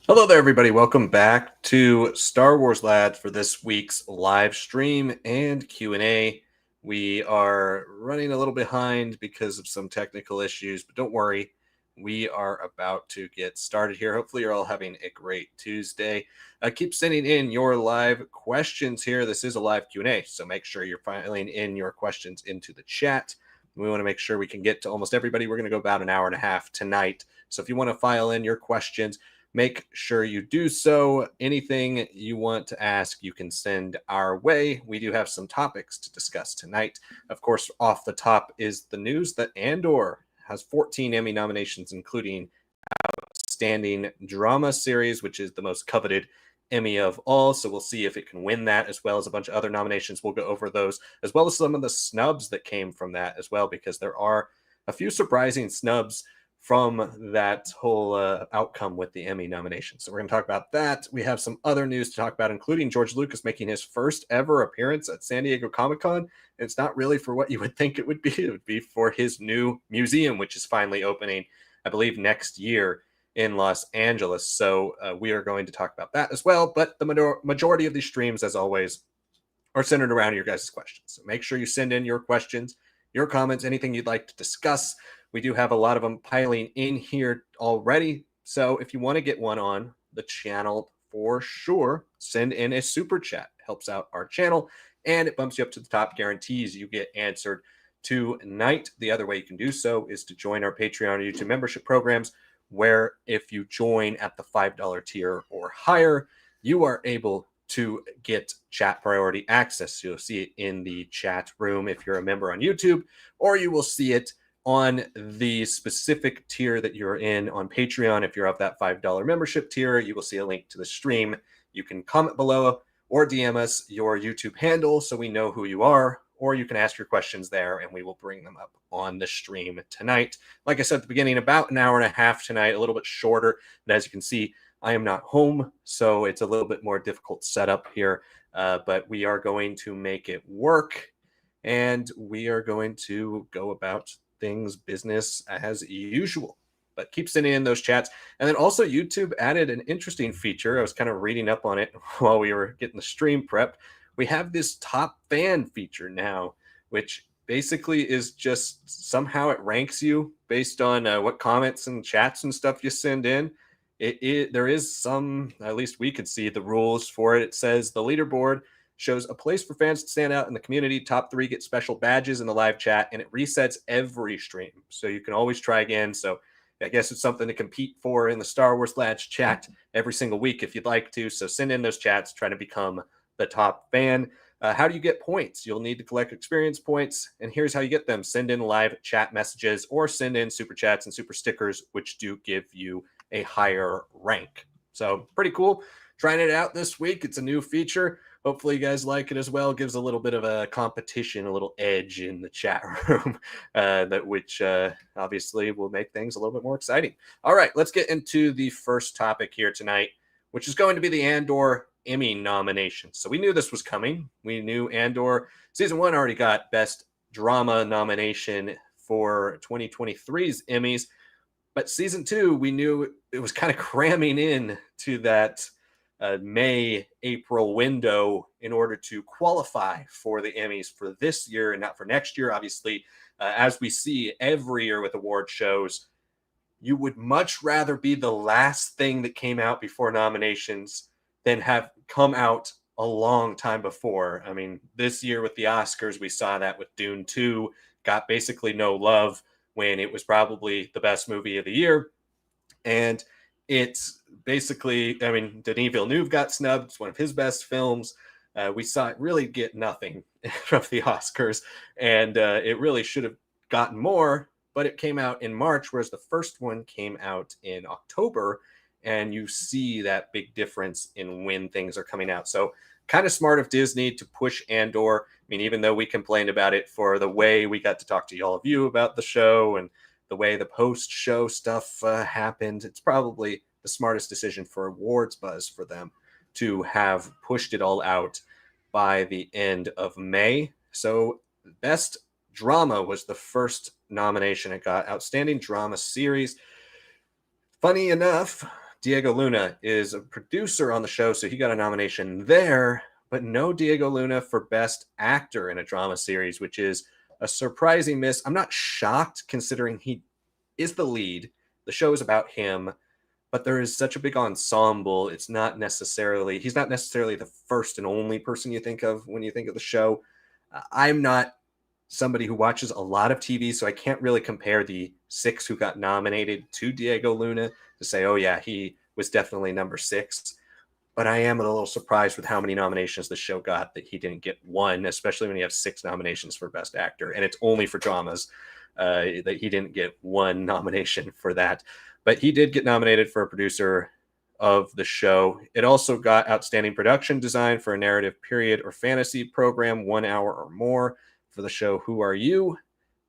Hello there, everybody. Welcome back to Star Wars Lads for this week's live stream and Q&A. We are running a little behind because of some technical issues, but don't worry. We are about to get started here. Hopefully, you're all having a great Tuesday. Keep sending in your live questions here. This is a live Q&A, so make sure you're filing in your questions into the chat. We want to make sure we can get to almost everybody. We're going to go about an hour and a half tonight. So if you want to file in your questions, make sure you do so. Anything you want to ask, you can send our way. We do have some topics to discuss tonight. Of course, off the top is the news that Andor has 14 Emmy nominations, including Outstanding Drama Series, which is the most coveted Emmy of all. So we'll see if it can win that, as well as a bunch of other nominations. We'll go over those, as well as some of the snubs that came from that as well, because there are a few surprising snubs from that whole outcome with the Emmy nomination. So we're going to talk about that. We have some other news to talk about, including George Lucas making his first ever appearance at San Diego Comic-Con. It's not really for what you would think it would be. It would be for his new museum, which is finally opening, I believe, next year in Los Angeles. So we are going to talk about that as well. But the majority of these streams, as always, are centered around your guys' questions. So make sure you send in your questions, your comments, anything you'd like to discuss. We do have a lot of them piling in here already. So if you want to get one on the channel, for sure, send in a super chat. It helps out our channel and it bumps you up to the top, guarantees you get answered tonight. The other way you can do so is to join our Patreon or YouTube membership programs, where if you join at the $5 tier or higher, you are able to get chat priority access. You'll see it in the chat room if you're a member on YouTube, or you will see it on the specific tier that you're in on Patreon. If you're of that $5 membership tier, you will see a link to the stream. You can comment below or DM us your YouTube handle so we know who you are, or you can ask your questions there and we will bring them up on the stream tonight. Like I said at the beginning, about an hour and a half tonight, a little bit shorter. But as you can see, I am not home, so it's a little bit more difficult setup here, but we are going to make it work, and we are going to go about things business as usual. But keep sending in those chats. And then also YouTube added an interesting feature. I was kind of reading up on it while we were getting the stream prepped. We have this top fan feature now, which basically is just somehow it ranks you based on what comments and chats and stuff you send in. There is some, at least we could see the rules for it. It says the leaderboard shows a place for fans to stand out in the community. Top 3 get special badges in the live chat, and it resets every stream. So you can always try again. So I guess it's something to compete for in the Star Wars Lads chat every single week if you'd like to. So send in those chats, try to become the top fan. How do you get points? You'll need to collect experience points, and here's how you get them. Send in live chat messages or send in super chats and super stickers, which do give you a higher rank. So pretty cool. Trying it out this week. It's a new feature. Hopefully you guys like it as well. It gives a little bit of a competition, a little edge in the chat room, which obviously will make things a little bit more exciting. All right, let's get into the first topic here tonight, which is going to be the Andor Emmy nominations. So we knew this was coming. We knew Andor season 1 already got Best Drama nomination for 2023's Emmys, but season 2, we knew it was kind of cramming in to that May, April window in order to qualify for the Emmys for this year and not for next year. Obviously, as we see every year with award shows, you would much rather be the last thing that came out before nominations than have come out a long time before. I mean, this year with the Oscars, we saw that with Dune 2, got basically no love when it was probably the best movie of the year. And it's basically, I mean, Denis Villeneuve got snubbed. It's one of his best films. We saw it really get nothing from the Oscars, and it really should have gotten more, but it came out in March, whereas the first one came out in October, and you see that big difference in when things are coming out. So kind of smart of Disney to push Andor. I mean, even though we complained about it for the way we got to talk to all of you about the show and the way the post-show stuff happened, it's probably the smartest decision for awards buzz for them to have pushed it all out by the end of May. So Best Drama was the first nomination it got. Outstanding Drama Series. Funny enough, Diego Luna is a producer on the show, so he got a nomination there, but no Diego Luna for Best Actor in a Drama Series, which is a surprising miss. I'm not shocked considering he is the lead. The show is about him, but there is such a big ensemble. He's not necessarily the first and only person you think of when you think of the show. I'm not somebody who watches a lot of TV, so I can't really compare the six who got nominated to Diego Luna to say, oh, yeah, he was definitely number six. But I am a little surprised with how many nominations the show got that he didn't get one, especially when you have six nominations for Best Actor, and it's only for dramas. That he didn't get one nomination for that. But he did get nominated for a producer of the show. It also got Outstanding Production Design for a narrative period or fantasy program, 1 hour or more, for the show Who Are You?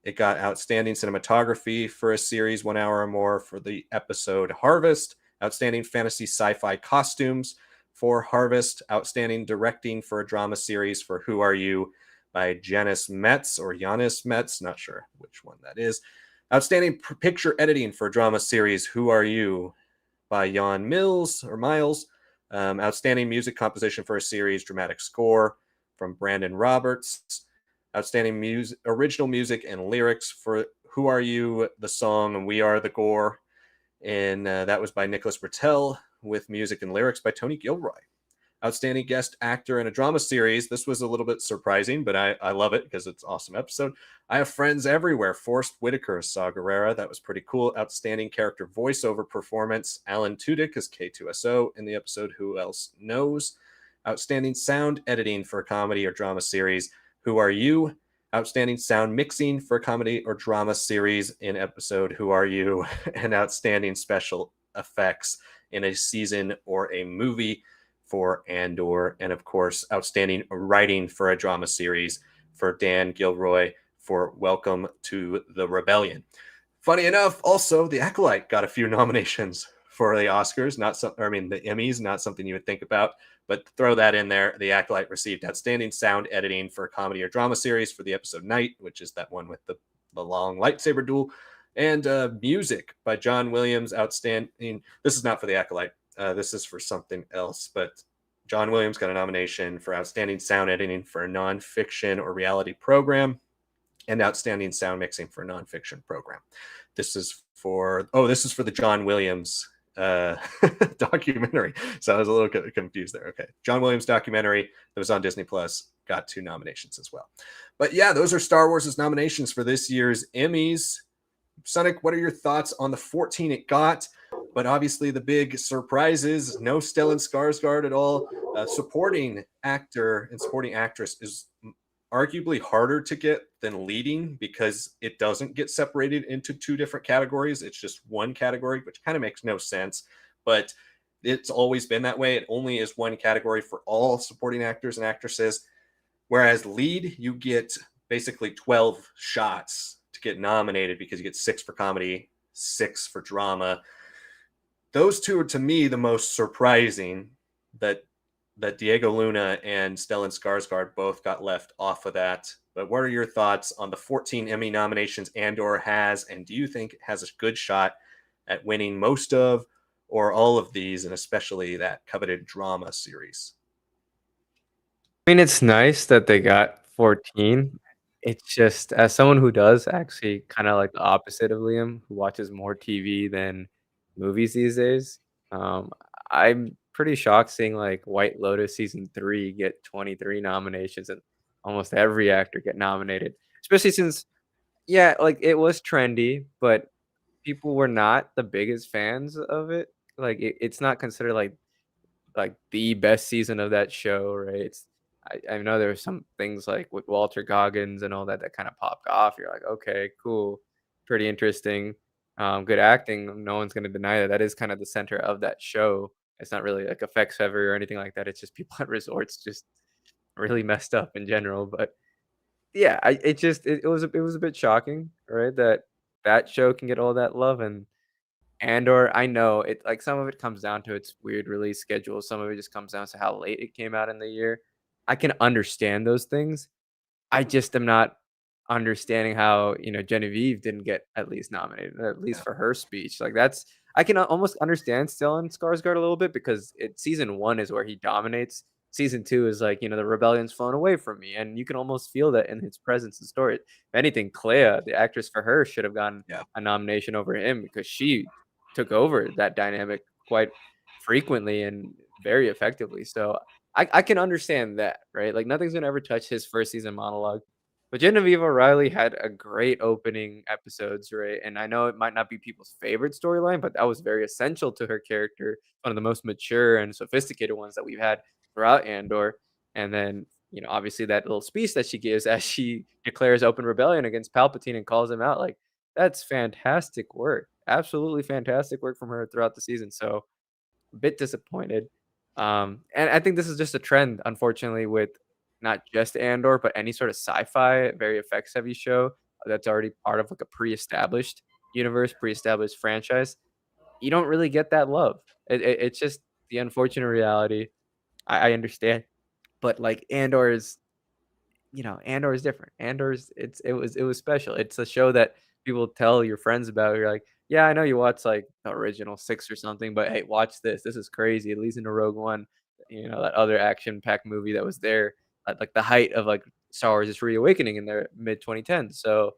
It got Outstanding Cinematography for a series, 1 hour or more, for the episode Harvest. Outstanding Fantasy Sci-Fi Costumes for Harvest. Outstanding Directing for a drama series for Who Are You? By Janis Metz or Janis Metz, not sure which one that is. Outstanding Picture Editing for a drama series Who Are You? By Jan Mills or Miles. Outstanding Music Composition for a series, Dramatic Score from Brandon Roberts. Outstanding Original Music and Lyrics for Who Are You? The song and We Are the Gore. And that was by Nicholas Bertel with music and lyrics by Tony Gilroy. Outstanding Guest Actor in a Drama Series. This was a little bit surprising, but I love it because it's an awesome episode. I Have Friends Everywhere. Forrest Whitaker as Saw Gerrera. That was pretty cool. Outstanding Character Voiceover Performance. Alan Tudyk as K2SO in the episode Who Else Knows. Outstanding Sound Editing for a Comedy or Drama Series. Who Are You? Outstanding Sound Mixing for a Comedy or Drama Series in episode Who Are You? And Outstanding Special Effects in a season or a movie for Andor, and of course, Outstanding Writing for a Drama Series for Dan Gilroy for Welcome to the Rebellion. Funny enough, also, The Acolyte got a few nominations for the Oscars, the Emmys, not something you would think about, but throw that in there. The Acolyte received Outstanding Sound Editing for a Comedy or Drama Series for the episode Night, which is that one with the long lightsaber duel, and music by John Williams. Outstanding. This is not for The Acolyte. This is for something else, but John Williams got a nomination for Outstanding Sound Editing for a Nonfiction or Reality Program and Outstanding Sound Mixing for a Nonfiction Program. This is for the John Williams documentary. So I was a little confused there. Okay. John Williams documentary that was on Disney Plus got 2 nominations as well. But yeah, those are Star Wars' nominations for this year's Emmys. Sonic, what are your thoughts on the 14 it got? But obviously, the big surprise is no Stellan Skarsgård at all. Supporting actor and supporting actress is arguably harder to get than leading because it doesn't get separated into 2 different categories. It's just one category, which kind of makes no sense. But it's always been that way. It only is one category for all supporting actors and actresses. Whereas lead, you get basically 12 shots to get nominated because you get 6 for comedy, 6 for drama. Those 2 are, to me, the most surprising that Diego Luna and Stellan Skarsgård both got left off of that. But what are your thoughts on the 14 Emmy nominations Andor has, and do you think it has a good shot at winning most of or all of these, and especially that coveted drama series? I mean, it's nice that they got 14. It's just as someone who does actually kinda like the opposite of Liam, who watches more TV than movies these days, um, I'm pretty shocked seeing, like, White Lotus season 3 get 23 nominations and almost every actor get nominated, especially since yeah, like, it was trendy, but people were not the biggest fans of it. Like, it's not considered, like the best season of that show, right? I know there were some things like with Walter Goggins and all that that kind of popped off. You're like, okay, cool, pretty interesting, good acting. No one's gonna deny that. That is kind of the center of that show. It's not really like effects heavy or anything like that. It's just people at resorts just really messed up in general. But yeah, it was a bit shocking, right? That show can get all that love and Andor, I know it like, some of it comes down to its weird release schedule, some of it just comes down to how late it came out in the year. I can understand those things. I just am not understanding how, Genevieve didn't get at least nominated, at least Yeah. for her speech. Like, that's I can almost understand Stellan Skarsgård a little bit because season 1 is where he dominates. Season 2 is like, the rebellion's flown away from me, and you can almost feel that in his presence and story. If anything, Clea, the actress for her, should have gotten Yeah. a nomination over him because she took over that dynamic quite frequently and very effectively. So I can understand that, right? Like nothing's gonna ever touch his first season monologue. But Genevieve O'Reilly had a great opening episodes, right? And I know it might not be people's favorite storyline, but that was very essential to her character. One of the most mature and sophisticated ones that we've had throughout Andor. And then, obviously that little speech that she gives as she declares open rebellion against Palpatine and calls him out, like that's fantastic work. Absolutely fantastic work from her throughout the season. So a bit disappointed. And I think this is just a trend, unfortunately, with not just Andor, but any sort of sci-fi, very effects heavy show that's already part of like a pre-established universe, pre-established franchise. You don't really get that love. It's just the unfortunate reality. I understand, but like Andor is different. It was special. It's a show that people tell your friends about. You're like, "Yeah, I know you watch, like, the original 6 or something, but hey, watch this. This is crazy. It leads into Rogue One," that other action-packed movie that was there at, like, the height of, like, Star Wars: Is Reawakening in the mid-2010s. So,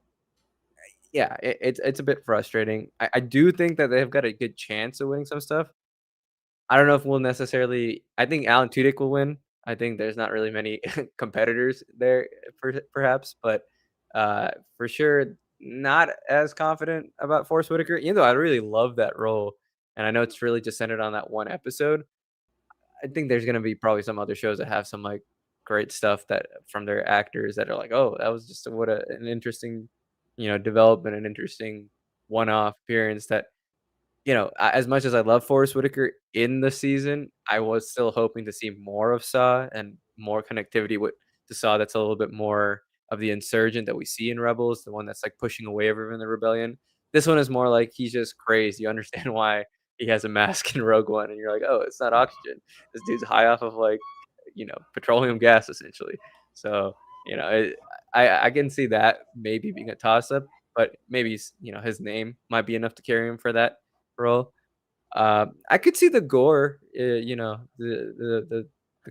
yeah, it's a bit frustrating. I do think that they've got a good chance of winning some stuff. I don't know if we'll necessarily I think Alan Tudyk will win. I think there's not really many competitors there perhaps, but, for sure, not as confident about Forest Whitaker, even though I really love that role, and I know it's really just centered on that one episode. I think there's gonna be probably some other shows that have some, like, great stuff that from their actors that are like, "Oh, that was just an interesting, development, an interesting one-off appearance that." As much as I love Forest Whitaker in the season, I was still hoping to see more of Saw and more connectivity with the Saw that's a little bit more of the insurgent that we see in Rebels, the one that's, like, pushing away everyone in the rebellion. This one is more like he's just crazed. You understand why he has a mask in Rogue One, and you're like, "Oh, it's not oxygen. This dude's high off of, like, petroleum gas, essentially." So, you know, it I can see that maybe being a toss-up, but maybe his name might be enough to carry him for that role. I could see the gore, the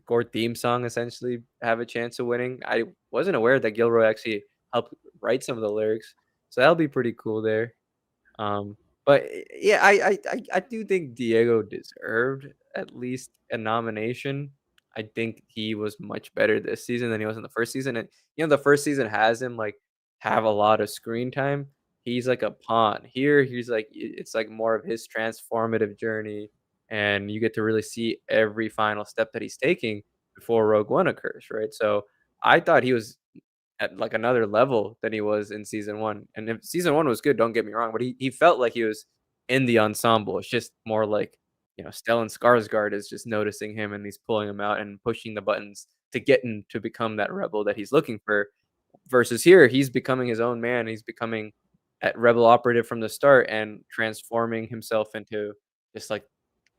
gore theme song essentially have a chance of winning. I wasn't aware that Gilroy actually helped write some of the lyrics, so that'll be pretty cool there. But yeah, I do think Diego deserved at least a nomination. I think he was much better this season than he was in the first season, and the first season has him like have a lot of screen time. He's like a pawn. Here, he's like it's like more of his transformative journey, and you get to really see every final step that he's taking before Rogue One occurs, right? So I thought he was at, like, another level than he was in season 1, and if season 1 was good, don't get me wrong, but he felt like he was in the ensemble. It's just more like, Stellan Skarsgård is just noticing him, and he's pulling him out and pushing the buttons to get him to become that rebel that he's looking for, versus here, he's becoming his own man, he's becoming that rebel operative from the start and transforming himself into just, like,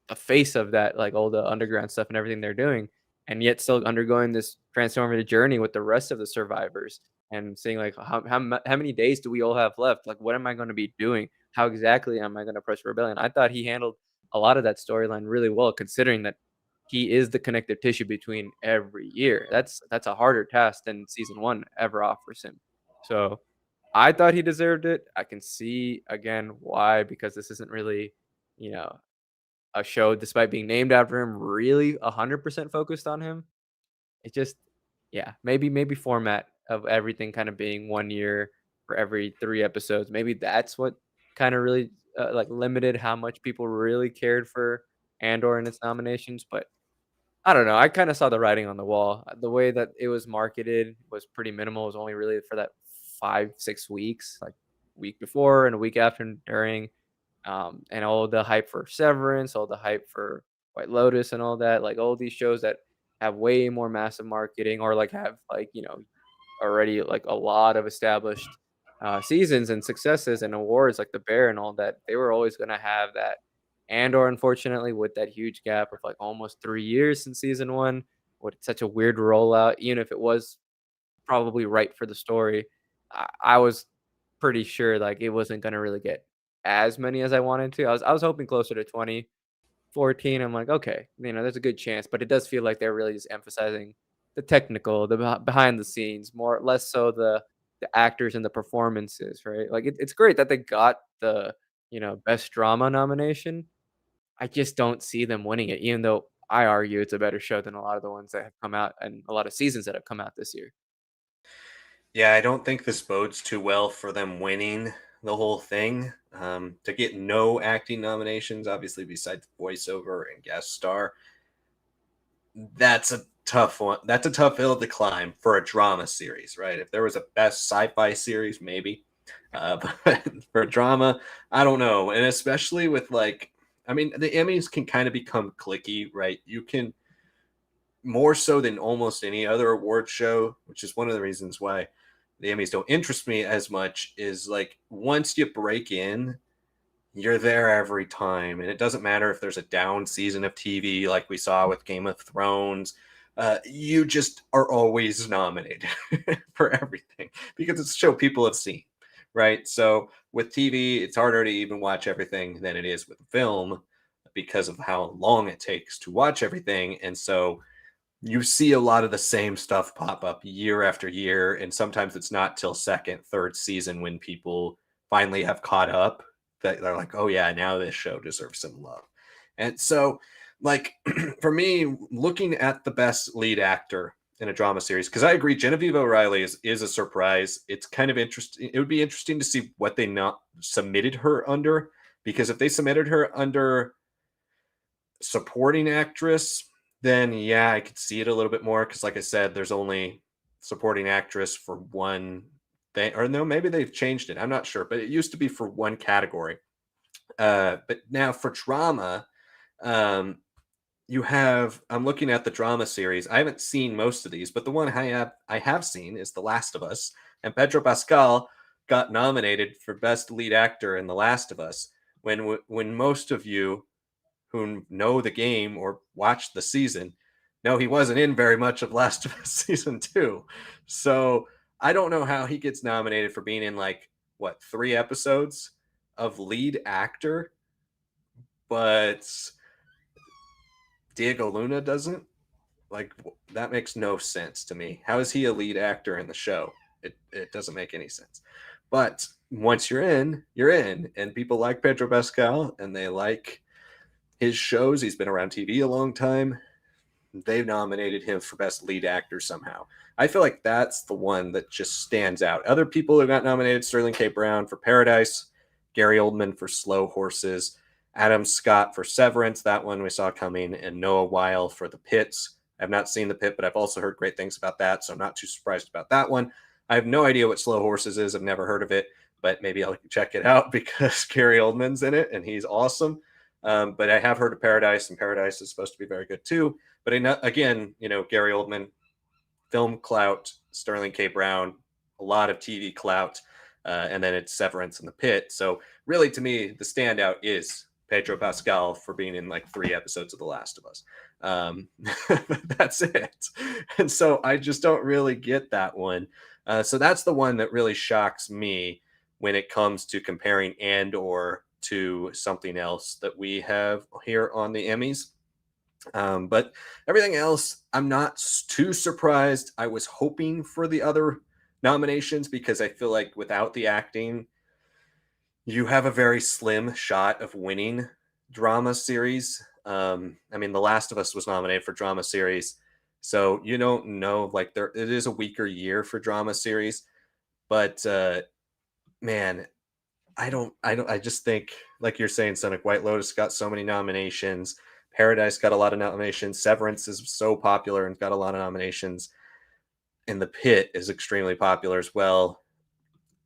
a face of that, like all the underground stuff and everything they're doing, and yet still undergoing this transformative journey with the rest of the survivors and saying like, how many days do we all have left? Like, what am I going to be doing? How exactly am I going to approach rebellion? I thought he handled a lot of that storyline really well, considering that he is the connective tissue between every year. That's a harder task than season 1 ever offers him. So I thought he deserved it. I can see again why, because this isn't really, you know, a show despite being named after him, really 100% focused on him. It just yeah, maybe format of everything kind of being 1 year for every 3 episodes. Maybe that's what kinda really, like, limited how much people really cared for Andor and its nominations, but I don't know, I kinda saw the writing on the wall. The way that it was marketed was pretty minimal. It was only really for that 5, 6 weeks, like, week before and a week after and during. And all the hype for Severance, all the hype for White Lotus and all that, like all these shows that have way more massive marketing or like have like, already like a lot of established seasons and successes and awards like The Bear and all that, they were always going to have that. Andor, unfortunately, with that huge gap of like almost 3 years since season 1, with such a weird rollout, even if it was probably right for the story, I was pretty sure like it wasn't going to really get as many as I wanted to. I was hoping closer to 20, 14. I'm like, okay, there's a good chance, but it does feel like they're really just emphasizing the technical, the behind the scenes, more less so the actors and the performances, right? Like it's great that they got the best drama nomination. I just don't see them winning it, even though I argue it's a better show than a lot of the ones that have come out and a lot of seasons that have come out this year. Yeah, I don't think this bodes too well for them winning the whole thing. To get no acting nominations, obviously, besides voiceover and guest star, that's a tough one. That's a tough hill to climb for a drama series, right? If there was a best sci-fi series, maybe. But for drama, I don't know. And especially with like, I mean, the Emmys can kind of become clicky, right? You can more so than almost any other award show, which is one of the reasons why the Emmys don't interest me as much, is like once you break in, you're there every time. And it doesn't matter if there's a down season of TV like we saw with Game of Thrones. You just are always nominated for everything because it's a show people have seen, right? So with TV, it's harder to even watch everything than it is with film because of how long it takes to watch everything. And so you see a lot of the same stuff pop up year after year, and sometimes it's not till second, third season when people finally have caught up that they're like, "Oh yeah, now this show deserves some love." And so, like for me, looking at the best lead actor in a drama series, because I agree, Genevieve O'Reilly is a surprise. It's kind of interesting. It would be interesting to see what they not submitted her under, because if they submitted her under supporting actress, then yeah, I could see it a little bit more because, like I said, there's only supporting actress for one thing, or no, maybe they've changed it. I'm not sure, but it used to be for one category. But now for drama, um, you have. I'm looking at the drama series. I haven't seen most of these, but the one I have seen is The Last of Us, and Pedro Pascal got nominated for best lead actor in The Last of Us. When most of you who know the game or watched the season know he wasn't in very much of Last of Us season two. So I don't know how he gets nominated for being in like what 3 episodes of lead actor, but Diego Luna doesn't. Like that makes no sense to me. How is he a lead actor in the show? It doesn't make any sense. But once you're in, and people like Pedro Pascal and they like his shows. He's been around TV a long time. They've nominated him for best lead actor somehow. I feel like that's the one that just stands out. Other people who got nominated: Sterling K. Brown for Paradise, Gary Oldman for Slow Horses, Adam Scott for Severance, that one we saw coming, and Noah Weil for The Pits. I've not seen The Pit, but I've also heard great things about that, so I'm not too surprised about that one. I have no idea what Slow Horses is. I've never heard of it, but maybe I'll check it out because Gary Oldman's in it and he's awesome. But I have heard of Paradise, and Paradise is supposed to be very good too. But again, Gary Oldman, film clout, Sterling K. Brown, a lot of TV clout, and then it's Severance in The Pit. So really, to me, the standout is Pedro Pascal for being in like 3 episodes of The Last of Us. That's it. And so I just don't really get that one. So that's the one that really shocks me when it comes to comparing Andor to something else that we have here on the Emmys. But everything else, I'm not too surprised. I was hoping for the other nominations because I feel like without the acting, you have a very slim shot of winning drama series. I mean, The Last of Us was nominated for drama series, so you don't know. Like, it is a weaker year for drama series, but man, I just think, like you're saying, Sonic, White Lotus got so many nominations. Paradise got a lot of nominations. Severance is so popular and got a lot of nominations. And The Pit is extremely popular as well.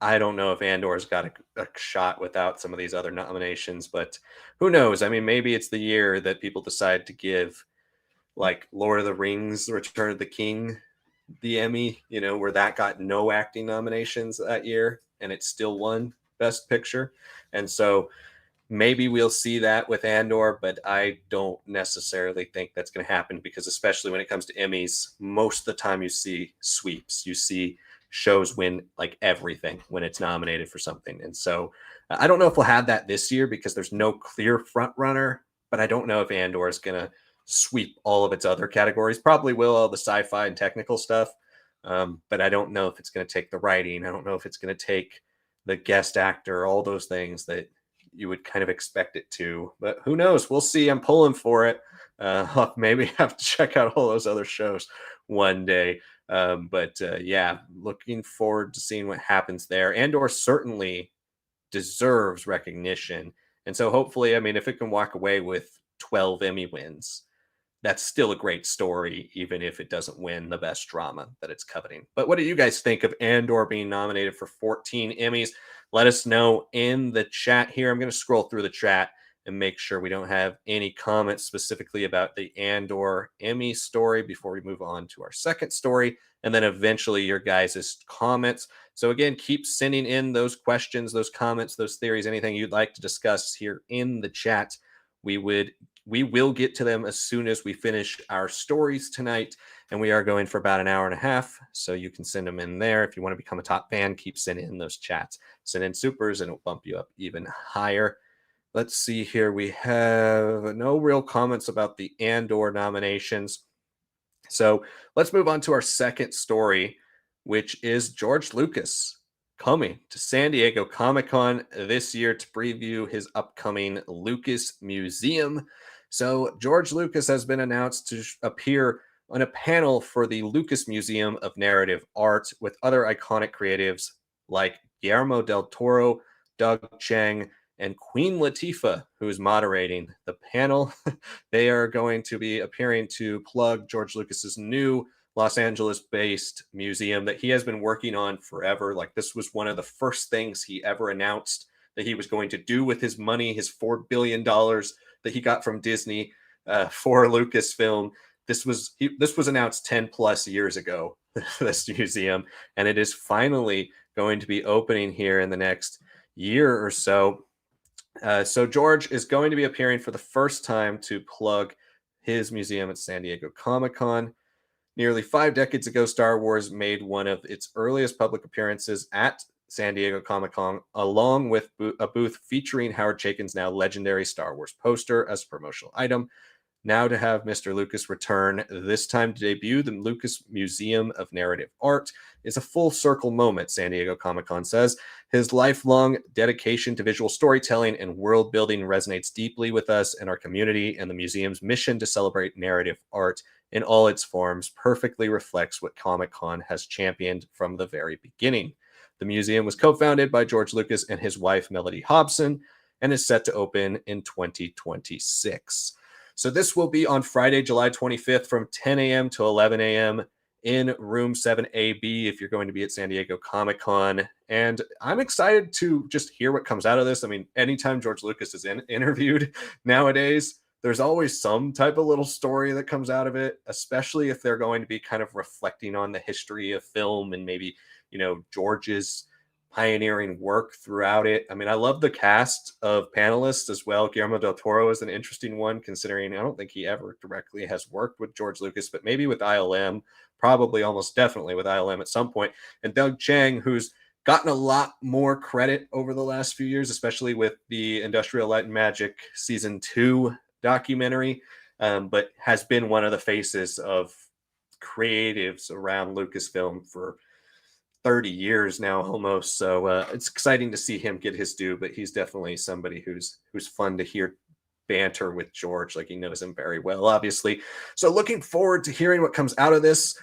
I don't know if Andor's got a shot without some of these other nominations, but who knows? I mean, maybe it's the year that people decide to give like Lord of the Rings, Return of the King, the Emmy, where that got no acting nominations that year and it still won Best Picture. And so maybe we'll see that with Andor, but I don't necessarily think that's going to happen because, especially when it comes to Emmys, most of the time you see sweeps. You see shows win like everything when it's nominated for something. And so I don't know if we'll have that this year because there's no clear front runner, but I don't know if Andor is going to sweep all of its other categories. Probably will, all the sci-fi and technical stuff. But I don't know if it's going to take the writing. I don't know if it's going to take the guest actor, all those things that you would kind of expect it to. But who knows? We'll see. I'm pulling for it. I'll maybe have to check out all those other shows one day. But yeah, looking forward to seeing what happens there. Andor certainly deserves recognition. And so hopefully, I mean, if it can walk away with 12 Emmy wins, that's still a great story, even if it doesn't win the best drama that it's coveting. But what do you guys think of Andor being nominated for 14 Emmys? Let us know in the chat here. I'm going to scroll through the chat and make sure we don't have any comments specifically about the Andor Emmy story before we move on to our second story, and then eventually your guys' comments. So again, keep sending in those questions, those comments, those theories, anything you'd like to discuss here in the chat. We will get to them as soon as we finish our stories tonight. And we are going for about an hour and a half. So you can send them in there. If you want to become a top fan, keep sending in those chats. Send in supers and it'll bump you up even higher. Let's see here. We have no real comments about the Andor nominations. So let's move on to our second story, which is George Lucas coming to San Diego Comic-Con this year to preview his upcoming Lucas Museum. So George Lucas has been announced to appear on a panel for the Lucas Museum of Narrative Art with other iconic creatives like Guillermo del Toro, Doug Chiang, and Queen Latifah, who is moderating the panel. They are going to be appearing to plug George Lucas's new Los Angeles-based museum that he has been working on forever. Like, this was one of the first things he ever announced that he was going to do with his money, his $4 billion that he got from Disney for Lucasfilm. This was announced 10 plus years ago, this museum, and it is finally going to be opening here in the next year or so. So George is going to be appearing for the first time to plug his museum at San Diego Comic-Con. Nearly 5 decades ago, Star Wars made one of its earliest public appearances at San Diego Comic-Con, along with a booth featuring Howard Chaykin's now legendary Star Wars poster as a promotional item. Now to have Mr. Lucas return, this time to debut the Lucas Museum of Narrative Art, is a full circle moment, San Diego Comic-Con says. His lifelong dedication to visual storytelling and world building resonates deeply with us and our community, and the museum's mission to celebrate narrative art in all its forms perfectly reflects what Comic-Con has championed from the very beginning. The museum was co-founded by George Lucas and his wife, Melody Hobson, and is set to open in 2026. So this will be on Friday, July 25th from 10 a.m. to 11 a.m. in room 7AB if you're going to be at San Diego Comic-Con. And I'm excited to just hear what comes out of this. I mean, anytime George Lucas is interviewed nowadays, there's always some type of little story that comes out of it, especially if they're going to be kind of reflecting on the history of film and maybe, George's pioneering work throughout it. I mean, I love the cast of panelists as well. Guillermo del Toro is an interesting one, considering I don't think he ever directly has worked with George Lucas, but maybe with ILM, probably almost definitely with ILM at some point. And Doug Chiang, who's gotten a lot more credit over the last few years, especially with the Industrial Light and Magic Season 2 documentary, but has been one of the faces of creatives around Lucasfilm for 30 years now almost. So it's exciting to see him get his due, but he's definitely somebody who's fun to hear banter with George. Like, he knows him very well, obviously. So looking forward to hearing what comes out of this.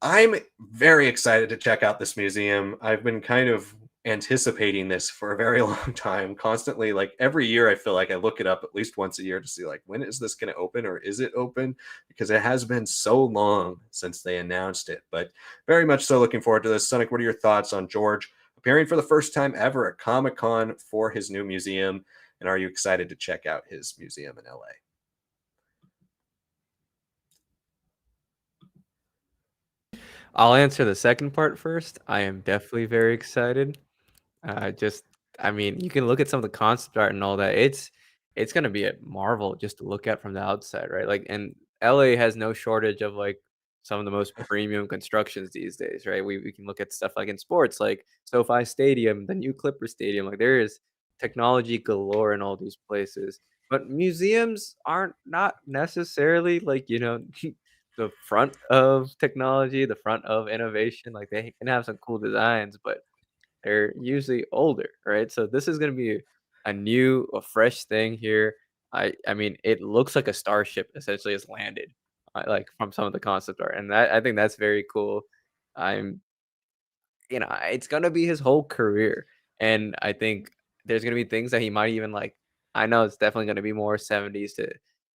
I'm very excited to check out this museum. I've been kind of anticipating this for a very long time, constantly. Like, every year I feel like I look it up at least once a year to see, like, when is this going to open, or is it open? Because it has been so long since they announced it. But very much so looking forward to this. Sonic, what are your thoughts on George appearing for the first time ever at Comic-Con for his new museum? And are you excited to check out his museum in LA? I'll answer the second part first. I am definitely very excited. Just I mean, you can look at some of the concept art and all that. It's gonna be a marvel just to look at from the outside, right? Like, and LA has no shortage of, like, some of the most premium constructions these days, right? We can look at stuff like in sports, like SoFi Stadium, the new Clipper Stadium. Like there is technology galore in all these places. But museums aren't not necessarily like, the front of technology, the front of innovation. Like they can have some cool designs, but they're usually older, right? So this is gonna be a fresh thing here. I mean, it looks like a starship essentially has landed, like from some of the concept art, and I think that's very cool. I'm it's gonna be his whole career, and I think there's gonna be things that he might even like. I know it's definitely gonna be more 70s to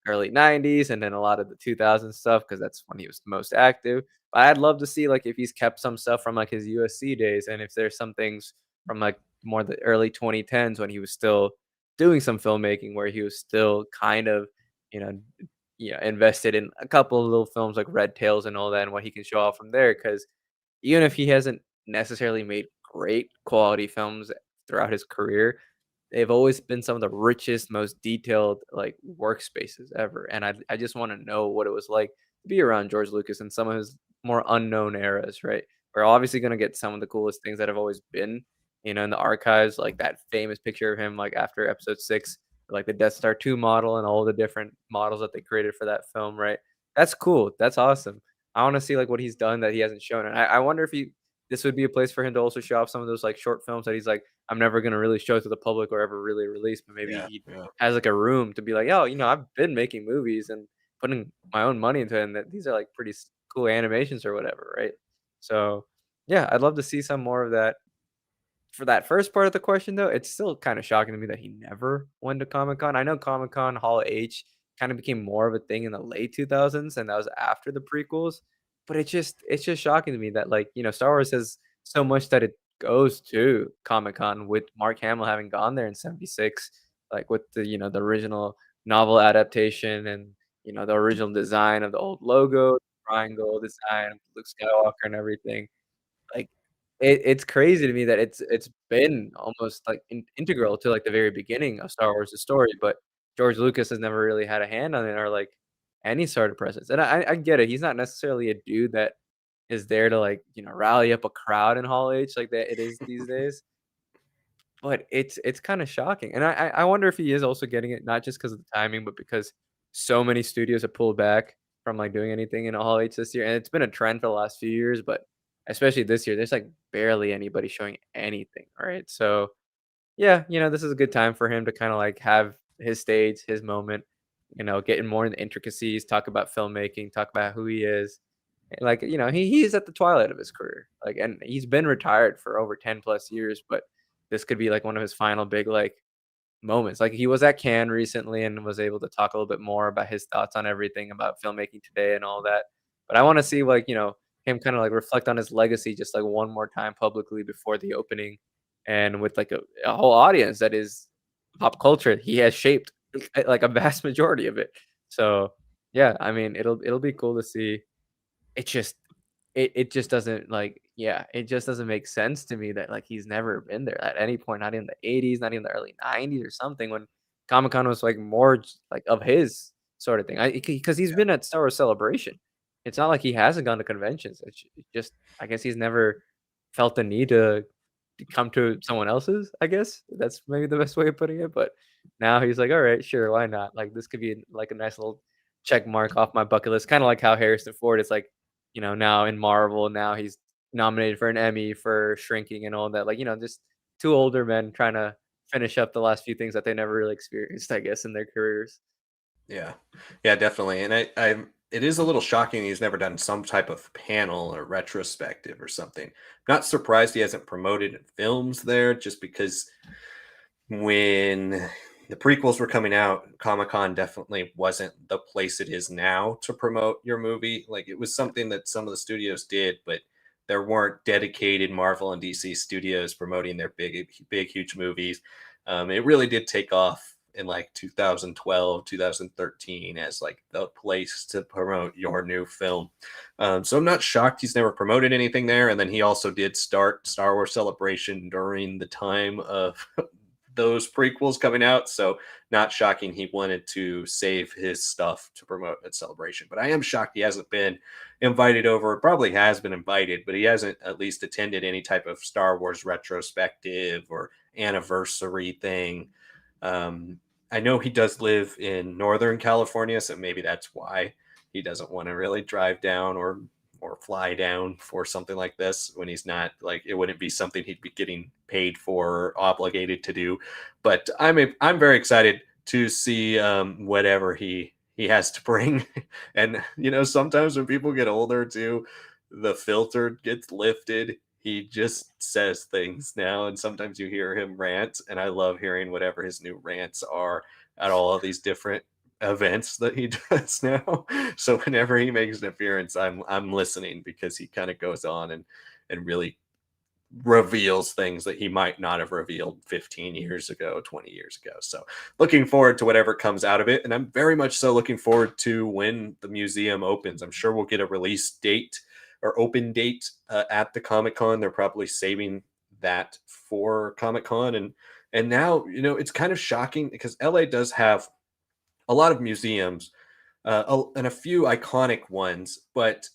early 90s, and then a lot of the 2000s stuff because that's when he was the most active. But I'd love to see like if he's kept some stuff from like his USC days, and if there's some things from like more the early 2010s when he was still doing some filmmaking, where he was still kind of, you know, invested in a couple of little films like Red Tails and all that, and what he can show off from there. Because even if he hasn't necessarily made great quality films throughout his career, they've always been some of the richest, most detailed, like, workspaces ever, and I just wanna know what it was like to be around George Lucas in some of his more unknown eras, right? We're obviously gonna get some of the coolest things that have always been, in the archives, like that famous picture of him, like, after Episode 6, like, the Death Star 2 model and all the different models that they created for that film, right? That's cool, that's awesome. I wanna see, like, what he's done that he hasn't shown, and I wonder if he this would be a place for him to also show off some of those, like, short films that he's like, "I'm never gonna really show to the public or ever really release," but maybe Yeah, he yeah. has, like, a room to be like, "Yo, I've been making movies and putting my own money into it, and that these are, like, pretty cool animations or whatever," right? So, yeah, I'd love to see some more of that. For that first part of the question, though, it's still kinda shocking to me that he never went to Comic-Con. I know Comic-Con, Hall H kinda became more of a thing in the late 2000s, and that was after the prequels, but it's just shocking to me that, like, Star Wars has so much that it goes to Comic-Con with Mark Hamill having gone there in '76, like, with the original novel adaptation and, the original design of the old logo, triangle design of Luke Skywalker and everything. Like, it's crazy to me that it's been almost, like, integral to, like, the very beginning of Star Wars' story, but George Lucas has never really had a hand on it or, like, any sort of presence, and I get it, he's not necessarily a dude that is there to, like, rally up a crowd in Hall H like that it is these days, but it's kinda shocking, and I wonder if he is also getting it not just because of the timing, but because so many studios have pulled back from, like, doing anything in Hall H this year, and it's been a trend for the last few years, but especially this year, there's, like, barely anybody showing anything, right? So, yeah, this is a good time for him to kinda, like, have his stage, his moment, getting more into intricacies, talk about filmmaking, talk about who he is, and, like, he's at the twilight of his career, like, and he's been retired for over 10 plus years, but this could be, like, one of his final big, like, moments. Like, he was at Cannes recently and was able to talk a little bit more about his thoughts on everything about filmmaking today and all that. But I wanna see, like, him kinda, like, reflect on his legacy just, like, one more time publicly before the opening and with, like, a whole audience that is pop culture. He has shaped, like, a vast majority of it. So, yeah, I mean, it'll be cool to see. It just it just doesn't, like, yeah, it just doesn't make sense to me that, like, he's never been there at any point, not in the '80s, not in the early '90s or something when Comic-Con was, like, more j like, of his sort of thing. Because he's been at Star Wars Celebration. It's not like he hasn't gone to conventions. It's just I guess he's never felt the need to come to someone else's, I guess. That's maybe the best way of putting it, but now he's like, "Alright, sure, why not?" Like, this could be, like, a nice little check mark off my bucket list, kinda like how Harrison Ford is, like, now in Marvel, now he's nominated for an Emmy for Shrinking and all that, like, just 2 older men trying to finish up the last few things that they never really experienced, I guess, in their careers. Yeah. Yeah, definitely. And it is a little shocking he's never done some type of panel or retrospective or something. Not surprised he hasn't promoted films there just because when the prequels were coming out, Comic-Con definitely wasn't the place it is now to promote your movie. Like it was something that some of the studios did, but there weren't dedicated Marvel and DC studios promoting their big, huge movies. It really did take off in like 2012, 2013 as like the place to promote your new film. So I'm not shocked he's never promoted anything there. And then he also did start Star Wars Celebration during the time of those prequels coming out. So not shocking he wanted to save his stuff to promote at Celebration. But I am shocked he hasn't been invited over. Probably has been invited, but he hasn't at least attended any type of Star Wars retrospective or anniversary thing. Um, I know he does live in Northern California, so maybe that's why he doesn't want to really drive down or fly down for something like this when he's not like it wouldn't be something he'd be getting paid for or obligated to do. But I'm very excited to see whatever he has to bring. And sometimes when people get older too, the filter gets lifted. He just says things now, and sometimes you hear him rant, and I love hearing whatever his new rants are at all of these different events that he does now. So whenever he makes an appearance, I'm listening because he kind of goes on and really reveals things that he might not have revealed 15 years ago, 20 years ago. So looking forward to whatever comes out of it. And I'm very much so looking forward to when the museum opens. I'm sure we'll get a release date or open date at the Comic-Con. They're probably saving that for Comic-Con. And now, it's kind of shocking because LA does have a lot of museums and a few iconic ones, but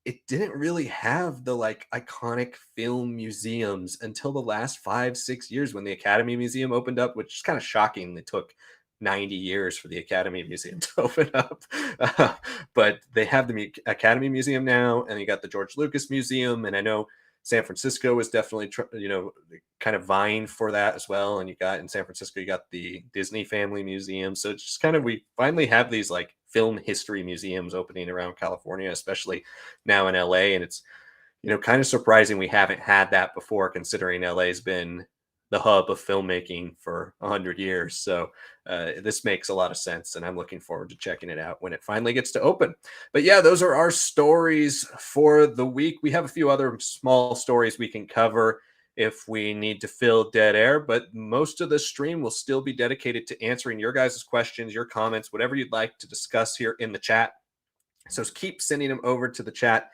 it didn't really have the like iconic film museums until the last 5, 6 years when the Academy Museum opened up, which is kind of shocking. It took 90 years for the Academy Museum to open up. But they have the Academy Museum now, and you got the George Lucas Museum. And I know San Francisco was definitely, kind of vying for that as well. And you got in San Francisco, you got the Disney Family Museum. So it's just kind of, we finally have these like film history museums opening around California, especially now in LA. And it's, kind of surprising we haven't had that before, considering LA's been the hub of filmmaking for 100 years. So this makes a lot of sense, and I'm looking forward to checking it out when it finally gets to open. But yeah, those are our stories for the week. We have a few other small stories we can cover if we need to fill dead air, but most of the stream will still be dedicated to answering your guys' questions, your comments, whatever you'd like to discuss here in the chat. So keep sending them over to the chat.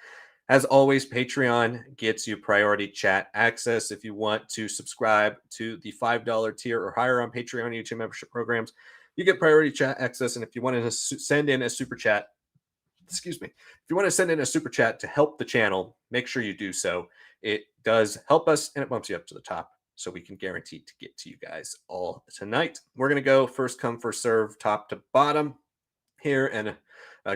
As always, Patreon gets you priority chat access. If you want to subscribe to the $5 tier or higher on Patreon YouTube membership programs, you get priority chat access. And if you want to send in a super chat, if you want to send in a super chat to help the channel, make sure you do so. It does help us, and it bumps you up to the top, so we can guarantee to get to you guys all tonight. We're going to go first come, first serve, top to bottom here. And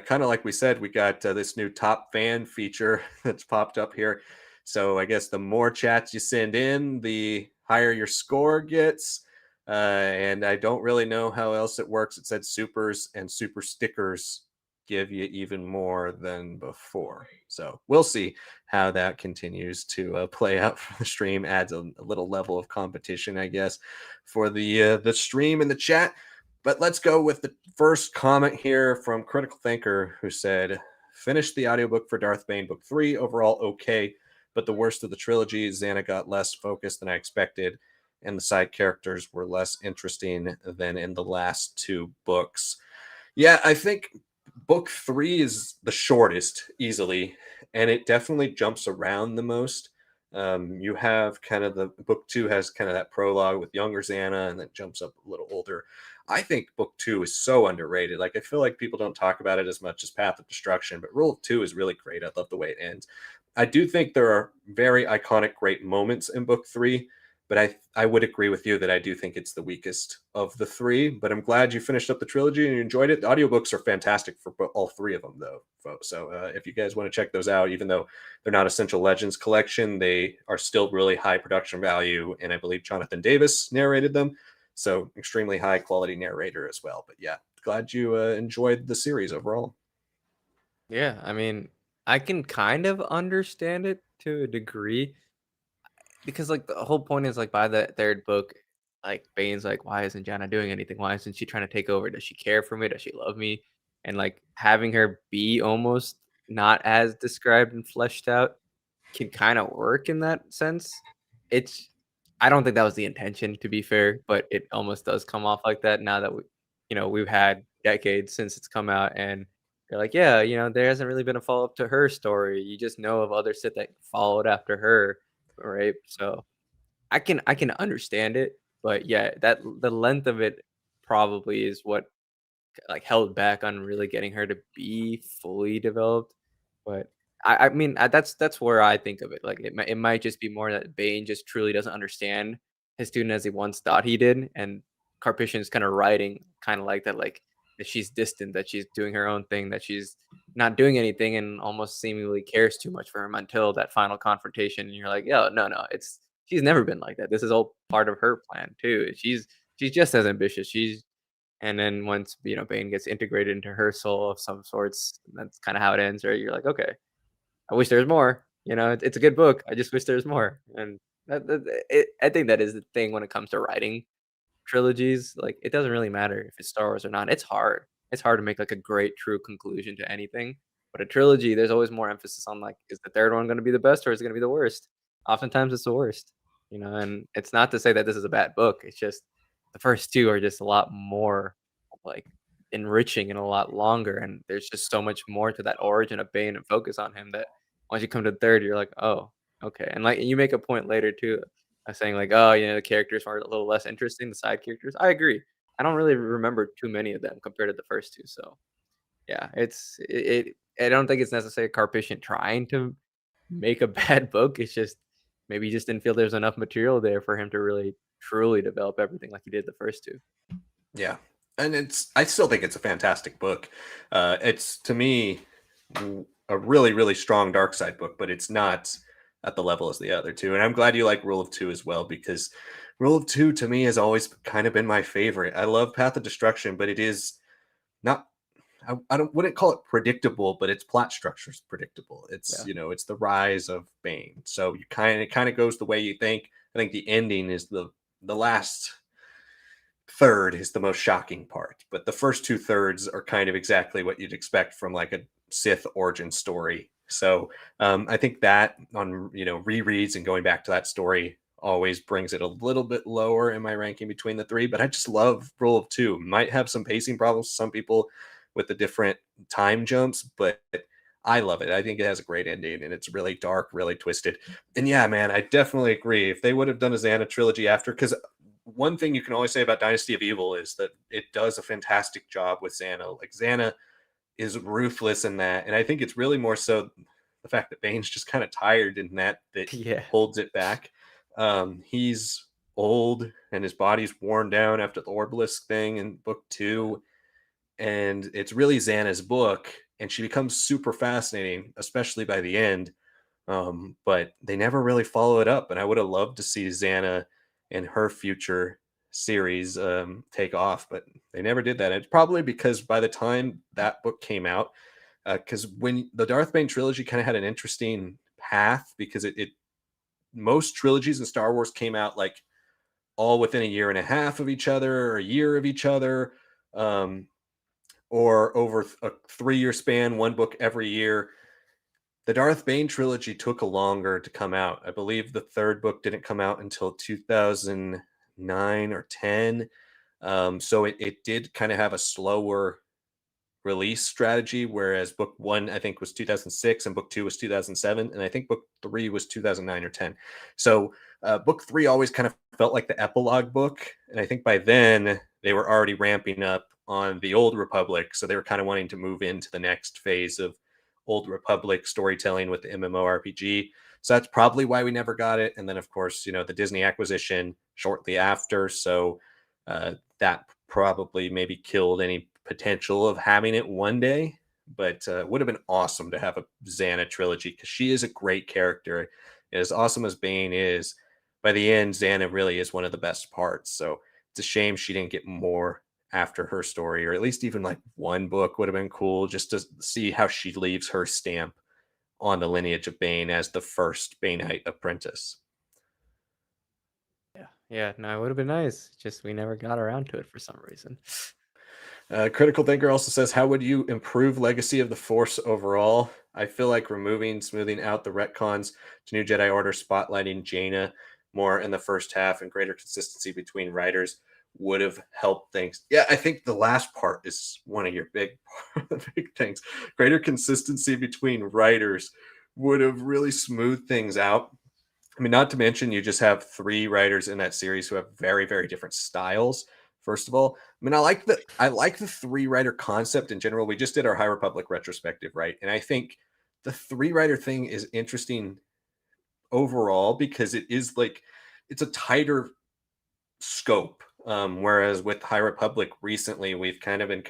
kind of like we said, we got this new top fan feature that's popped up here. So I guess the more chats you send in, the higher your score gets. And I don't really know how else it works. It said supers and super stickers give you even more than before. So we'll see how that continues to play out for the stream. Adds a little level of competition, I guess, for the stream and the chat. But let's go with the first comment here from Critical Thinker, who said, finished the audiobook for Darth Bane book 3. Overall, okay, but the worst of the trilogy. Xana got less focused than I expected, and the side characters were less interesting than in the last 2 books. Yeah, I think book 3 is the shortest, easily, and it definitely jumps around the most. You have kind of the book 2 has kind of that prologue with younger Xana, and then jumps up a little older. I think book 2 is so underrated. Like, I feel like people don't talk about it as much as Path of Destruction, but Rule of 2 is really great. I love the way it ends. I do think there are very iconic, great moments in book 3, but I would agree with you that I do think it's the weakest of the 3. But I'm glad you finished up the trilogy and you enjoyed it. The audiobooks are fantastic for all 3 of them, though, folks. So if you guys want to check those out, even though they're not Essential Legends collection, they are still really high production value. And I believe Jonathan Davis narrated them. So extremely high quality narrator as well. But yeah, glad you enjoyed the series overall. Yeah, I mean, I can kind of understand it to a degree because, like, the whole point is, like, by the 3rd book, like, Bane's like, "Why isn't Janna doing anything? Why isn't she trying to take over? Does she care for me? Does she love me?" And, like, having her be almost not as described and fleshed out can kinda work in that sense. It's I don't think that was the intention, to be fair, but it almost does come off like that now that we've had decades since it's come out, and they're like, "Yeah, there hasn't really been a follow-up to her story. You just know of other Sith that followed after her." Right? So, I can understand it. But yeah, that the length of it probably is what like, held back on really getting her to be fully developed, but I mean, that's where I think of it, like, it might just be more that Bane just truly doesn't understand his student as he once thought he did, and Carpission's kinda writing kinda like that, like, that she's distant, that she's doing her own thing, that she's not doing anything and almost seemingly cares too much for him until that final confrontation, and you're like, "Yo, no, no, it's she's never been like that, this is all part of her plan too, she's just as ambitious, she's." And then once, Bane gets integrated into her soul of some sorts, that's kinda how it ends, right? You're like, "Okay, I wish there was more," it's a good book, I just wish there was more, and I think that is the thing when it comes to writing trilogies, like, it doesn't really matter if it's Star Wars or not, it's hard. It's hard to make, like, a great true conclusion to anything, but a trilogy, there's always more emphasis on, like, is the 3rd one gonna be the best or is it gonna be the worst? Oftentimes, it's the worst, and it's not to say that this is a bad book, it's just the first 2 are just a lot more, like, enriching and a lot longer, and there's just so much more to that origin of Bane and focus on him that once you come to the 3rd, you're like, "Oh, okay," and, like, you make a point later too saying like, "Oh, the characters are a little less interesting, the side characters." I agree. I don't really remember too many of them compared to the first 2, so, yeah, I don't think it's necessarily Carpathian trying to make a bad book, it's just maybe he just didn't feel there's enough material there for him to really truly develop everything like he did the first 2. Yeah, and I still think it's a fantastic book. It's to me a really really strong dark side book, but it's not at the level as the other two. And I'm glad you like Rule of Two as well because Rule of Two to me has always kind of been my favorite. I love Path of Destruction, but it is not. I don't wouldn't call it predictable, but its plot structure is predictable. It's Yeah. it's the rise of Bane, so you kind of goes the way you think. I think the ending is the last third is the most shocking part, but the first two thirds are kind of exactly what you'd expect from like a Sith origin story. So I think that on rereads and going back to that story always brings it a little bit lower in my ranking between the three. But I just love Rule of Two. Might have some pacing problems, some people with the different time jumps, but I love it. I think it has a great ending and it's really dark, really twisted. And yeah, man, I definitely agree. If they would have done a Xana trilogy after, because one thing you can always say about Dynasty of Evil is that it does a fantastic job with Xana. Like Xana is ruthless in that, and I think it's really more so the fact that Bane's just kind of tired in that Yeah. holds it back. He's old and his body's worn down after the Orbalisk thing in book two, and it's really Xana's book, and she becomes super fascinating, especially by the end. But they never really follow it up, and I would have loved to see Xana and her future series take off, but they never did that. It's probably because by the time that book came out, because when the Darth Bane trilogy kind of had an interesting path, because it most trilogies in Star Wars came out like all within a year and a half of each other, or a year of each other, um, or over a 3 year span, one book every year. The Darth Bane trilogy took a longer to come out. I believe the third book didn't come out until 2009 or 10. So it did kind of have a slower release strategy, whereas book one, I think, was 2006 and book two was 2007. And I think book three was 2009 or 10. So book three always kind of felt like the epilogue book. And I think by then they were already ramping up on the Old Republic. So they were kind of wanting to move into the next phase of Old Republic storytelling with the MMORPG. So that's probably why we never got it. And then, of course, the Disney acquisition shortly after. So that probably maybe killed any potential of having it one day. But it would have been awesome to have a Xana trilogy because she is a great character. As awesome as Bane is, by the end, Xana really is one of the best parts. So it's a shame she didn't get more after her story, or at least even like one book would have been cool just to see how she leaves her stamp on the lineage of Bane as the first Baneite apprentice. Yeah. Yeah, no, it would've been nice, just we never got around to it for some reason. Critical Thinker also says, how would you improve Legacy of the Force overall? I feel like smoothing out the retcons to New Jedi Order, spotlighting Jaina more in the first half, and greater consistency between writers would have helped things. Yeah, I think the last part is one of your big things. Greater consistency between writers would have really smoothed things out. I mean, not to mention you just have 3 writers in that series who have very, very different styles, first of all. I mean, I like the 3 writer concept in general. We just did our High Republic retrospective, right? And I think the 3 writer thing is interesting overall because it is like it's a tighter scope. Whereas with High Republic recently, we've kind of been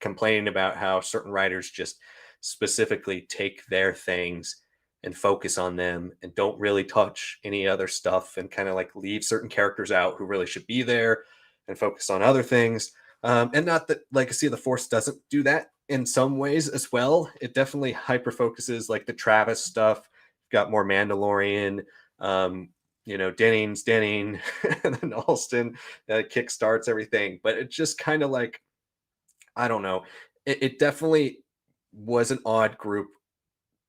complaining about how certain writers just specifically take their things and focus on them and don't really touch any other stuff and kind of like leave certain characters out who really should be there and focus on other things. And not that Legacy of the Force doesn't do that in some ways as well. It definitely hyper focuses like the Travis stuff, got more Mandalorian. Um, Denning's Denning, and then Alston kick starts everything. But it's just kind of like, I don't know. It definitely was an odd group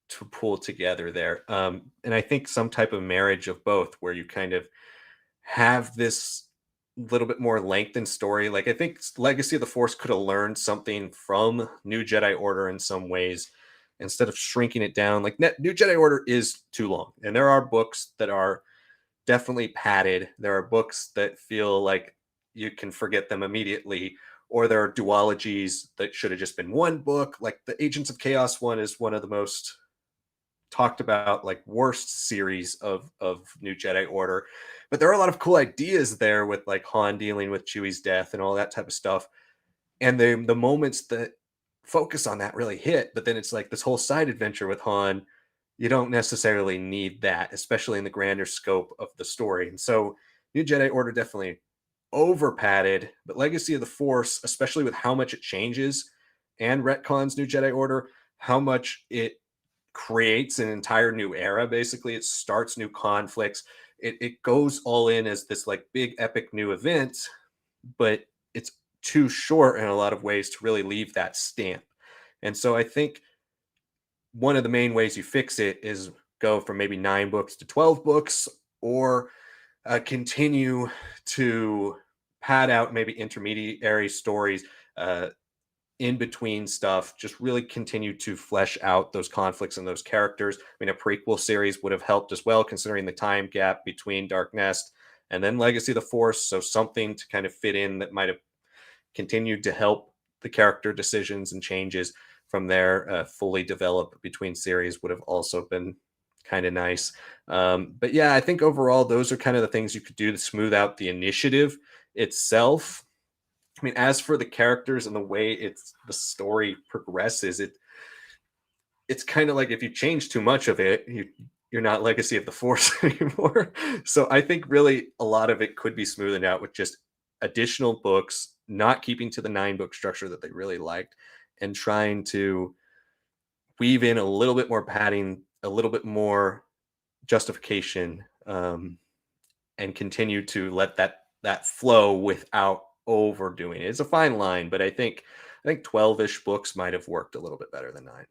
to pull together there. And I think some type of marriage of both where you kind of have this little bit more lengthened story. Like I think Legacy of the Force could have learned something from New Jedi Order in some ways instead of shrinking it down. Like New Jedi Order is too long. And there are books that are definitely padded. There are books that feel like you can forget them immediately, or there are duologies that should have just been one book. Like the Agents of Chaos one is one of the most talked about like worst series of New Jedi Order. But there are a lot of cool ideas there with like Han dealing with Chewie's death and all that type of stuff. And the moments that focus on that really hit, but then it's like this whole side adventure with Han, you don't necessarily need that, especially in the grander scope of the story. And so New Jedi Order definitely over padded, but Legacy of the Force, especially with how much it changes and retcons New Jedi Order, how much it creates an entire new era. Basically, it starts new conflicts. It goes all in as this like big epic new event, but it's too short in a lot of ways to really leave that stamp. And so I think one of the main ways you fix it is go from maybe 9 books to 12 books or continue to pad out maybe intermediary stories in between stuff, just really continue to flesh out those conflicts and those characters. I mean, a prequel series would have helped as well, considering the time gap between Dark Nest and then Legacy of the Force. So something to kind of fit in that might have continued to help the character decisions and changes from there fully develop between series would have also been kind of nice. But yeah, I think overall those are kind of the things you could do to smooth out the initiative itself. I mean, as for the characters and the way the story progresses, it's kind of like if you change too much of it, you're not Legacy of the Force anymore. So I think really a lot of it could be smoothed out with just additional books, not keeping to the 9 book structure that they really liked, and trying to weave in a little bit more padding, a little bit more justification, and continue to let that flow without overdoing it. It's a fine line, but I think 12-ish books might have worked a little bit better than 9.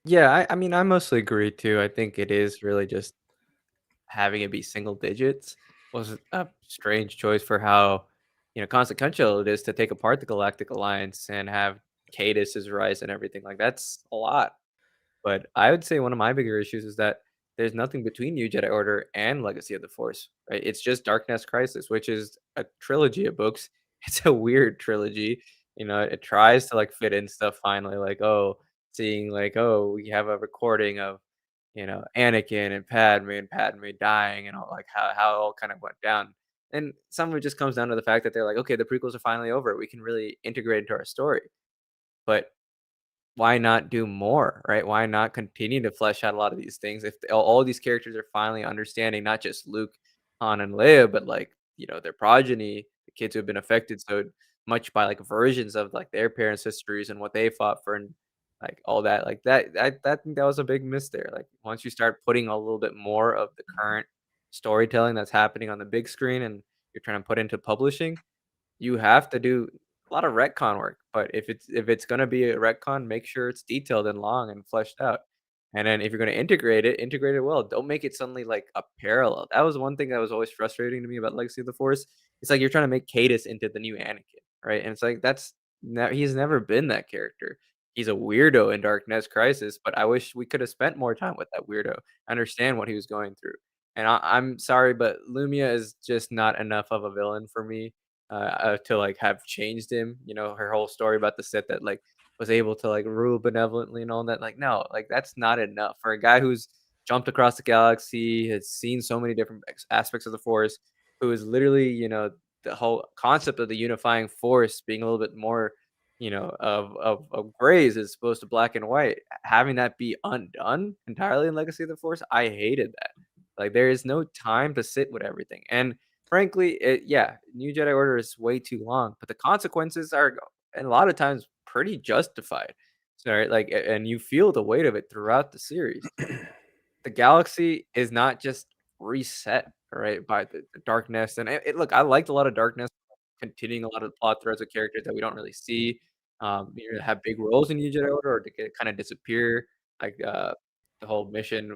Yeah, I mean, I mostly agree too. I think it is really just having it be single digits was a strange choice for how, consequential it is to take apart the Galactic Alliance and have Cadus's rise and everything. Like that's a lot. But I would say one of my bigger issues is that there's nothing between New Jedi Order and Legacy of the Force, right? It's just Darkness Crisis, which is a trilogy of books. It's a weird trilogy. It tries to like fit in stuff finally, like, oh, seeing like, oh, we have a recording of, Anakin and Padme dying and all like how it all kind of went down. And some of it just comes down to the fact that they're like, okay, the prequels are finally over. We can really integrate into our story. But why not do more, right? Why not continue to flesh out a lot of these things if all these characters are finally understanding not just Luke, Han, and Leia, but like their progeny, the kids who have been affected so much by like versions of like their parents' histories and what they fought for, and like all that, like that. I think that was a big miss there. Like once you start putting a little bit more of the current storytelling that's happening on the big screen, and you're trying to put into publishing, you have to do a lot of retcon work, but if it's gonna be a retcon, make sure it's detailed and long and fleshed out. And then if you're gonna integrate it well. Don't make it suddenly like a parallel. That was one thing that was always frustrating to me about Legacy of the Force. It's like you're trying to make Cadus into the new Anakin, right? And it's like he's never been that character. he's a weirdo in Darkness Crisis, but I wish we could have spent more time with that weirdo, understand what he was going through. And I'm sorry, but Lumia is just not enough of a villain for me, to, like, have changed him, her whole story about the Sith that, like, was able to, like, rule benevolently and all that, like, no, like, that's not enough. For a guy who's jumped across the galaxy, has seen so many different aspects of the Force, who is literally, the whole concept of the unifying force being a little bit more, of grays as opposed to black and white. Having that be undone entirely in Legacy of the Force, I hated that. Like, there is no time to sit with everything. And frankly, yeah, New Jedi Order is way too long, but the consequences are, and a lot of times, pretty justified. So, right, like, and you feel the weight of it throughout the series. The galaxy is not just reset, right, by the darkness, and look, I liked a lot of darkness, continuing a lot of the plot threads of characters that we don't really see, have big roles in New Jedi Order or to kinda disappear, like, the whole mission,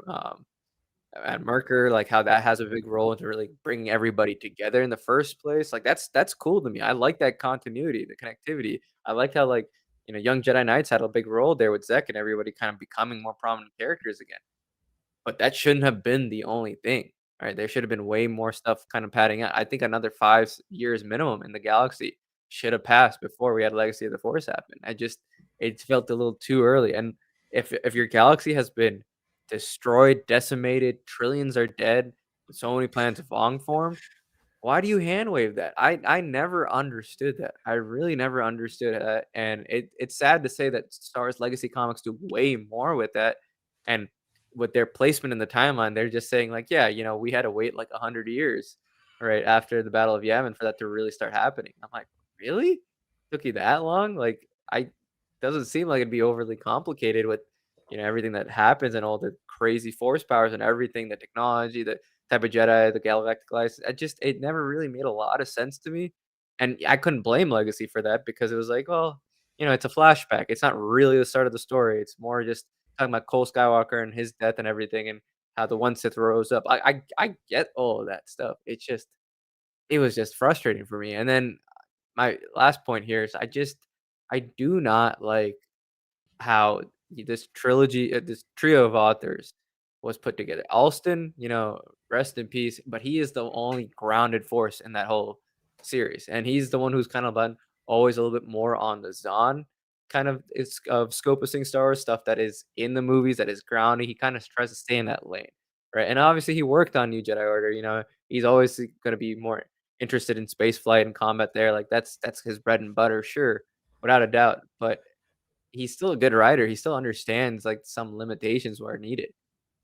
at Merker, like, how that has a big role into really bringing everybody together in the first place, like, that's cool to me. I like that continuity, the connectivity. I like how, like, Young Jedi Knights had a big role there with Zek and everybody kind of becoming more prominent characters again. But that shouldn't have been the only thing, right? There should have been way more stuff kind of padding out. I think another 5 years minimum in the galaxy should have passed before we had Legacy of the Force happen. It felt a little too early. And if your galaxy has been destroyed, decimated, trillions are dead, so many planets Vong formed, why do you hand wave that? I never understood that. I really never understood that, and it's sad to say that Star Wars Legacy Comics do way more with that, and with their placement in the timeline, they're just saying like, "Yeah, we had to wait like 100 years, right, after the Battle of Yavin for that to really start happening." I'm like, "Really? Took you that long?" Like, I doesn't seem like it'd be overly complicated with, everything that happens and all the crazy force powers and everything, the technology, the type of Jedi, the galactic license. It never really made a lot of sense to me, and I couldn't blame Legacy for that because it was like, well, it's a flashback. It's not really the start of the story. It's more just talking about Cole Skywalker and his death and everything, and how the one Sith rose up. I get all of that stuff. It was just frustrating for me. And then my last point here is I do not like how this trilogy, this trio of authors was put together. Alston, rest in peace, but he is the only grounded force in that whole series, and he's the one who's kind of been always a little bit more on the Zahn kind of is of scopusing Star Wars stuff that is in the movies that is grounded. He kind of tries to stay in that lane, right? And obviously, he worked on New Jedi Order. He's always going to be more interested in space flight and combat there. Like that's his bread and butter, sure, without a doubt. But he's still a good writer. He still understands, like, some limitations where needed.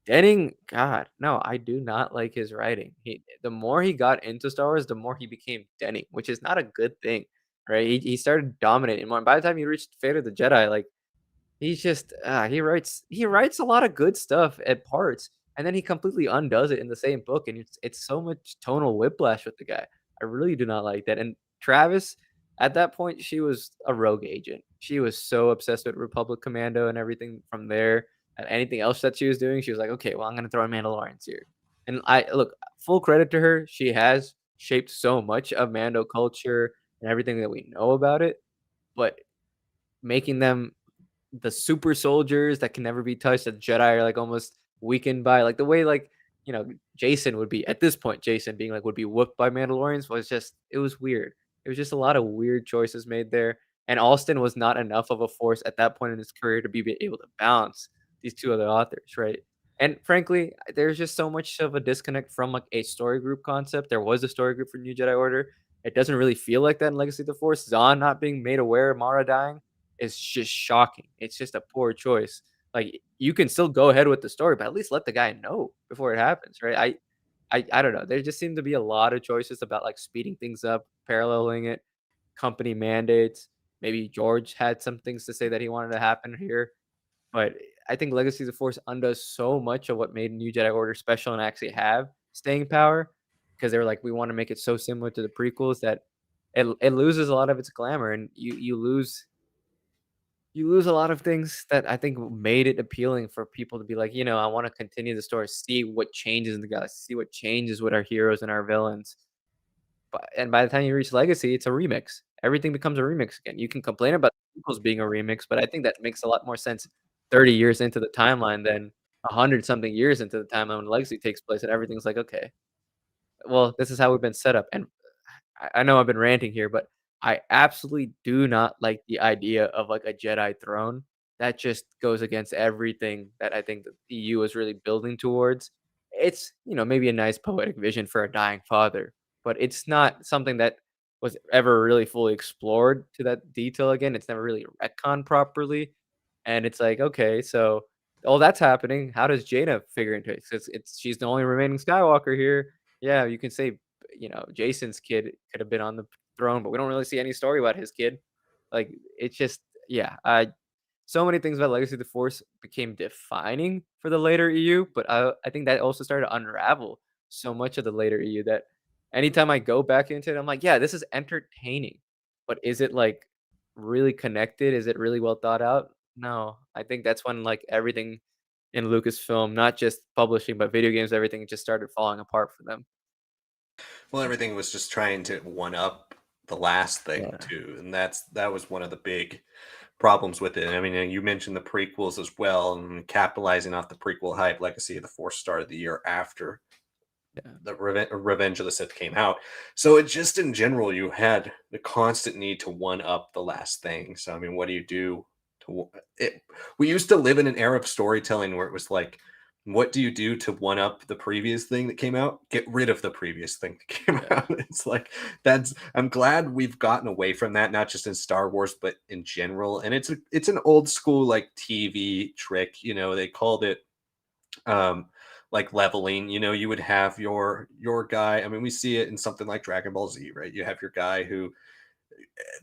Denning, God, no, I do not like his writing. The more he got into Star Wars, the more he became Denning, which is not a good thing, right? He started dominating more, and by the time he reached Fate of the Jedi, like, he's just he writes a lot of good stuff at parts, and then he completely undoes it in the same book, and it's so much tonal whiplash with the guy. I really do not like that. And Travis, at that point, she was a rogue agent. She was so obsessed with Republic Commando and everything from there, and anything else that she was doing, she was like, "Okay, well, I'm gonna throw in Mandalorians here." And I look, full credit to her, she has shaped so much of Mando culture and everything that we know about it, but making them the super soldiers that can never be touched, that Jedi are, like, almost weakened by, like, the way, like, Jason would be at this point, Jason being, like, would be whooped by Mandalorians was just it was weird. It was just a lot of weird choices made there, and Alston was not enough of a force at that point in his career to be able to balance these 2 other authors, right? And frankly, there's just so much of a disconnect from, like, a story group concept. There was a story group for New Jedi Order. It doesn't really feel like that in Legacy of the Force. Zahn not being made aware of Mara dying is just shocking. It's just a poor choice. Like, you can still go ahead with the story, but at least let the guy know before it happens, right? I don't know. There just seem to be a lot of choices about, like, speeding things up, paralleling it, company mandates. Maybe George had some things to say that he wanted to happen here, but I think Legacy of the Force undoes so much of what made New Jedi Order special and actually have staying power, because they were like, "We wanna make it so similar to the prequels that it loses a lot of its glamour, and you lose a lot of things that I think made it appealing for people to be like, I wanna continue the story, see what changes in the galaxy, see what changes with our heroes and our villains. But and by the time you reach Legacy, it's a remix. Everything becomes a remix again. You can complain about sequels being a remix, but I think that makes a lot more sense 30 years into the timeline than 100 something years into the timeline when Legacy takes place and everything's like, "Okay, well, this is how we've been set up." And I know I've been ranting here, but I absolutely do not like the idea of, like, a Jedi throne. That just goes against everything that I think the EU is really building towards. It's, maybe a nice poetic vision for a dying father, but it's not something that was ever really fully explored to that detail again. It's never really retconned properly, and it's like, okay, so all that's happening. How does Jaina figure into it? 'Cause it's she's the only remaining Skywalker here. Yeah, you can say Jason's kid could have been on the throne, but we don't really see any story about his kid. Like, it's just yeah, so many things about Legacy of the Force became defining for the later EU, but I think that also started to unravel so much of the later EU that anytime I go back into it, I'm like, "Yeah, this is entertaining." But is it, like, really connected? Is it really well thought out? No. I think that's when, like, everything in Lucasfilm, not just publishing, but video games, everything just started falling apart for them. Well, everything was just trying to one up the last thing Yeah. too, and that was one of the big problems with it. I mean, and you mentioned the prequels as well, and capitalizing off the prequel hype. Legacy of the Force started the year after Yeah. the Revenge of the Sith came out. So it just in general, you had the constant need to one up the last thing. So I mean, what do you do to it? We used to live in an era of storytelling where it was like, what do you do to one up the previous thing that came out? Get rid of the previous thing that came Yeah. out. It's like that's. I'm glad we've gotten away from that, not just in Star Wars, but in general. And it's an old school like TV trick. They called it um like leveling. You would have your guy. I mean, we see it in something like Dragon Ball Z, right? You have your guy who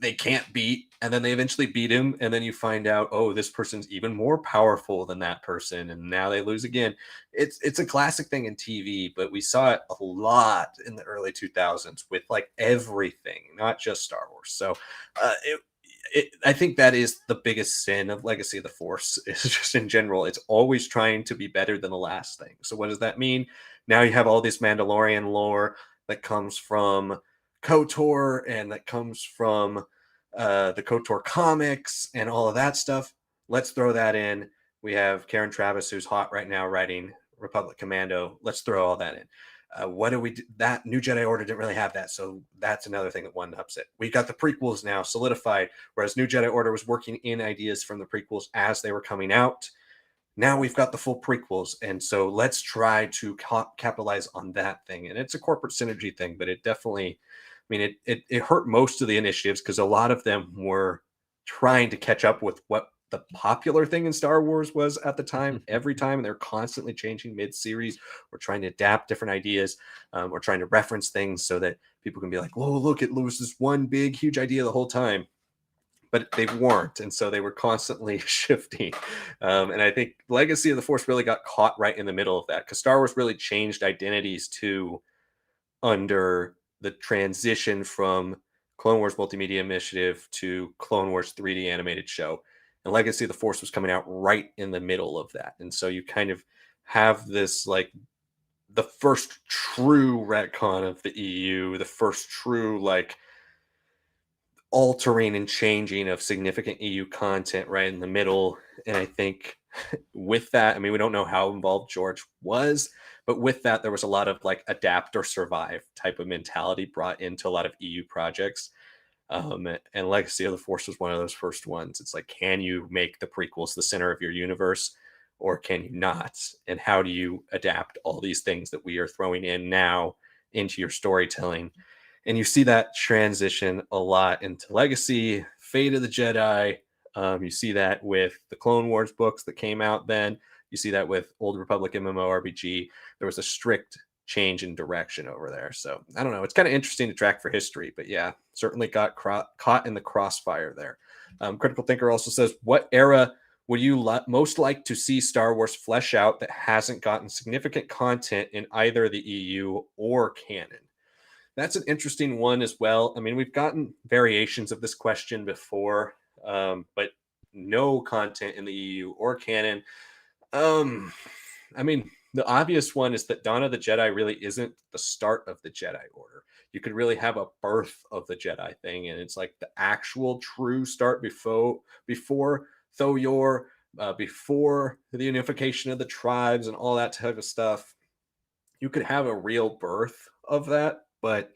they can't beat, and then they eventually beat him, and then you find out, oh, this person's even more powerful than that person, and now they lose again. It's a classic thing in TV, but we saw it a lot in the early 2000s with like everything, not just Star Wars. So I think that is the biggest sin of Legacy of the Force is just in general. It's always trying to be better than the last thing. So what does that mean? Now you have all this Mandalorian lore that comes from KOTOR and that comes from the KOTOR comics and all of that stuff. Let's throw that in. We have Karen Travis, who's hot right now, writing Republic Commando. Let's throw all that in. What do we do? That New Jedi Order didn't really have that, so that's another thing that one ups it. We got the prequels now solidified, whereas New Jedi Order was working in ideas from the prequels as they were coming out. Now we've got the full prequels, and so let's try to capitalize on that thing. And it's a corporate synergy thing, but it definitely, I mean, it hurt most of the initiatives because a lot of them were trying to catch up with what the popular thing in Star Wars was at the time. Every time, and they're constantly changing mid-series. We're trying to adapt different ideas. We're trying to reference things so that people can be like, "Whoa, look! It was this one big, huge idea the whole time." But they weren't, and so they were constantly shifting. And I think Legacy of the Force really got caught right in the middle of that because Star Wars really changed identities too under the transition from Clone Wars Multimedia Initiative to Clone Wars 3D animated show. And Legacy of the Force was coming out right in the middle of that. And so you kind of have this like the first true retcon of the EU, the first true like altering and changing of significant EU content right in the middle. And I think with that, I mean, we don't know how involved George was, but with that, there was a lot of like adapt or survive type of mentality brought into a lot of EU projects. And Legacy of the Force was one of those first ones. It's like, can you make the prequels the center of your universe or can you not? And how do you adapt all these things that we are throwing in now into your storytelling? And you see that transition a lot into Legacy, Fate of the Jedi. You see that with the Clone Wars books that came out then. You see that with Old Republic MMORPG. There was a strict change in direction over there. So I don't know. It's kind of interesting to track for history, but yeah, certainly got caught in the crossfire there. Critical Thinker also says, what era would you most like to see Star Wars flesh out that hasn't gotten significant content in either the EU or canon? That's an interesting one as well. I mean, we've gotten variations of this question before, but no content in the EU or canon. Um, I mean, The obvious one is that Dawn of the Jedi really isn't the start of the Jedi Order. You could really have a birth of the Jedi thing, and it's like the actual true start before Thoyor, before the unification of the tribes and all that type of stuff. You could have a real birth of that, but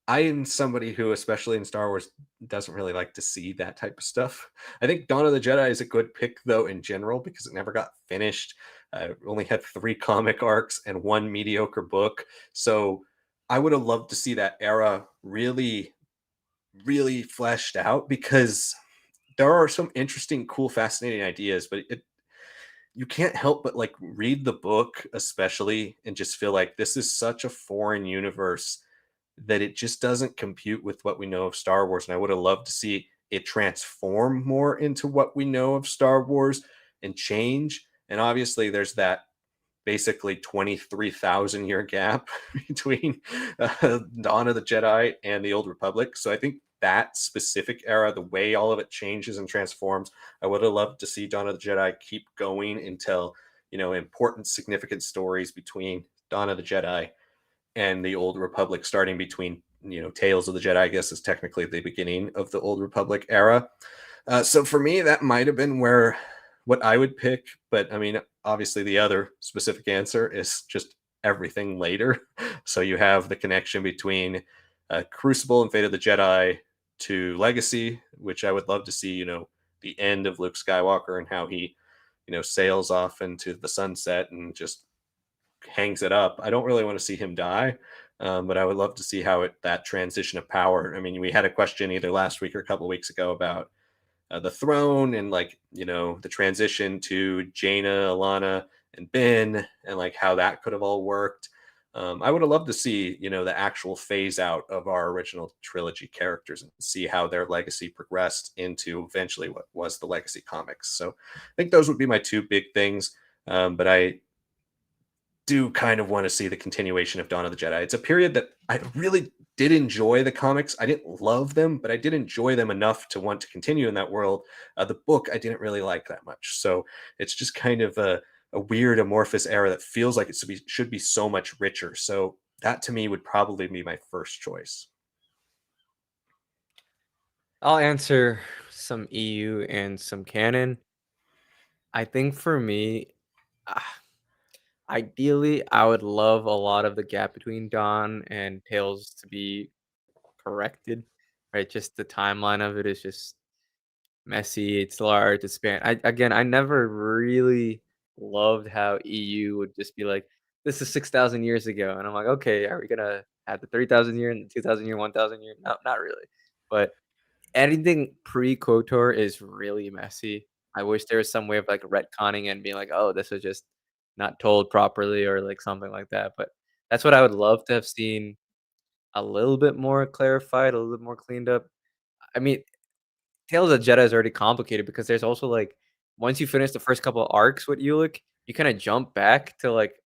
I am somebody who, especially in Star Wars, doesn't really like to see that type of stuff. I think Dawn of the Jedi is a good pick, though, in general, because it never got finished. Only had three comic arcs and one mediocre book. So I would have loved to see that era really, really fleshed out because there are some interesting, cool, fascinating ideas, but you can't help but like read the book, especially, and just feel like this is such a foreign universe that it just doesn't compute with what we know of Star Wars. And I would have loved to see it transform more into what we know of Star Wars and change. And obviously, there's that basically 23,000 year gap between Dawn of the Jedi and the Old Republic. So I think that specific era, the way all of it changes and transforms, I would have loved to see Dawn of the Jedi keep going until, important, significant stories between Dawn of the Jedi and the Old Republic, starting between Tales of the Jedi, I guess, is technically the beginning of the Old Republic era. So for me, that might have been where what I would pick. But I mean, obviously, the other specific answer is just everything later. So you have the connection between Crucible and Fate of the Jedi to Legacy, which I would love to see. The end of Luke Skywalker and how he, sails off into the sunset and just hangs it up. I don't really want to see him die, but I would love to see how that transition of power. I mean, we had a question either last week or a couple of weeks ago about the throne and like the transition to Jaina, Alana, and Ben, and like how that could have all worked. I would have loved to see the actual phase out of our original trilogy characters and see how their legacy progressed into eventually what was the legacy comics. So I think those would be my two big things. But I do kind of want to see the continuation of Dawn of the Jedi. It's a period that I really did enjoy the comics. I didn't love them, but I did enjoy them enough to want to continue in that world. The book I didn't really like that much. So it's just kind of a weird amorphous era that feels like should be so much richer. So that to me would probably be my first choice. I'll answer some EU and some canon. I think for me, ah, ideally, I would love a lot of the gap between Dawn and Tales to be corrected, right? Just the timeline of it is just messy. It's large. It's span. I never really loved how EU would just be like, "This is 6,000 years ago," and I'm like, "Okay, are we gonna have the 3,000 year and the 2,000 year, 1,000 year?" No, not really. But anything pre-KOTOR is really messy. I wish there was some way of, like, retconning and being like, "Oh, this was just not told properly," or, like, something like that, but that's what I would love to have seen a little bit more clarified, a little bit more cleaned up. I mean, Tales of Jedi is already complicated because there's also, like, once you finish the first couple of arcs with Ulick, you kinda jump back to, like,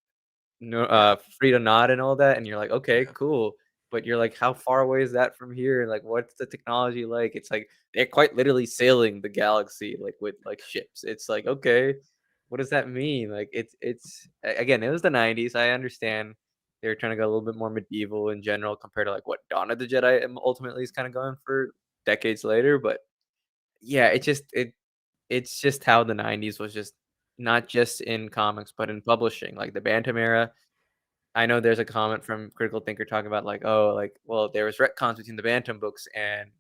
no, Yeah, Frida Nod and all that, and you're like, "Okay, yeah, cool." But you're like, "How far away is that from here? Like, what's the technology like?" It's like, they're quite literally sailing the galaxy, like, with, like, ships. It's like, "Okay, what does that mean?" Like, it's a again, it was the '90s, I understand they were trying to go a little bit more medieval in general compared to, like, what Dawn of the Jedi, ultimately is kinda going for decades later, but yeah, it's just how the '90s was just not just in comics, but in publishing, like, the Bantam era. I know there's a comment from Critical Thinker talking about like, "Oh, like, well, there was retcons between the Bantam books and,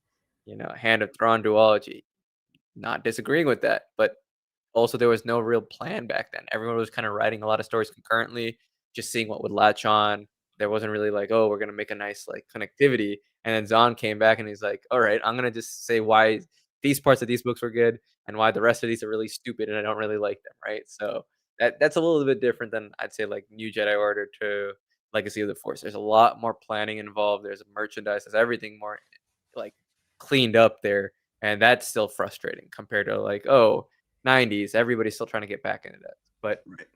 Hand of Thrawn duology." Not disagreeing with that, but also there was no real plan back then. Everyone was kinda writing a lot of stories concurrently, just seeing what would latch on. There wasn't really like, "Oh, we're gonna make a nice, like, connectivity," and then Zahn came back and he's like, "Alright, I'm gonna just say why these parts of these books were good and why the rest of these are really stupid and I don't really like them," right? So, that's a little bit different than I'd say, like, New Jedi Order to Legacy of the Force. There's a lot more planning involved, there's merchandise, there's everything more, like, cleaned up there, and that's still frustrating compared to, like, oh, '90s, everybody's still trying to get back into that. But, right.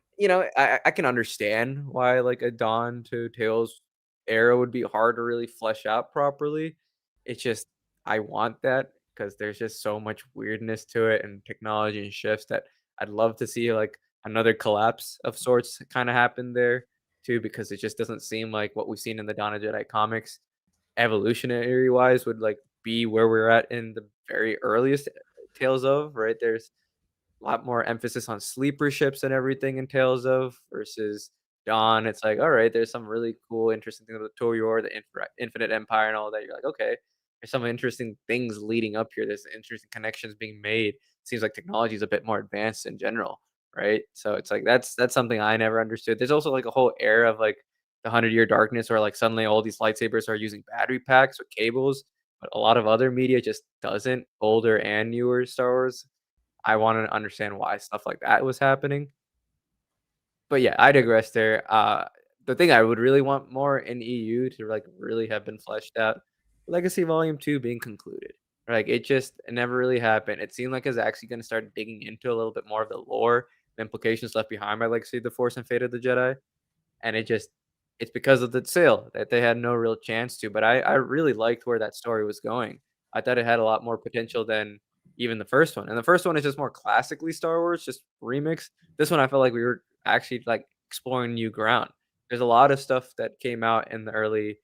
I can understand why, like, a Dawn to Tales era would be hard to really flesh out properly. It's just I want that because there's just so much weirdness to it and technology and shifts that I'd love to see, like, another collapse of sorts kinda happened there too, because it just doesn't seem like what we've seen in the Dawn of Jedi comics, evolutionary wise, would, like, be where we're at in the very earliest tales of, right? There's a lot more emphasis on sleeper ships and everything in Tales of versus Dawn. It's like, all right, there's some really cool, interesting things about the Toyor, the Infinite Empire, and all that. You're like, okay, there's some interesting things leading up here. There's interesting connections being made. Seems like technology is a bit more advanced in general, right? So it's like that's something I never understood. There's also like a whole era of like the 100 Year Darkness, where like suddenly all these lightsabers are using battery packs with cables, but a lot of other media just doesn't. Older and newer Star Wars, I wanted to understand why stuff like that was happening. But yeah, I digress there. The thing I would really want more in EU to like really have been fleshed out, Legacy Volume 2 being concluded. Like it never really happened. It seemed like it's actually going to start digging into a little bit more of the lore, the implications left behind by Legacy of the Force and Fate of the Jedi, and it's because of the sale that they had no real chance to. But I really liked where that story was going. I thought it had a lot more potential than even the first one. And the first one is just more classically Star Wars, just remix. This one I felt like we were actually like exploring new ground. There's a lot of stuff that came out in the early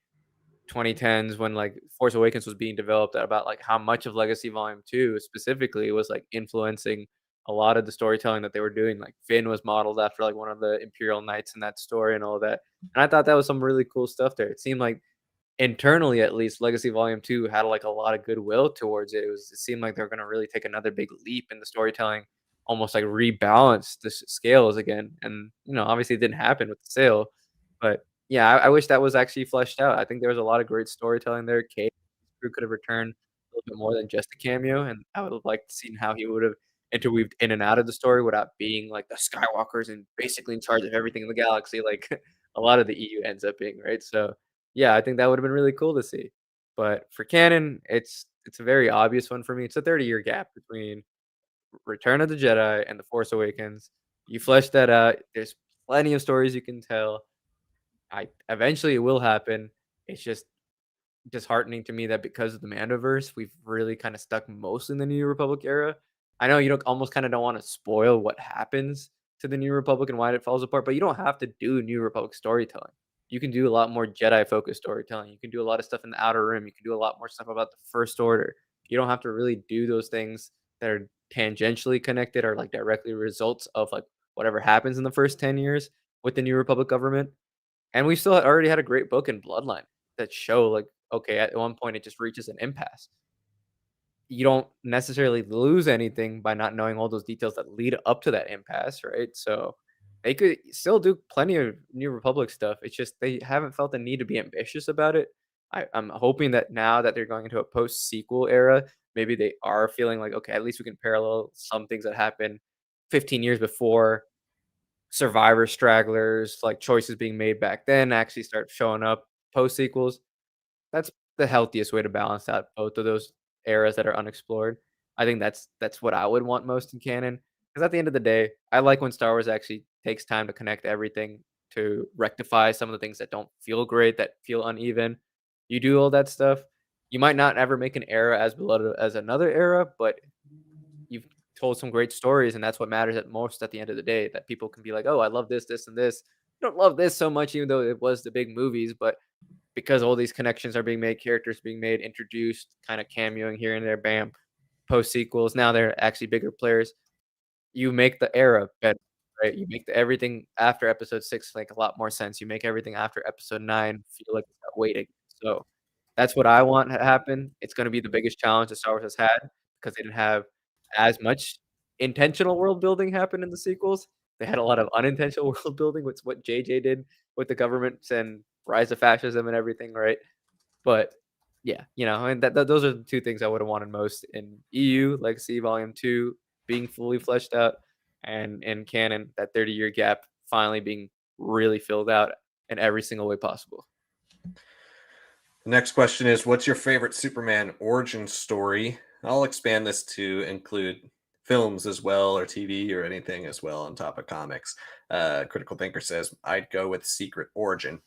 2010s when like Force Awakens was being developed about like how much of Legacy Volume 2 specifically was like influencing a lot of the storytelling that they were doing. Like Finn was modeled after like one of the Imperial Knights in that story and all that. And I thought that was some really cool stuff there. It seemed like internally at least Legacy Volume 2 had like a lot of goodwill towards it. It seemed like they're gonna really take another big leap in the storytelling, almost like rebalance the scales again. And obviously it didn't happen with the sale. But yeah, I wish that was actually fleshed out. I think there was a lot of great storytelling there. Cade Crew could have returned a little bit more than just a cameo, and I would have liked to seen how he would have interweaved in and out of the story without being like the Skywalkers and basically in charge of everything in the galaxy, like a lot of the EU ends up being, right? So yeah, I think that would have been really cool to see. But for canon, it's a very obvious one for me. It's a 30-year gap between Return of the Jedi and The Force Awakens. You flesh that out. There's plenty of stories you can tell. I eventually it will happen. It's just disheartening to me that because of the Mandoverse, we've really kind of stuck most in the New Republic era. I know you don't almost kind of don't want to spoil what happens to the New Republic and why it falls apart, but you don't have to do New Republic storytelling. You can do a lot more Jedi focused storytelling. You can do a lot of stuff in the Outer Rim. You can do a lot more stuff about the First Order. You don't have to really do those things that are tangentially connected or like directly results of like whatever happens in the first 10 years with the New Republic government. And we still already had a great book in Bloodline that show like, okay, at one point it just reaches an impasse. You don't necessarily lose anything by not knowing all those details that lead up to that impasse, right? So they could still do plenty of New Republic stuff. It's just they haven't felt the need to be ambitious about it. I'm hoping that now that they're going into a post sequel era, maybe they are feeling like, okay, at least we can parallel some things that happened 15 years before, survivor stragglers, like choices being made back then actually start showing up post sequels. That's the healthiest way to balance out both of those eras that are unexplored. I think that's what I would want most in canon. Because at the end of the day, I like when Star Wars actually takes time to connect everything to rectify some of the things that don't feel great, that feel uneven. You do all that stuff. You might not ever make an era as beloved as another era, but you've told some great stories, and that's what matters at most at the end of the day. That people can be like, "Oh, I love this, this, and this." I don't love this so much, even though it was the big movies, but because all these connections are being made, characters being made, introduced, kind of cameoing here and there, bam, post sequels. Now they're actually bigger players. You make the era better, right? You make everything after episode 6 make a lot more sense. You make everything after episode 9 feel like it's got weight again. So that's what I want to happen. It's going to be the biggest challenge that Star Wars has had because they didn't have as much intentional world building happen in the sequels. They had a lot of unintentional world building, which what JJ did with the governments and rise of fascism and everything, right? But yeah, and those are the two things I would have wanted most in EU Legacy Volume 2 being fully fleshed out, and in canon that 30-year gap finally being really filled out in every single way possible. The next question is, what's your favorite Superman origin story? I'll expand this to include films as well, or TV, or anything as well on top of comics. Critical Thinker says, I'd go with Secret Origin.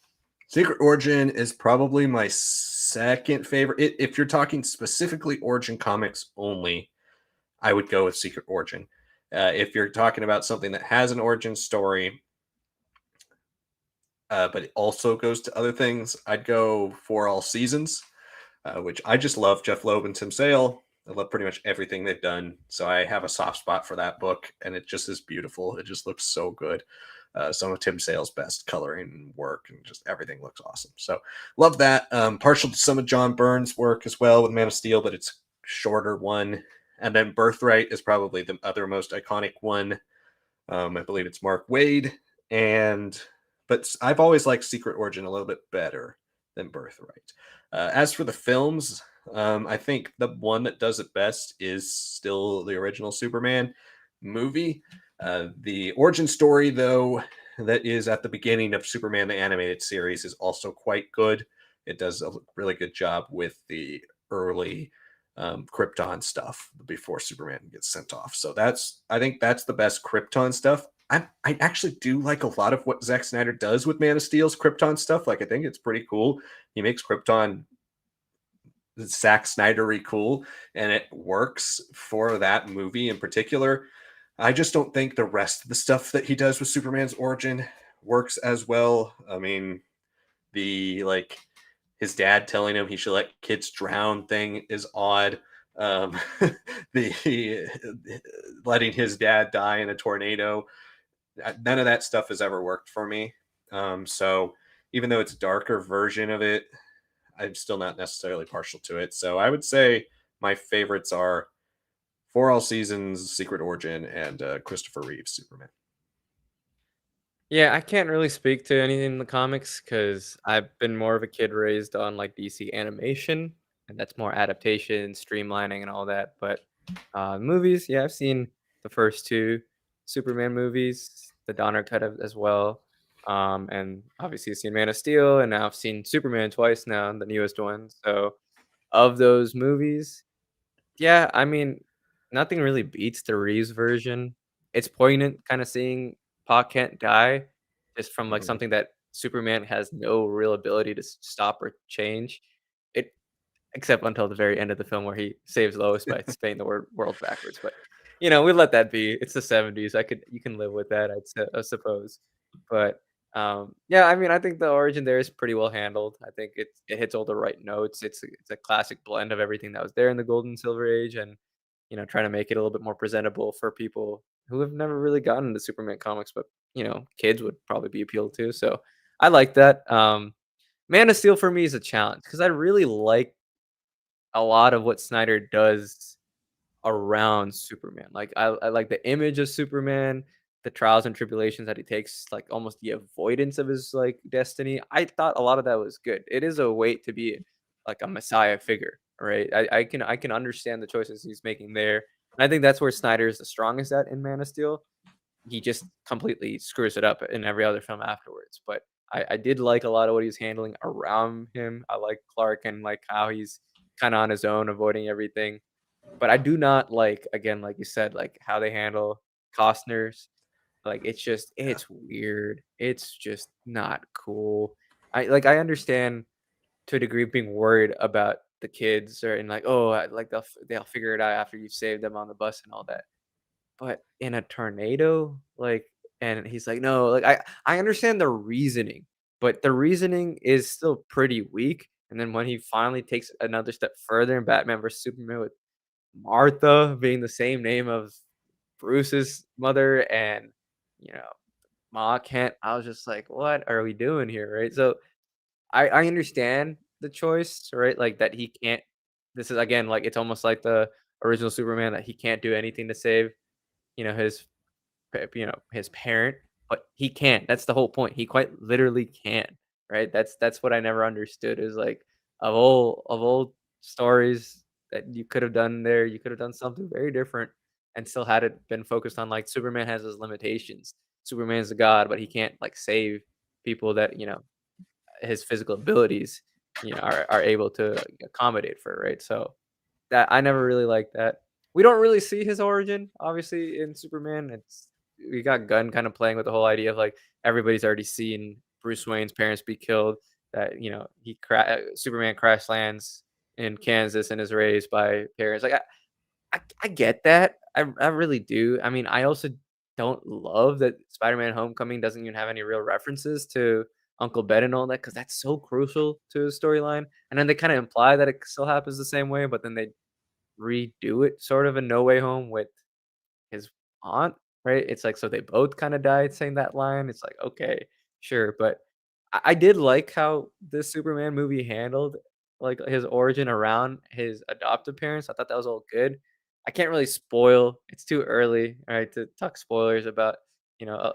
Secret Origin is probably my second favorite. If you're talking specifically Origin comics only, I would go with Secret Origin. If you're talking about something that has an origin story, but it also goes to other things, I'd go For All Seasons, which I just love Jeff Loeb and Tim Sale. I love pretty much everything they've done. So I have a soft spot for that book, and it just is beautiful. It just looks so good. Some of Tim Sale's best coloring work, and just everything looks awesome. So love that. Partial to some of John Byrne's work as well with Man of Steel, but it's a shorter one. And then Birthright is probably the other most iconic one. I believe it's Mark Wade, and but I've always liked Secret Origin a little bit better than Birthright. As for the films, I think the one that does it best is still the original Superman movie. The origin story, though, that is at the beginning of Superman the animated series is also quite good. It does a really good job with the early Krypton stuff before Superman gets sent off. So I think that's the best Krypton stuff. I actually do like a lot of what Zack Snyder does with Man of Steel's Krypton stuff. Like I think it's pretty cool. He makes Krypton Zack Snydery cool, and it works for that movie in particular. I just don't think the rest of the stuff that he does with Superman's origin works as well. I mean, the like his dad telling him he should let kids drown thing is odd. Um, the letting his dad die in a tornado, none of that stuff has ever worked for me. So even though it's a darker version of it, I'm still not necessarily partial to it. So I would say my favorites are For All Seasons, Secret Origin, and Christopher Reeve's Superman. Yeah, I can't really speak to anything in the comics because I've been more of a kid raised on like DC animation, and that's more adaptation, streamlining, and all that. But movies, yeah, I've seen the first two Superman movies, the Donner cut as well, and obviously I've seen Man of Steel, and now I've seen Superman twice now, the newest one. So of those movies, yeah, I mean, nothing really beats the Reeves version. It's poignant kinda seeing Pa Kent die just from, like, Mhm. something that Superman has no real ability to stop or change. It except until the very end of the film where he saves Lois by spinning the world backwards, but, we let that be. It's the '70s. You can live with that, I suppose. But, yeah, I mean, I think the origin there is pretty well handled. I think it hits all the right notes. It's a classic blend of everything that was there in the Gold and Silver Age and, trying to make it a little bit more presentable for people who have never really gotten into Superman comics, but, kids would probably be appealed to, so I like that. Man of Steel for me is a challenge because I really like a lot of what Snyder does around Superman. Like I like the image of Superman, the trials and tribulations that he takes, like almost the avoidance of his like destiny. I thought a lot of that was good. It is a weight to be like a messiah figure, right? I can understand the choices he's making there. And I think that's where Snyder is the strongest at in Man of Steel. He just completely screws it up in every other film afterwards. But I did like a lot of what he's handling around him. I like Clark and like how he's kind of on his own, avoiding everything. But I do not like, again, like you said, like how they handle Costner's. Like Yeah. it's weird. It's just not cool. I understand to a degree being worried about the kids or and like oh like they'll figure it out after you've saved them on the bus and all that. But in a tornado, like and he's like, "No," like, I understand the reasoning, but the reasoning is still pretty weak, and then when he finally takes another step further in Batman versus Superman with Martha being the same name of Bruce's mother and, you know, Ma Kent, I was just like, "What are we doing here?" Right? So, I understand the choice, right? Like, that he can't this is again, like, it's almost like the original Superman that he can't do anything to save, his his parent, but he can. That's the whole point. He quite literally can, right? That's what I never understood is like of all stories that you could have done there, you could have done something very different and still had it been focused on like Superman has his limitations. Superman's a god, but he can't like save people that, his physical abilities, are able to accommodate for, right? So that I never really liked that. We don't really see his origin, obviously, in Superman. We got Gunn kind of playing with the whole idea of like everybody's already seen Bruce Wayne's parents be killed. That Superman crash lands in Kansas and is raised by parents. Like I get that. I really do. I mean, I also don't love that Spider-Man: Homecoming doesn't even have any real references to Uncle Ben and all that, because that's so crucial to his storyline, and then they kinda imply that it still happens the same way, but then they redo it sort of in No Way Home with his aunt, right? It's like, so they both kinda died saying that line. It's like, okay, sure, but I did like how this Superman movie handled, like, his origin around his adoptive parents. I thought that was all good. I can't really spoil, it's too early, alright, to talk spoilers about,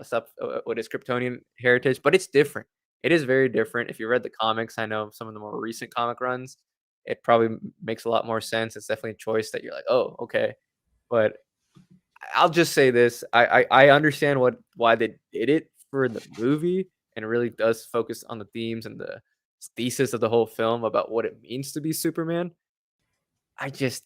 stuff, with his Kryptonian heritage, but it's different. It is very different. If you read the comics, I know some of the more recent comic runs, it probably makes a lot more sense. It's definitely a choice that you're like, "Oh, okay." But I'll just say this, I understand why they did it for the movie, and it really does focus on the themes and the thesis of the whole film about what it means to be Superman. I just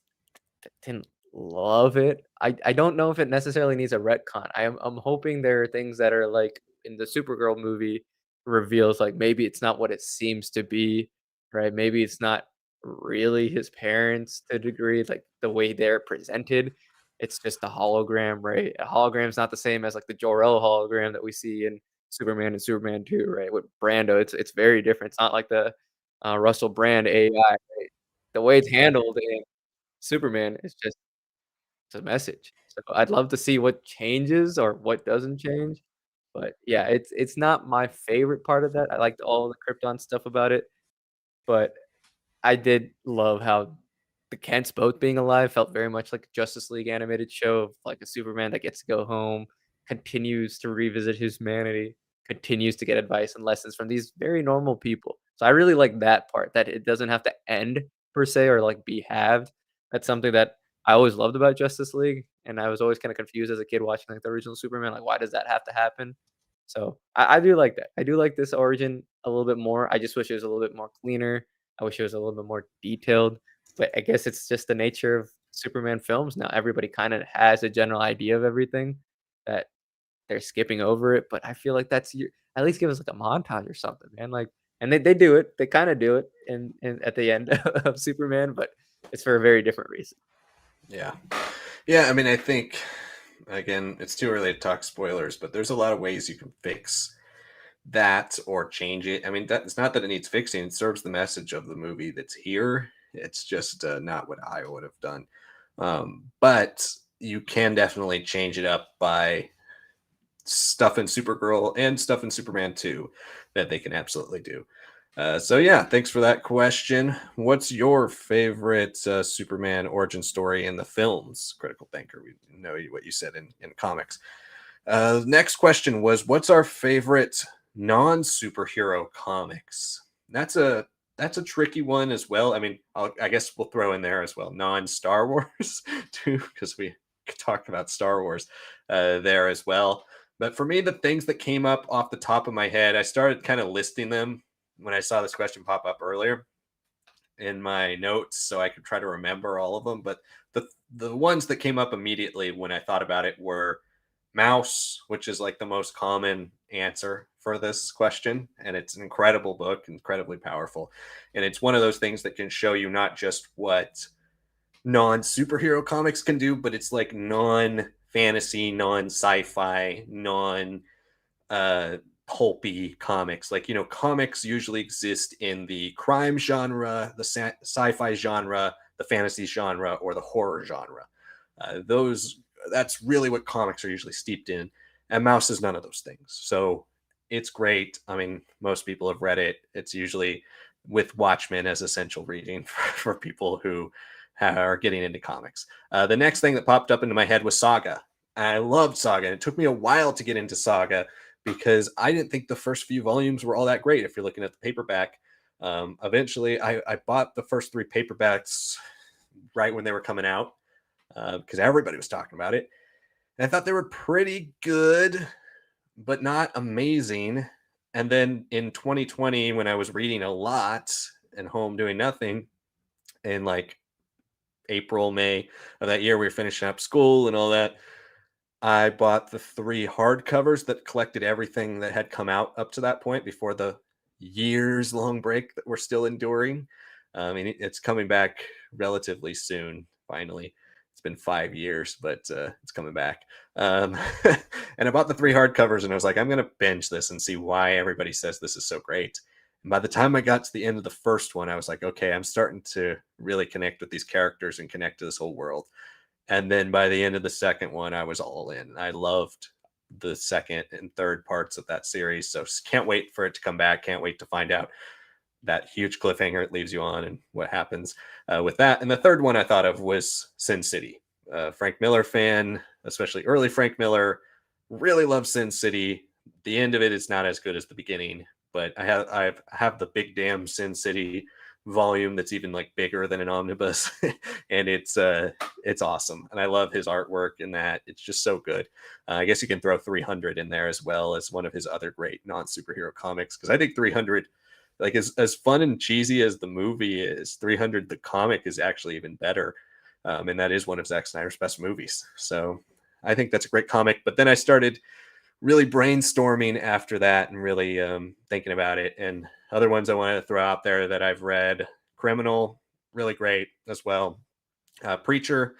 didn't love it. I don't know if it necessarily needs a retcon. I'm hoping there are things that are like in the Supergirl movie reveals, like, maybe it's not what it seems to be, right? Maybe it's not really his parents to a degree, like the way they're presented. It's just a hologram, right? A hologram's not the same as like the Jor-El hologram that we see in Superman and Superman 2, right? With Brando, it's very different. It's not like the Russell Brand AI, right? The way it's handled in Superman is just, it's a message. So I'd love to see what changes or what doesn't change. But yeah, it's not my favorite part of that. I liked all the Krypton stuff about it, but I did love how the Kents both being alive felt very much like a Justice League animated show of like a Superman that gets to go home, continues to revisit his humanity, continues to get advice and lessons from these very normal people. So I really like that part, that it doesn't have to end per se or like be halved. That's something that I always loved about Justice League, and I was always kind of confused as a kid watching like the original Superman, like why does that have to happen? So I do like that. I do like this origin a little bit more. I just wish it was a little bit more cleaner. I wish it was a little bit more detailed, but I guess it's just the nature of Superman films now. Everybody kind of has a general idea of everything, that they're skipping over it, but I feel like that's your, at least give us like a montage or something, man. Like, and they do it. They kind of do it in at the end of Superman, but it's for a very different reason. Yeah. Yeah, I mean, I think again, it's too early to talk spoilers, but there's a lot of ways you can fix that or change it. I mean, that it's not that it needs fixing; it serves the message of the movie that's here. It's just not what I would have done. But you can definitely change it up by stuff in Supergirl and stuff in Superman 2 that they can absolutely do. So yeah, thanks for that question. What's your favorite Superman origin story in the films? Critical thinker, we know what you said in comics. Next question was, what's our favorite non-superhero comics? That's a tricky one as well. I mean, I guess we'll throw in there as well non-Star Wars too, because we talked about Star Wars there as well. But for me, the things that came up off the top of my head, I started kind of listing them when I saw this question pop up earlier in my notes so I could try to remember all of them. But the ones that came up immediately when I thought about it were Mouse, which is like the most common answer for this question. And it's an incredible book, incredibly powerful. And it's one of those things that can show you not just what non superhero comics can do, but it's like non fantasy, non sci fi, non uh pulpy comics. Like, comics usually exist in the crime genre, the sci-fi genre, the fantasy genre, or the horror genre. Those That's really what comics are usually steeped in, and Mouse is none of those things. So it's great. I mean, most people have read it. It's usually with Watchmen as essential reading for people who are getting into comics. The next thing that popped up into my head was Saga. I loved Saga, and it took me a while to get into Saga because I didn't think the first few volumes were all that great. If you're looking at the paperback, eventually I bought the first three paperbacks right when they were coming out because everybody was talking about it. And I thought they were pretty good, but not amazing. And then in 2020, when I was reading a lot and home doing nothing, in like April, May of that year, we were finishing up school and all that. I bought the three hardcovers that collected everything that had come out up to that point before the years long break that we're still enduring. I mean, it's coming back relatively soon, finally. It's been 5 years, but it's coming back. Um, and I bought the three hardcovers, and I was like, I'm gonna binge this and see why everybody says this is so great. And by the time I got to the end of the first one, I was like, okay, I'm starting to really connect with these characters and connect to this whole world. And then by the end of the second one, I was all in. I loved the second and third parts of that series. So can't wait for it to come back. Can't wait to find out that huge cliffhanger it leaves you on and what happens with that. And the third one I thought of was Sin City. Frank Miller fan, especially early Frank Miller, really loves Sin City. The end of it is not as good as the beginning, but I have the big damn Sin City volume that's even like bigger than an omnibus, and it's awesome. And I love his artwork in that. It's just so good. I guess you can throw 300 in there as well as one of his other great non superhero comics, because I think 300, like as fun and cheesy as the movie is, 300 the comic is actually even better, and that is one of Zack Snyder's best movies. So I think that's a great comic. But then I started really brainstorming after that and really thinking about it. And other ones I wanted to throw out there that I've read: Criminal, really great as well. Preacher,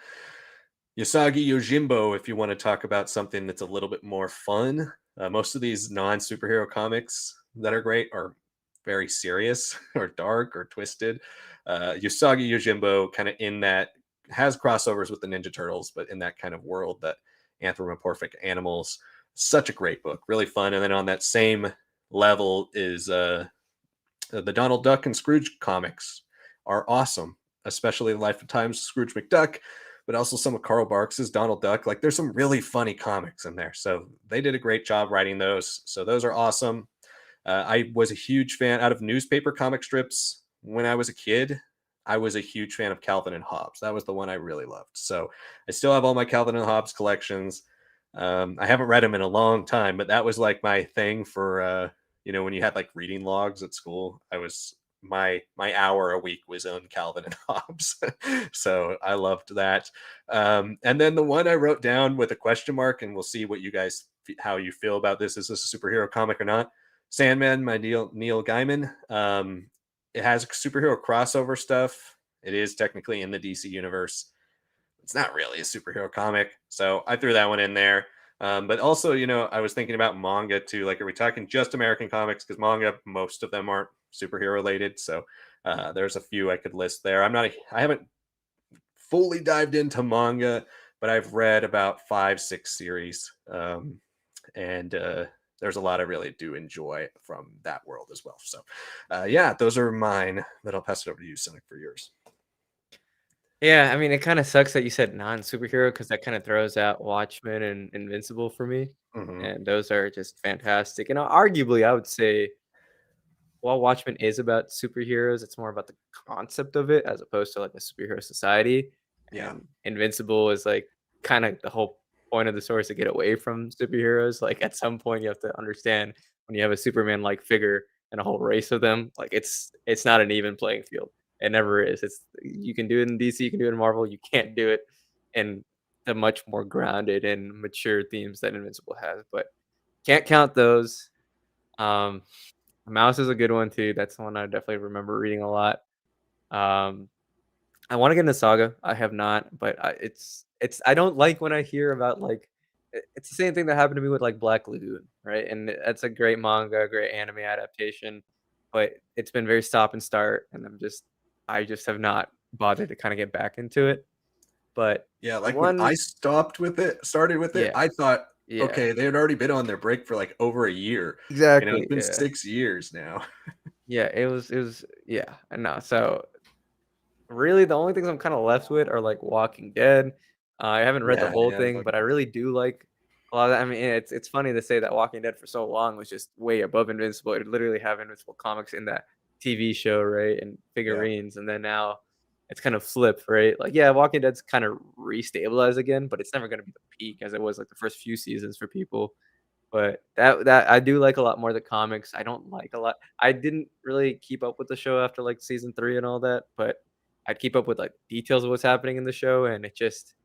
Yasagi Yojimbo, if you want to talk about something that's a little bit more fun. Most of these non superhero comics that are great are very serious or dark or twisted. Yasagi Yojimbo, kind of in that, has crossovers with the Ninja Turtles, but in that kind of world, that anthropomorphic animals. Such a great book, really fun. And then on that same level is the Donald Duck and Scrooge comics are awesome, especially Life of Times Scrooge McDuck, but also some of Carl Barks's Donald Duck. Like, there's some really funny comics in there. So they did a great job writing those. So those are awesome. I was a huge fan out of newspaper comic strips when I was a kid. I was a huge fan of Calvin and Hobbes. That was the one I really loved. So I still have all my Calvin and Hobbes collections. I haven't read them in a long time, but that was like my thing for when you had like reading logs at school. I was my hour a week was on Calvin and Hobbes, so I loved that. And then the one I wrote down with a question mark, and we'll see what you guys how you feel about this. Is this a superhero comic or not? Sandman, my Neil Gaiman. It has superhero crossover stuff. It is technically in the DC universe. It's not really a superhero comic, so I threw that one in there. But also, I was thinking about manga too. Like, are we talking just American comics? Because manga, most of them aren't superhero related. So there's a few I could list there. I haven't fully dived into manga, but I've read about 5, 6 series, and there's a lot I really do enjoy from that world as well. So yeah, those are mine. But I'll pass it over to you, Sonic, for yours. Yeah, I mean, it kinda sucks that you said non-superhero because that kinda throws out Watchmen and Invincible for me, Hmm. and those are just fantastic, and arguably, I would say while Watchmen is about superheroes, it's more about the concept of it as opposed to, like, a superhero society, Yeah. and Invincible is, like, kinda the whole point of the story is to get away from superheroes. Like, at some point, you have to understand when you have a Superman-like figure and a whole race of them, like, it's not an even playing field. It never is. It's you can do it in DC, you can do it in Marvel, you can't do it in the much more grounded and mature themes that Invincible has, but can't count those. Um Mouse is a good one too. That's the one I definitely remember reading a lot. Um, I want to get into Saga. I have not, but it's I don't like when I hear about like it's the same thing that happened to me with like Black Lagoon, right? And that's a great manga, great anime adaptation, but it's been very stop and start, and I just have not bothered to kind of get back into it. But Yeah, the like when I one, started with it, yeah, I thought, yeah, okay, they had already been on their break for like over a year. It's exactly, been yeah, 6 years now. yeah. It was, yeah, I know. So really, the only things I'm kinda left with are, like, Walking Dead. I haven't read the Yeah, whole yeah, thing, but I really do like a lot of that. I mean, it's funny to say that Walking Dead for so long was just way above Invincible. It literally have Invincible comics in that TV show, right, and yeah, figurines, and then now it's kind of flipped, right? Like, yeah, Walking Dead's kinda restabilized again, but it's never gonna be the peak as it was, like, the first few seasons for people. But that I do like a lot more the comics. I don't like a lot I didn't really keep up with the show after, like, season 3 and all that, but I'd keep up with, like, details of what's happening in the show, and it just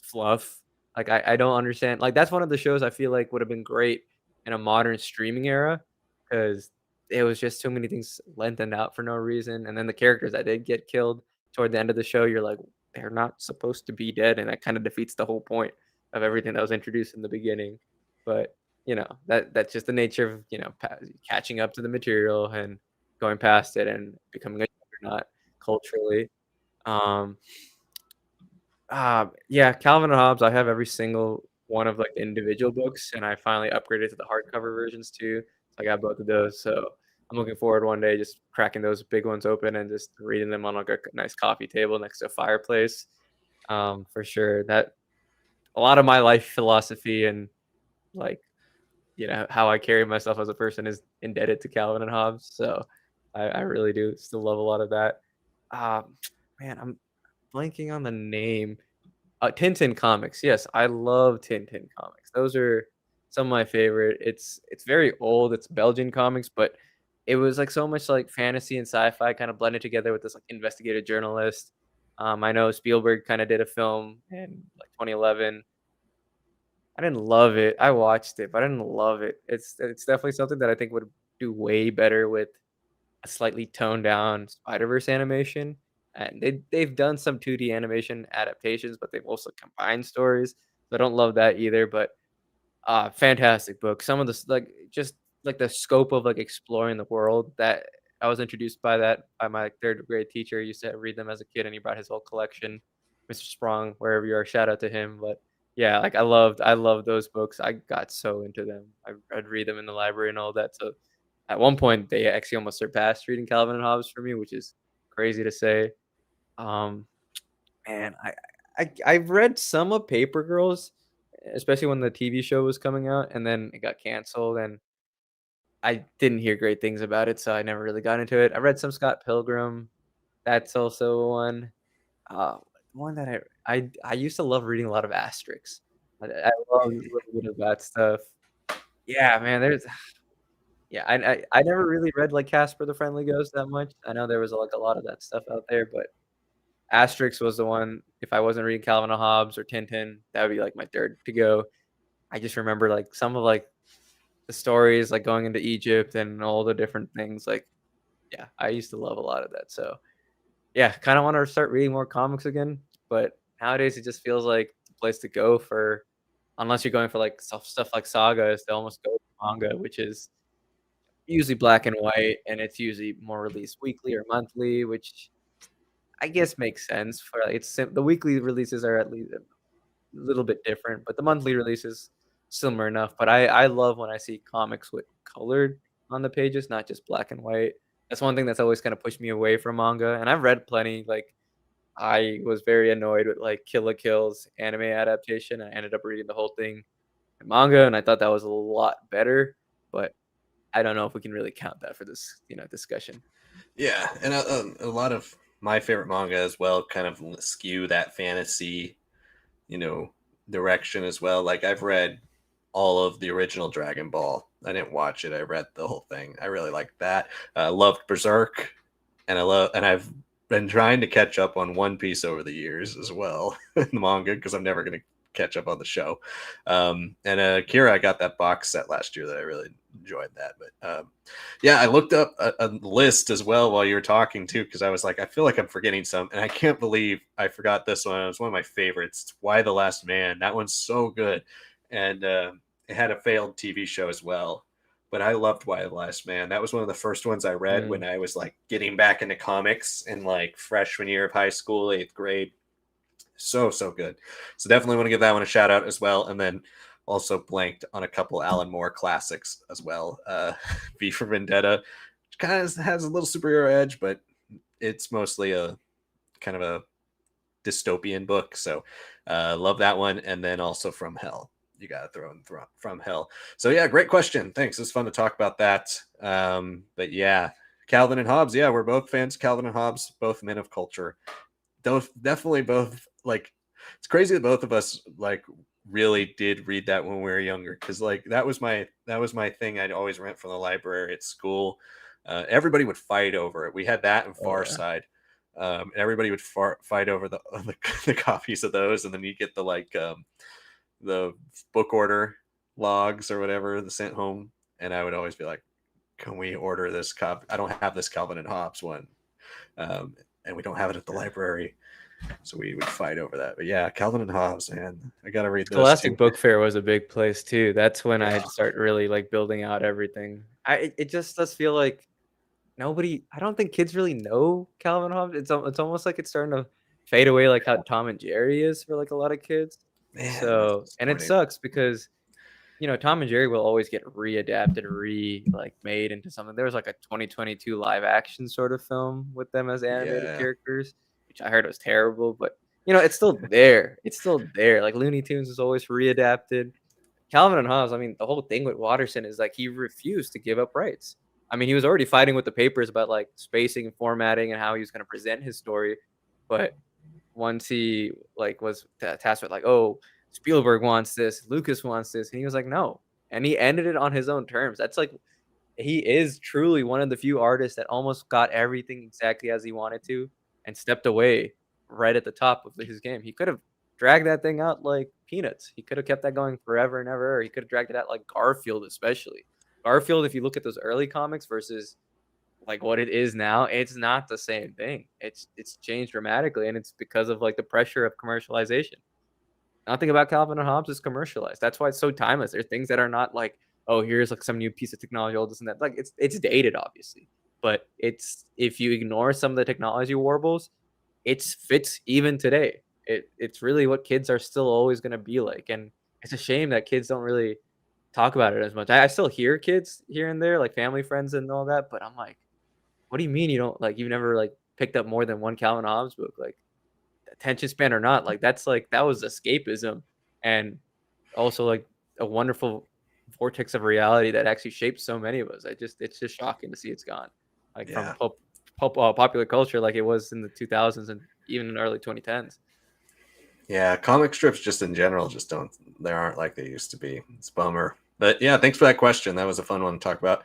fluff. Like, I don't understand like, that's one of the shows I feel like would've been great in a modern streaming era, because it was just too many things lengthened out for no reason, and then the characters that did get killed toward the end of the show, you're like, they're not supposed to be dead, and that kinda defeats the whole point of everything that was introduced in the beginning. But, that's just the nature of, catching up to the material and going past it and becoming a juggernaut culturally. Um, yeah, Calvin and Hobbes, I have every single one of, like, the individual books, and I finally upgraded to the hardcover versions too, so I got both of those, so I'm looking forward one day just cracking those big ones open and just reading them on, like, a nice coffee table next to a fireplace. For sure, that a lot of my life philosophy and, like, how I carry myself as a person is indebted to Calvin and Hobbes, so I really do still love a lot of that. Um, man, I'm blanking on the name. Tintin comics, yes, I love Tintin comics. Those are some of my favorite. It's very old, it's Belgian comics, but it was, like, so much, like, fantasy and sci-fi kinda blended together with this, like, investigative journalist. I know Spielberg kinda did a film in, like, 2011. I didn't love it. I watched it, but I didn't love it. It's definitely something that I think would do way better with a slightly toned down Spider-Verse animation, and they've done some 2D animation adaptations, but they've also combined stories, so I don't love that either, but fantastic book. Some of the just, like, the scope of, like, exploring the world that I was introduced by my 3rd grade teacher. He used to read them as a kid, and he brought his whole collection. Mr. Sprong, wherever you are, shout out to him, but, yeah, like, I loved those books. I got so into them. I'd read them in the library and all that, so at one point, they actually almost surpassed reading Calvin and Hobbes for me, which is crazy to say. Um, Man, I've read some of Paper Girls, especially when the TV show was coming out, and then it got canceled, and I didn't hear great things about it, so I never really got into it. I read some Scott Pilgrim, that's also one. Uh, One that I used to love reading a lot of Asterix. I love a little bit of that stuff. Yeah, man, there's yeah, I never really read, like, Casper the Friendly Ghost that much. I know there was, like, a lot of that stuff out there, but Asterix was the one. If I wasn't reading Calvin and Hobbes or Tintin, that would be, like, my 3rd to go. I just remember, like, some of, like, the stories, like, going into Egypt and all the different things, like, yeah, I used to love a lot of that, so, yeah, kinda wanna start reading more comics again, but nowadays it just feels like the place to go for unless you're going for, like, stuff like Saga is to almost go with manga, which is usually black and white, and it's usually more released weekly or monthly, which I guess makes sense for, like, the weekly releases are at least a little bit different, but the monthly release is similar enough, but I love when I see comics with colored on the pages, not just black and white. That's one thing that's always kinda pushed me away from manga, and I've read plenty, like, I was very annoyed with, like, Kill la Kill's anime adaptation. I ended up reading the whole thing in manga, and I thought that was a lot better, but I don't know if we can really count that for this, discussion. Yeah, and a lot of my favorite manga as well kind of skew that fantasy, you know, direction as well. Like I've read all of the original Dragon Ball. I didn't watch it. I read the whole thing. I really liked that. Loved Berserk, and I've been trying to catch up on One Piece over the years as well in the manga because I'm never going to catch up on the show. And Akira, I got that box set last year that I really enjoyed that. But yeah, I looked up a list as well while you were talking too because I was like, I feel like I'm forgetting some, and I can't believe I forgot this one. It was one of my favorites. It's Why the Last Man. That one's so good, and it had a failed TV show as well. But I loved Why the Last Man. That was one of the first ones I read when Mm. I was like getting back into comics in like freshman year of high school, 8th grade. So good. So definitely want to give that one a shout out as well. And then also blanked on a couple Alan Moore classics as well. V for Vendetta, which kind of has a little superhero edge, but it's mostly a kind of a dystopian book. So love that one. And then also From Hell. You got to throw in From Hell. So yeah, great question. Thanks. It's fun to talk about that. But yeah, Calvin and Hobbes. Yeah, we're both fans of Calvin and Hobbes, both men of culture. Those definitely both like it's crazy that both of us like really did read that when we were younger because like that was my thing. I'd always rent from the library at school. Everybody would fight over it. We had that in Oh, Far yeah. Side. Everybody would fight over the copies of those, and then you get the book order logs or whatever the sent home, and I would always be like, "Can we order this copy? I don't have this Calvin and Hobbes one, and we don't have it at the Yeah. library." So we would fight over that. But yeah, Calvin and Hobbes, man, I gotta read those Scholastic too. Book Fair was a big place too. That's when I Yeah, had to start really like building out everything. It just does feel like nobody. I don't think kids really know Calvin Hobbes. It's almost like it's starting to fade away, like how Tom and Jerry is for like a lot of kids. man, that's So, and it disappointing. sucks because Tom and Jerry will always get readapted, like made into something. There was like a 2022 live action sort of film with them as animated Yeah, characters, which I heard was terrible, but it's still there. It's still there. Like Looney Tunes is always readapted. Calvin and Hobbes, I mean, the whole thing with Watterson is like he refused to give up rights. I mean, he was already fighting with the papers about like spacing and formatting and how he was going to present his story, but once he like was tasked with like, oh, Spielberg wants this, Lucas wants this, and he was like, no, and he ended it on his own terms. That's like he is truly one of the few artists that almost got everything exactly as he wanted to and stepped away right at the top of his game. He could have dragged that thing out like peanuts. He could have kept that going forever and ever. Or he could have dragged it out like Garfield, especially. Garfield, if you look at those early comics versus like what it is now, it's not the same thing. It's changed dramatically, and it's because of like the pressure of commercialization. Nothing about Calvin and Hobbes is commercialized. That's why it's so timeless. There's things that are not like, oh, here's like some new piece of technology, all this and that. Like it's dated, obviously, but it's if you ignore some of the technology warbles, it fits even today. It's really what kids are still always going to be like, and it's a shame that kids don't really talk about it as much. I still hear kids here and there, like family friends and all that, but I'm like, what do you mean you don't like? You've never like picked up more than one Calvin Hobbes book, like attention span or not? Like that's like that was escapism, and also like a wonderful vortex of reality that actually shapes so many of us. It's just shocking to see it's gone, like from yeah. popular culture, like it was in the 2000s and even in the early 2010s. Yeah, comic strips just in general just don't they aren't like they used to be. It's a bummer. But yeah, thanks for that question. That was a fun one to talk about.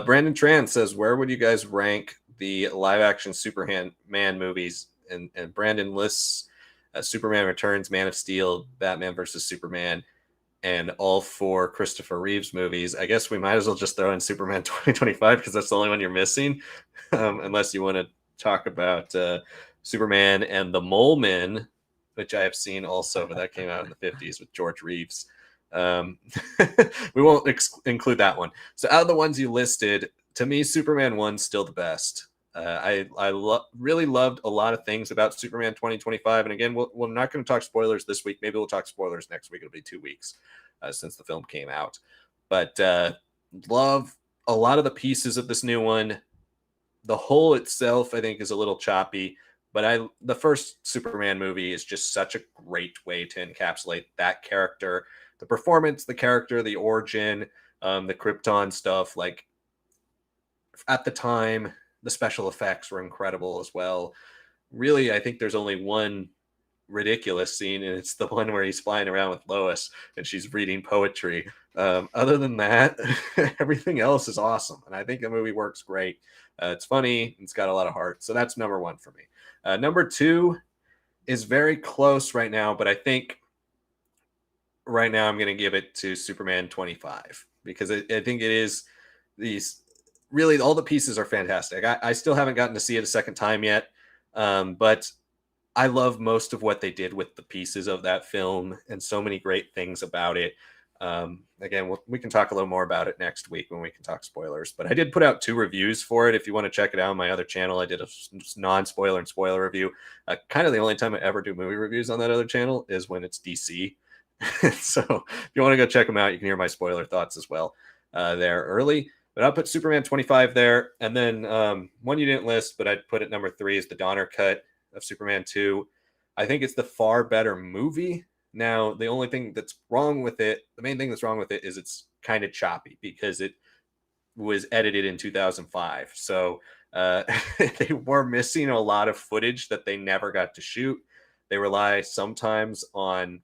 Brandon Tran says, where would you guys rank the live action Superman man movies? And Brandon lists Superman Returns, Man of Steel, Batman versus Superman, and all four Christopher Reeves movies. I guess we might as well just throw in Superman 2025 because that's the only one you're missing, unless you want to talk about Superman and the Mole Men, which I have seen also, but that came out in the 50s with George Reeves. Um, we won't include that one. So out of the ones you listed, to me, Superman 1's still the best. I really loved a lot of things about Superman 2025. And again, we're not going to talk spoilers this week. Maybe we'll talk spoilers next week. It'll be 2 weeks since the film came out. But love a lot of the pieces of this new one. The whole itself, I think, is a little choppy. But the first Superman movie is just such a great way to encapsulate that character, the performance, the character, the origin, the Krypton stuff. Like at the time, the special effects were incredible as well. Really, I think there's only one ridiculous scene, and it's the one where he's flying around with Lois and she's reading poetry. Other than that, everything else is awesome, and I think the movie works great. It's funny, it's got a lot of heart, so that's number one for me. Number two is very close right now, but I think right now I'm going to give it to Superman 25 because I think it is these really all the pieces are fantastic. I still haven't gotten to see it a second time yet, but I love most of what they did with the pieces of that film and so many great things about it. Again, we can talk a little more about it next week when we can talk spoilers. But I did put out 2 reviews for it. If you want to check it out on my other channel, I did a non-spoiler and spoiler review. Kind of the only time I ever do movie reviews on that other channel is when it's DC. So if you want to go check them out, you can hear my spoiler thoughts as well there early. But I'll put Superman 25 there. And then one you didn't list, but I'd put it number 3 is the Donner cut of Superman 2. I think it's the far better movie. Now, the only thing that's wrong with it, the main thing that's wrong with it is it's kind of choppy because it was edited in 2005. So they were missing a lot of footage that they never got to shoot. They rely sometimes on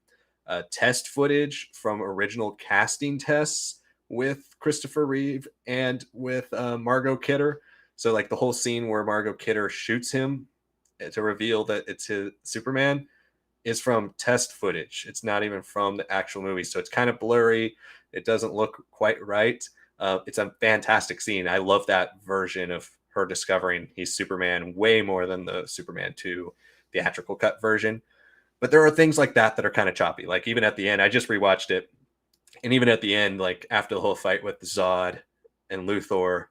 test footage from original casting tests with Christopher Reeve and with Margot Kidder. So, like the whole scene where Margot Kidder shoots him to reveal that it's his Superman is from test footage. It's not even from the actual movie. So it's kind of blurry. It doesn't look quite right. It's a fantastic scene. I love that version of her discovering he's Superman way more than the Superman 2 theatrical cut version. But there are things like that are kind of choppy. Like even at the end, I just rewatched it, and even at the end, like after the whole fight with Zod and Luthor,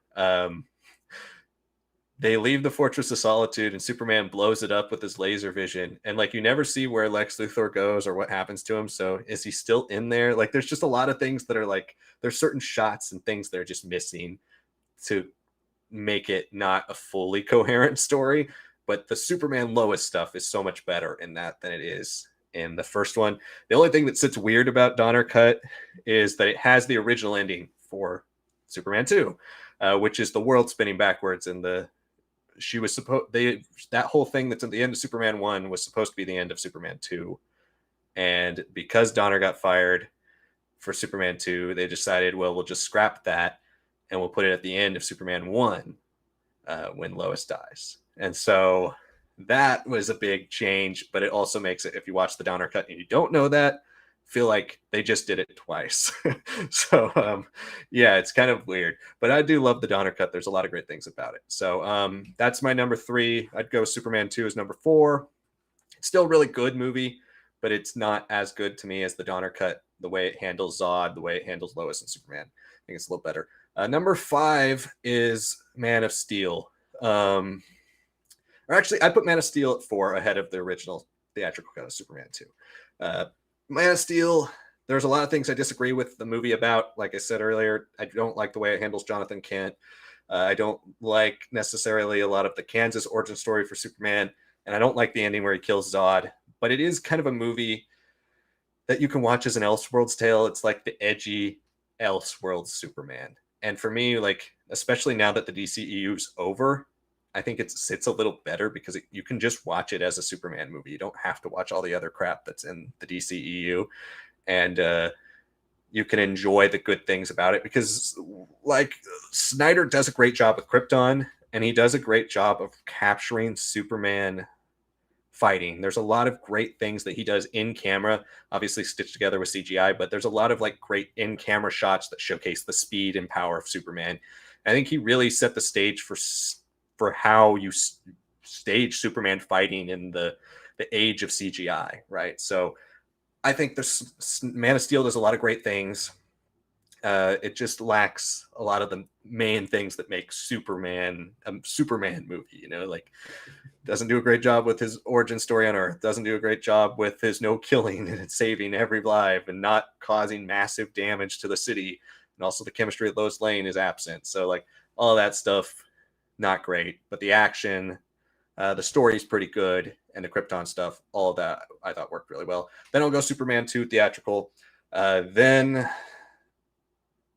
they leave the Fortress of Solitude, and Superman blows it up with his laser vision. And like you never see where Lex Luthor goes or what happens to him. So is he still in there? Like there's just a lot of things that are like there's certain shots and things that are just missing to make it not a fully coherent story. But the Superman Lois stuff is so much better in that than it is in the first one. The only thing that sits weird about Donner Cut is that it has the original ending for Superman 2, which is the world spinning backwards, and she was supposed they that whole thing that's at the end of Superman 1 was supposed to be the end of Superman 2. And because Donner got fired for Superman 2, they decided, well, we'll just scrap that and we'll put it at the end of Superman 1 when Lois dies. And so that was a big change, but it also makes it, if you watch the Donner Cut and you don't know that, feel like they just did it twice. So yeah, it's kind of weird, but I do love the Donner Cut. There's a lot of great things about it. So that's my number 3. I'd go Superman 2 as number 4. It's still a really good movie, but it's not as good to me as the Donner Cut. The way it handles Zod, the way it handles Lois and Superman, I think it's a little better. Number 5 is Man of Steel. Or actually, I put Man of Steel at 4 ahead of the original theatrical cut of Superman 2. Man of Steel, there's a lot of things I disagree with the movie about. Like I said earlier, I don't like the way it handles Jonathan Kent. I don't like necessarily a lot of the Kansas origin story for Superman, and I don't like the ending where he kills Zod. But it is kind of a movie that you can watch as an Elseworlds tale. It's like the edgy Elseworlds Superman. And for me, like, especially now that the DCEU's over, I think it sits a little better because you can just watch it as a Superman movie. You don't have to watch all the other crap that's in the DCEU. And you can enjoy the good things about it because, like, Snyder does a great job with Krypton, and he does a great job of capturing Superman fighting. There's a lot of great things that he does in camera, obviously stitched together with CGI, but there's a lot of like great in camera shots that showcase the speed and power of Superman. I think he really set the stage for how you stage Superman fighting in the age of CGI, right? So I think this Man of Steel does a lot of great things. It just lacks a lot of the main things that make Superman a Superman movie, you know, like doesn't do a great job with his origin story on Earth, doesn't do a great job with his no killing and saving every life and not causing massive damage to the city. And also the chemistry of Lois Lane is absent. So like all that stuff, not great, but the action, the story is pretty good, and the Krypton stuff, all of that I thought worked really well. Then I'll go Superman 2 theatrical. Then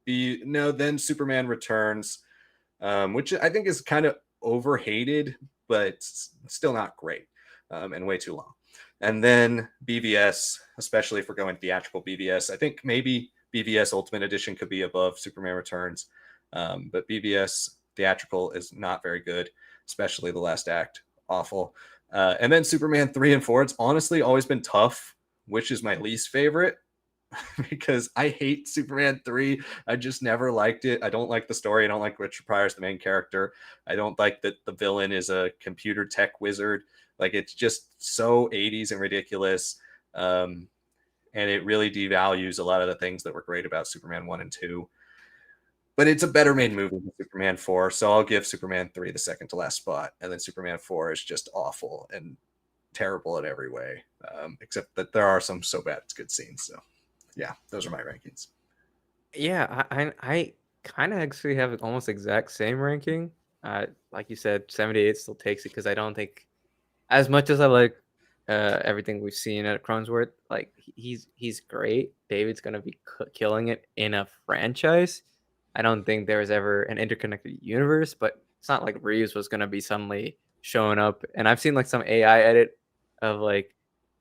Superman Returns, which I think is kind of overhated, but still not great, and way too long. And then BVS, especially if we're going theatrical BVS, I think maybe BVS Ultimate Edition could be above Superman Returns, but BVS theatrical is not very good, especially the last act, awful. And then Superman 3 and 4, it's honestly always been tough, which is my least favorite. Because I hate Superman 3. I just never liked it. I don't like the story. I don't like Richard Pryor as the main character. I don't like that the villain is a computer tech wizard. Like, it's just so 80s and ridiculous. And it really devalues a lot of the things that were great about Superman 1 and 2. But it's a better made movie than Superman 4. So I'll give Superman 3 the second to last spot. And then Superman 4 is just awful and terrible in every way. Except that there are some so bad it's good scenes. So yeah, those are my rankings. Yeah, I kind of actually have almost exact same ranking. Like you said, 78 still takes it because I don't think, as much as I like everything we've seen at Cronenworth, like he's great. David's gonna be killing it in a franchise. I don't think there was ever an interconnected universe, but it's not like Reeves was gonna be suddenly showing up. And I've seen like some AI edit of like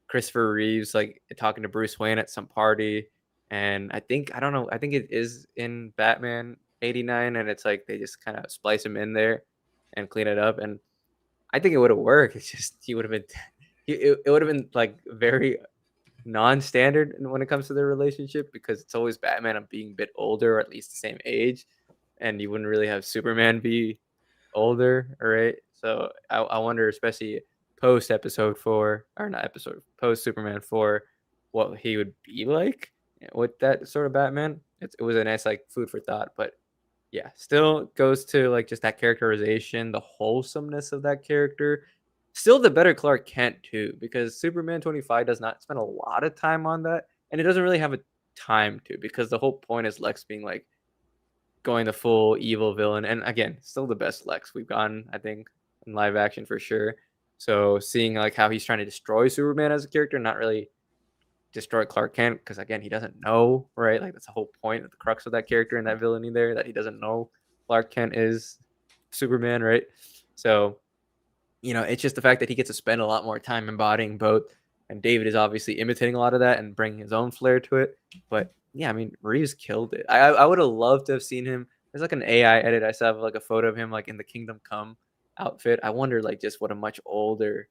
Christopher Reeves like talking to Bruce Wayne at some party, and I don't know, I think it is in Batman 89, and it's like they just kind of splice him in there and clean it up, and I think it would have worked. It's just he would have been it would have been like very non-standard when it comes to their relationship because it's always Batman of being a bit older or at least the same age, and you wouldn't really have Superman be older, right? So I wonder, especially post episode 4 or not episode, post Superman 4, what he would be like with that sort of Batman. It was a nice, like, food for thought, but yeah, still goes to, like, just that characterization, the wholesomeness of that character. Still the better Clark Kent too, because Superman 25 does not spend a lot of time on that, and it doesn't really have a time to, because the whole point is Lex being, like, going the full evil villain, and again, still the best Lex we've gotten, I think, in live action for sure. So, seeing, like, how he's trying to destroy Superman as a character, not really destroy Clark Kent, because again, he doesn't know, right? Like, that's the whole point of the crux of that character and that villainy there, that he doesn't know Clark Kent is Superman, right? So, it's just the fact that he gets to spend a lot more time embodying both, and David is obviously imitating a lot of that and bringing his own flair to it. But yeah, I mean, Reeves killed it. I would have loved to have seen him. There's like an AI edit I saw of like a photo of him like in the Kingdom Come outfit. I wonder like just what a much older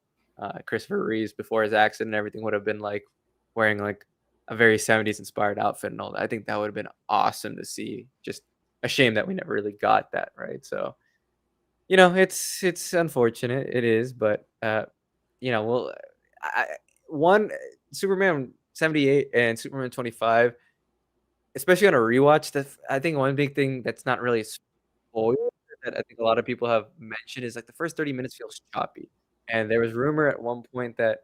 Christopher Reeves before his accident and everything would have been like, wearing like a very 70s inspired outfit and all that. I think that would have been awesome to see. Just a shame that we never really got that, right? So it's unfortunate, it is, but, well, I one Superman 78 and Superman 25, especially on a rewatch, I think one big thing that's not really spoiled that I think a lot of people have mentioned is, like, the first 30 minutes feels choppy, and there was rumor at one point that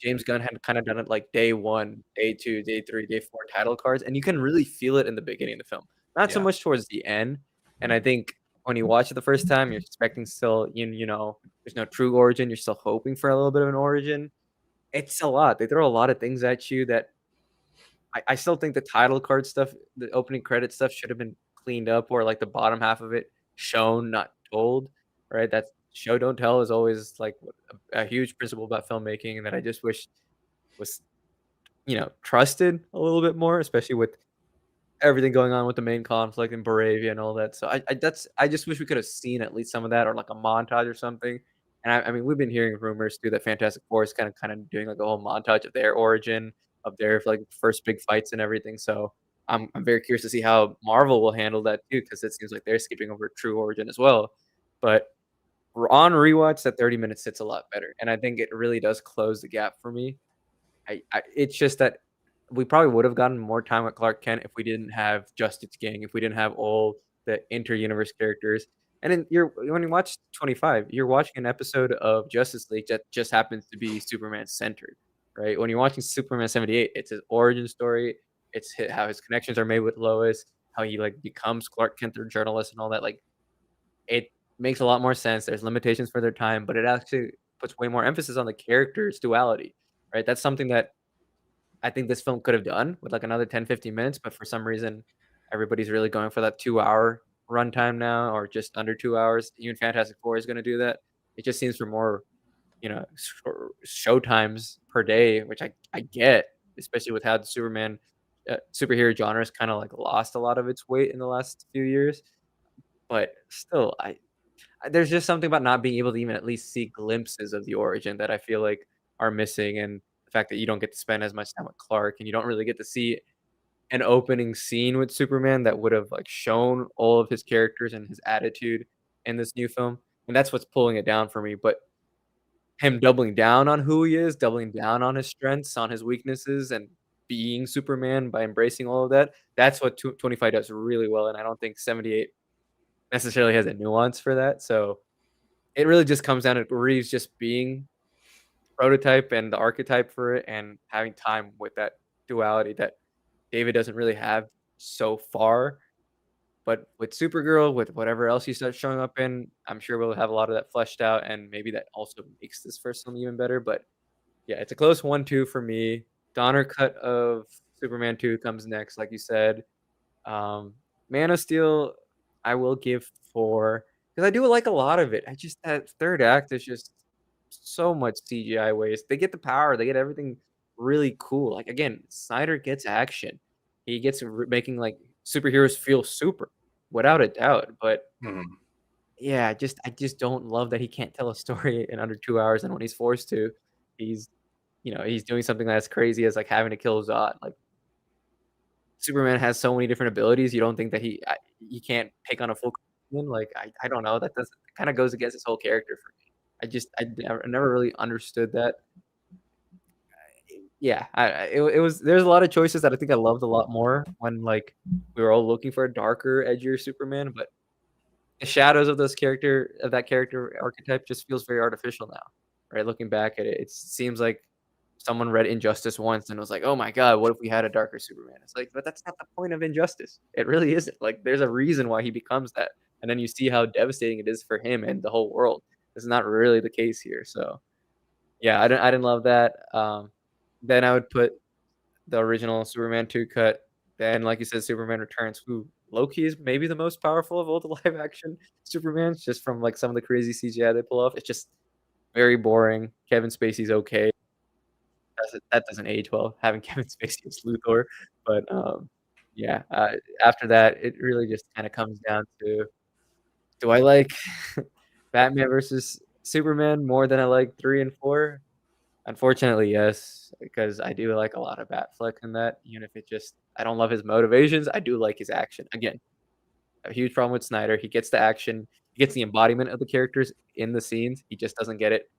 James Gunn had kinda done it like day 1, day 2, day 3, day 4 title cards, and you can really feel it in the beginning of the film. Not so Yeah. much towards the end, and I think when you watch it the first time, you're expecting still, there's no true origin, you're still hoping for a little bit of an origin. It's a lot. They throw a lot of things at you that I still think the title card stuff, the opening credit stuff should have been cleaned up or, like, the bottom half of it shown, not told, right? That show don't tell is always, like, a huge principle about filmmaking and that I just wish was trusted a little bit more, especially with everything going on with the main conflict in Baravia and all that. So I just wish we could have seen at least some of that or like a montage or something. And I mean, we've been hearing rumors too that Fantastic Four is kind of doing like a whole montage of their origin, of their like first big fights and everything. So I'm very curious to see how Marvel will handle that too, because it seems like they're skipping over true origin as well. But on rewatch, that 30 minutes sits a lot better, and I think it really does close the gap for me. I it's just that we probably would have gotten more time with Clark Kent if we didn't have Justice Gang, if we didn't have all the inter-universe characters. And then when you watch 25, you're watching an episode of Justice League that just happens to be Superman centered, right? When you're watching Superman 78, it's his origin story, it's how his connections are made with Lois, how he like becomes Clark Kent through journalist and all that. Like it makes a lot more sense. There's limitations for their time, but it actually puts way more emphasis on the character's duality, right? That's something that I think this film could have done with, like, another 10, 15 minutes, but for some reason, everybody's really going for that 2-hour runtime now or just under 2 hours. Even Fantastic Four is gonna do that. It just seems for more, show times per day, which I get, especially with how the superhero genre has kinda, like, lost a lot of its weight in the last few years, but still, there's just something about not being able to even at least see glimpses of the origin that I feel like are missing, and the fact that you don't get to spend as much time with Clark, and you don't really get to see an opening scene with Superman that would have, like, shown all of his characters and his attitude in this new film, and that's what's pulling it down for me, but him doubling down on who he is, doubling down on his strengths, on his weaknesses, and being Superman by embracing all of that, that's what 25 does really well, and I don't think 78 necessarily has a nuance for that, so it really just comes down to Reeves just being prototype and the archetype for it and having time with that duality that David doesn't really have so far. But with Supergirl, with whatever else he starts showing up in, I'm sure we'll have a lot of that fleshed out, and maybe that also makes this first film even better. But yeah, it's a close 1-2 for me. Donner cut of Superman 2 comes next, like you said. Um, Man of Steel, I will give 4 because I do like a lot of it. I just that 3rd act is just so much CGI waste. They get the power, they get everything really cool. Like, again, Snyder gets action. He gets making, like, superheroes feel super, without a doubt, but Mhm. yeah, I just don't love that he can't tell a story in under 2 hours, and when he's forced to, he's he's doing something that's crazy as, like, having to kill Zod. Like, Superman has so many different abilities, you don't think that he can't take on a full like, I don't know, that kinda goes against his whole character for me. I never really understood that. Yeah, it was there's a lot of choices that I think I loved a lot more when, like, we were all looking for a darker, edgier Superman, but the shadows of that character archetype just feels very artificial now, right? Looking back at it, it seems like someone read Injustice once and was like, "Oh my god, what if we had a darker Superman?" It's like, but that's not the point of Injustice. It really isn't. Like, there's a reason why he becomes that, and then you see how devastating it is for him and the whole world. It's not really the case here, so yeah, I didn't love that. Then I would put the original Superman 2 cut. Then, like you said, Superman Returns, who low-key is maybe the most powerful of all the live action Supermans, just from, like, some of the crazy CGI they pull off. It's just very boring. Kevin Spacey's okay. That doesn't age well, having Kevin Spacey as Luthor, but, yeah, after that, it really just kinda comes down to, do I like Batman versus Superman more than I like 3 and 4? Unfortunately, yes, because I do like a lot of Batfleck in that, even if it just I don't love his motivations, I do like his action. Again, a huge problem with Snyder, he gets the action, he gets the embodiment of the characters in the scenes, he just doesn't get it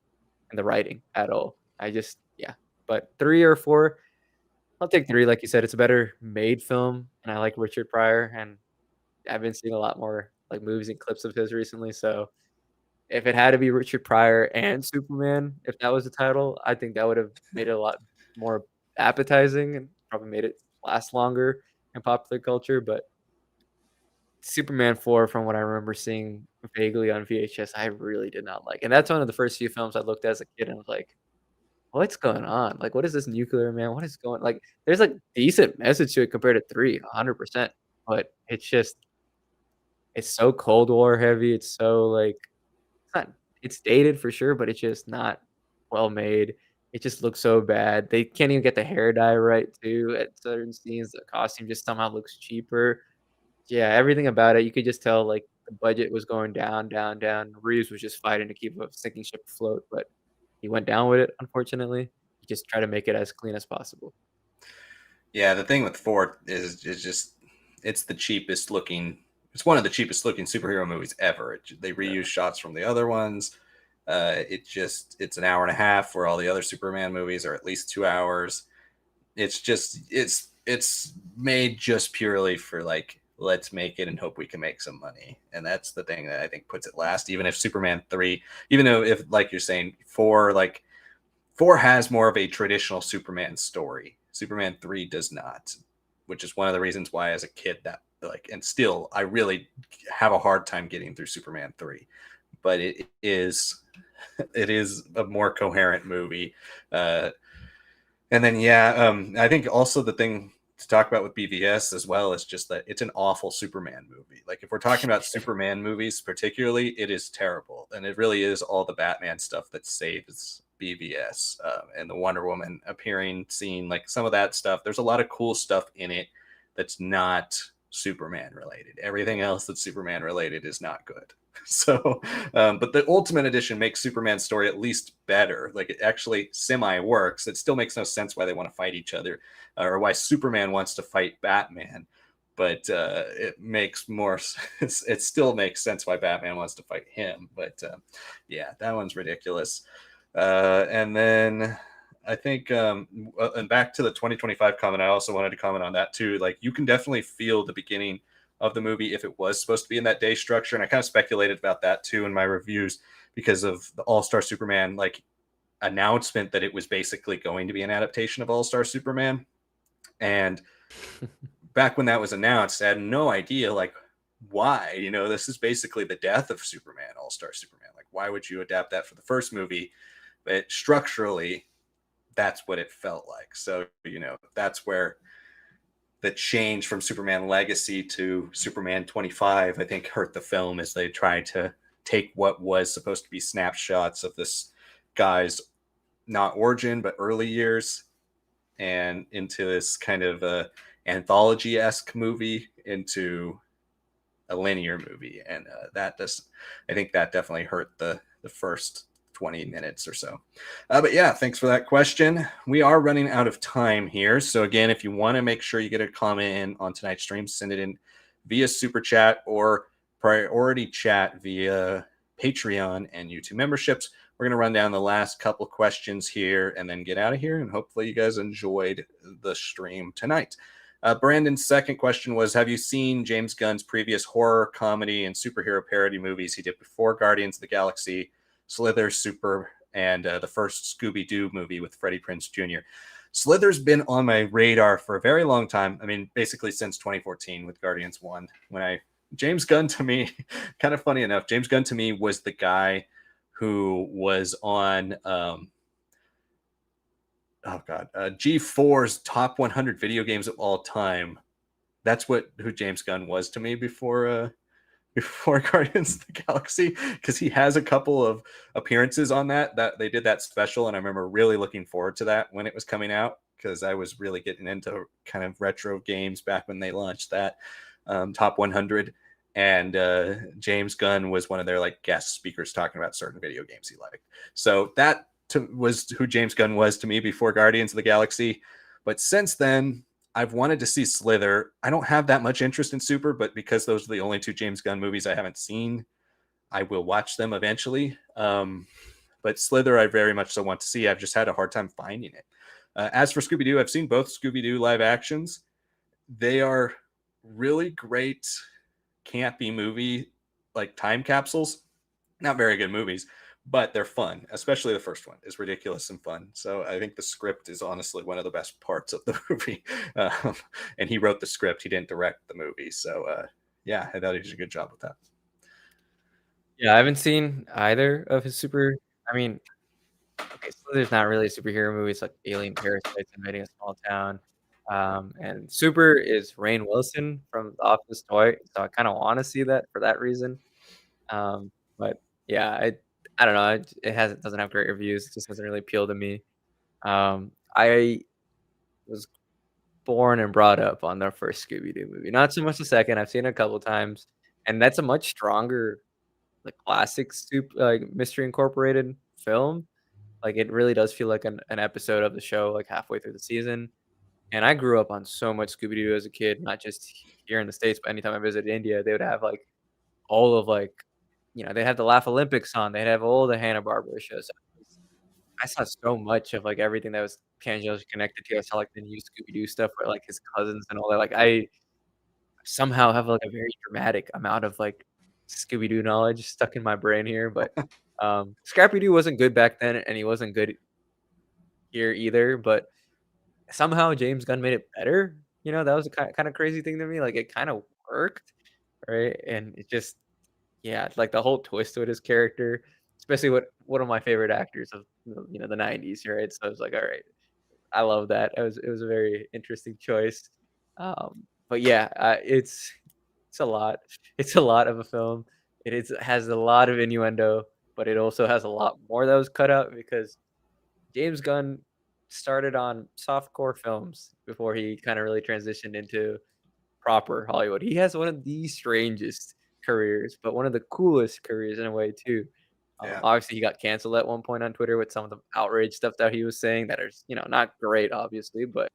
in the writing at all. I just yeah, but 3 or 4, I'll take 3, like you said, it's a better made film, and I like Richard Pryor, and I've been seeing a lot more, like, movies and clips of his recently, so if it had to be Richard Pryor and Superman, if that was the title, I think that would've made it a lot more appetizing and probably made it last longer in popular culture, but Superman 4, from what I remember seeing vaguely on VHS, I really did not like, and that's one of the first few films I looked at as a kid and was like, "What's going on? Like, what is this nuclear man? What is going" like, there's a decent message to it compared to 3, 100%, but it's so Cold War heavy, it's so, like it's not it's dated for sure, but it's just not well made. It just looks so bad. They can't even get the hair dye right too at certain scenes. The costume just somehow looks cheaper. Yeah, everything about it, you could just tell, like, the budget was going down, down, down. Reeves was just fighting to keep a sinking ship afloat, but he went down with it, unfortunately. He just tried to make it as clean as possible. Yeah, the thing with four is just it's the cheapest looking. It's one of the cheapest looking superhero movies ever. They reuse Yeah. shots from the other ones. It's an hour and a half, where all the other Superman movies are at least 2 hours. It's made just purely for, like, let's make it and hope we can make some money, and that's the thing that I think puts it last. Even if Superman 3, even though, if, like you're saying, 4, like, 4 has more of a traditional Superman story. Superman 3 does not, which is one of the reasons why, as a kid, that, like, and still, I really have a hard time getting through Superman 3. But it is a more coherent movie. Uh, and then, yeah, I think also the thing to talk about with BVS as well is just that it's an awful Superman movie. Like, if we're talking about Superman movies particularly, it is terrible, and it really is all the Batman stuff that saves BVS, and the Wonder Woman appearing scene, like, some of that stuff. There's a lot of cool stuff in it that's not Superman related. Everything else that's Superman related is not good. So, but the Ultimate Edition makes Superman's story at least better. Like, it actually semi works. It still makes no sense why they want to fight each other, or why Superman wants to fight Batman. But it makes more. It still makes sense why Batman wants to fight him. But yeah, that one's ridiculous. And then I think, and back to the 2025 comment, I also wanted to comment on that too. Like, you can definitely feel the beginning of the movie if it was supposed to be in that day structure. And I kind of speculated about that too in my reviews, because of the All-Star Superman, like, announcement that it was basically going to be an adaptation of All-Star Superman. And back when that was announced, I had no idea, like, why. This is basically the death of Superman, All-Star Superman. Like, why would you adapt that for the first movie? But structurally, that's what it felt like. So, that's where the change from Superman Legacy to Superman 25, I think, hurt the film, as they tried to take what was supposed to be snapshots of this guy's, not origin, but early years, and into this kind of anthology-esque movie, into a linear movie. And I think that definitely hurt the first 20 minutes or so. But yeah, thanks for that question. We are running out of time here. So again, if you want to make sure you get a comment in on tonight's stream, send it in via Super Chat or Priority Chat via Patreon and YouTube memberships. We're going to run down the last couple questions here and then get out of here. And hopefully, you guys enjoyed the stream tonight. Brandon's second question was, have you seen James Gunn's previous horror, comedy, and superhero parody movies he did before Guardians of the Galaxy, Slither, Super, and the first Scooby-Doo movie with Freddie Prinze Jr.? Slither's been on my radar for a very long time. I mean, basically since 2014 with Guardians 1. James Gunn to me, kind of funny enough, James Gunn to me was the guy who was on G4's top 100 video games of all time. That's who James Gunn was to me before Guardians of the Galaxy, because he has a couple of appearances on that they did that special, and I remember really looking forward to that when it was coming out, because I was really getting into kind of retro games back when they launched that top 100. And James Gunn was one of their like guest speakers talking about certain video games he liked. So that was who James Gunn was to me before Guardians of the Galaxy. But since then, I've wanted to see Slither. I don't have that much interest in Super, but because those are the only two James Gunn movies I haven't seen, I will watch them eventually. But Slither, I very much so want to see. I've just had a hard time finding it. As for Scooby-Doo, I've seen both Scooby-Doo live actions. They are really great campy movie, like time capsules. Not very good movies, but they're fun. Especially the first one is ridiculous and fun. So I think the script is honestly one of the best parts of the movie. And he wrote the script. He didn't direct the movie. So yeah, I thought he did a good job with that. Yeah, I haven't seen either of his I mean, okay, so there's not really a superhero movie. It's like alien parasites invading a small town. And Super is Rainn Wilson from The Office toy, so I kind of want to see that for that reason. But yeah, I don't know. It doesn't have great reviews. It just doesn't really appeal to me. I was born and brought up on the first Scooby Doo movie, not so much the second. I've seen it a couple times, and that's a much stronger, like classic like Mystery Incorporated film. Like it really does feel like an episode of the show, like halfway through the season. And I grew up on so much Scooby-Doo as a kid, not just here in the States, but anytime I visited India, they would have, like, all of, like they had the Laugh Olympics on, they'd have all the Hanna-Barbera shows. I saw so much of, like, everything that was tangentially connected to. I saw, like, the new Scooby-Doo stuff where, like, his cousins and all that. Like, I somehow have, like, a very dramatic amount of, like, Scooby-Doo knowledge stuck in my brain here, but, Scrappy-Doo wasn't good back then, and he wasn't good here either, but somehow James Gunn made it better. That was a kinda crazy thing to me, like, it kinda worked, right? And it just yeah, like, the whole twist with his character, especially with one of my favorite actors of, the '90s, right? So I was like, "Alright, I love that." It was a very interesting choice. But yeah, it's a lot. It's a lot of a film. Has a lot of innuendo, but it also has a lot more that was cut out because James Gunn started on softcore films before he kinda really transitioned into proper Hollywood. He has one of the strangest careers, but one of the coolest careers in a way too. Yeah. Obviously, he got canceled at one point on Twitter with some of the outrage stuff that he was saying that is, not great, obviously, but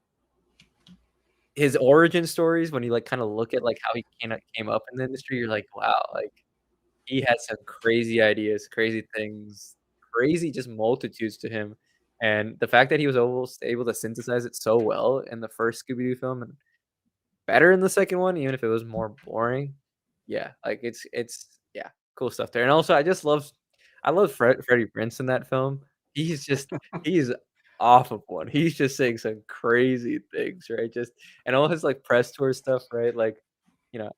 his origin stories, when you, like, kinda look at, like, how he came up in the industry, you're like, "Wow," like, he had some crazy ideas, crazy things, crazy just multitudes to him, and the fact that he was almost able to synthesize it so well in the first Scooby-Doo film and better in the second one, even if it was more boring. Yeah, like, it's yeah, cool stuff there, and also I love Freddie Prinze in that film. He's just he's off of one. He's just saying some crazy things, right? Just and all his, like, press tour stuff, right? Like,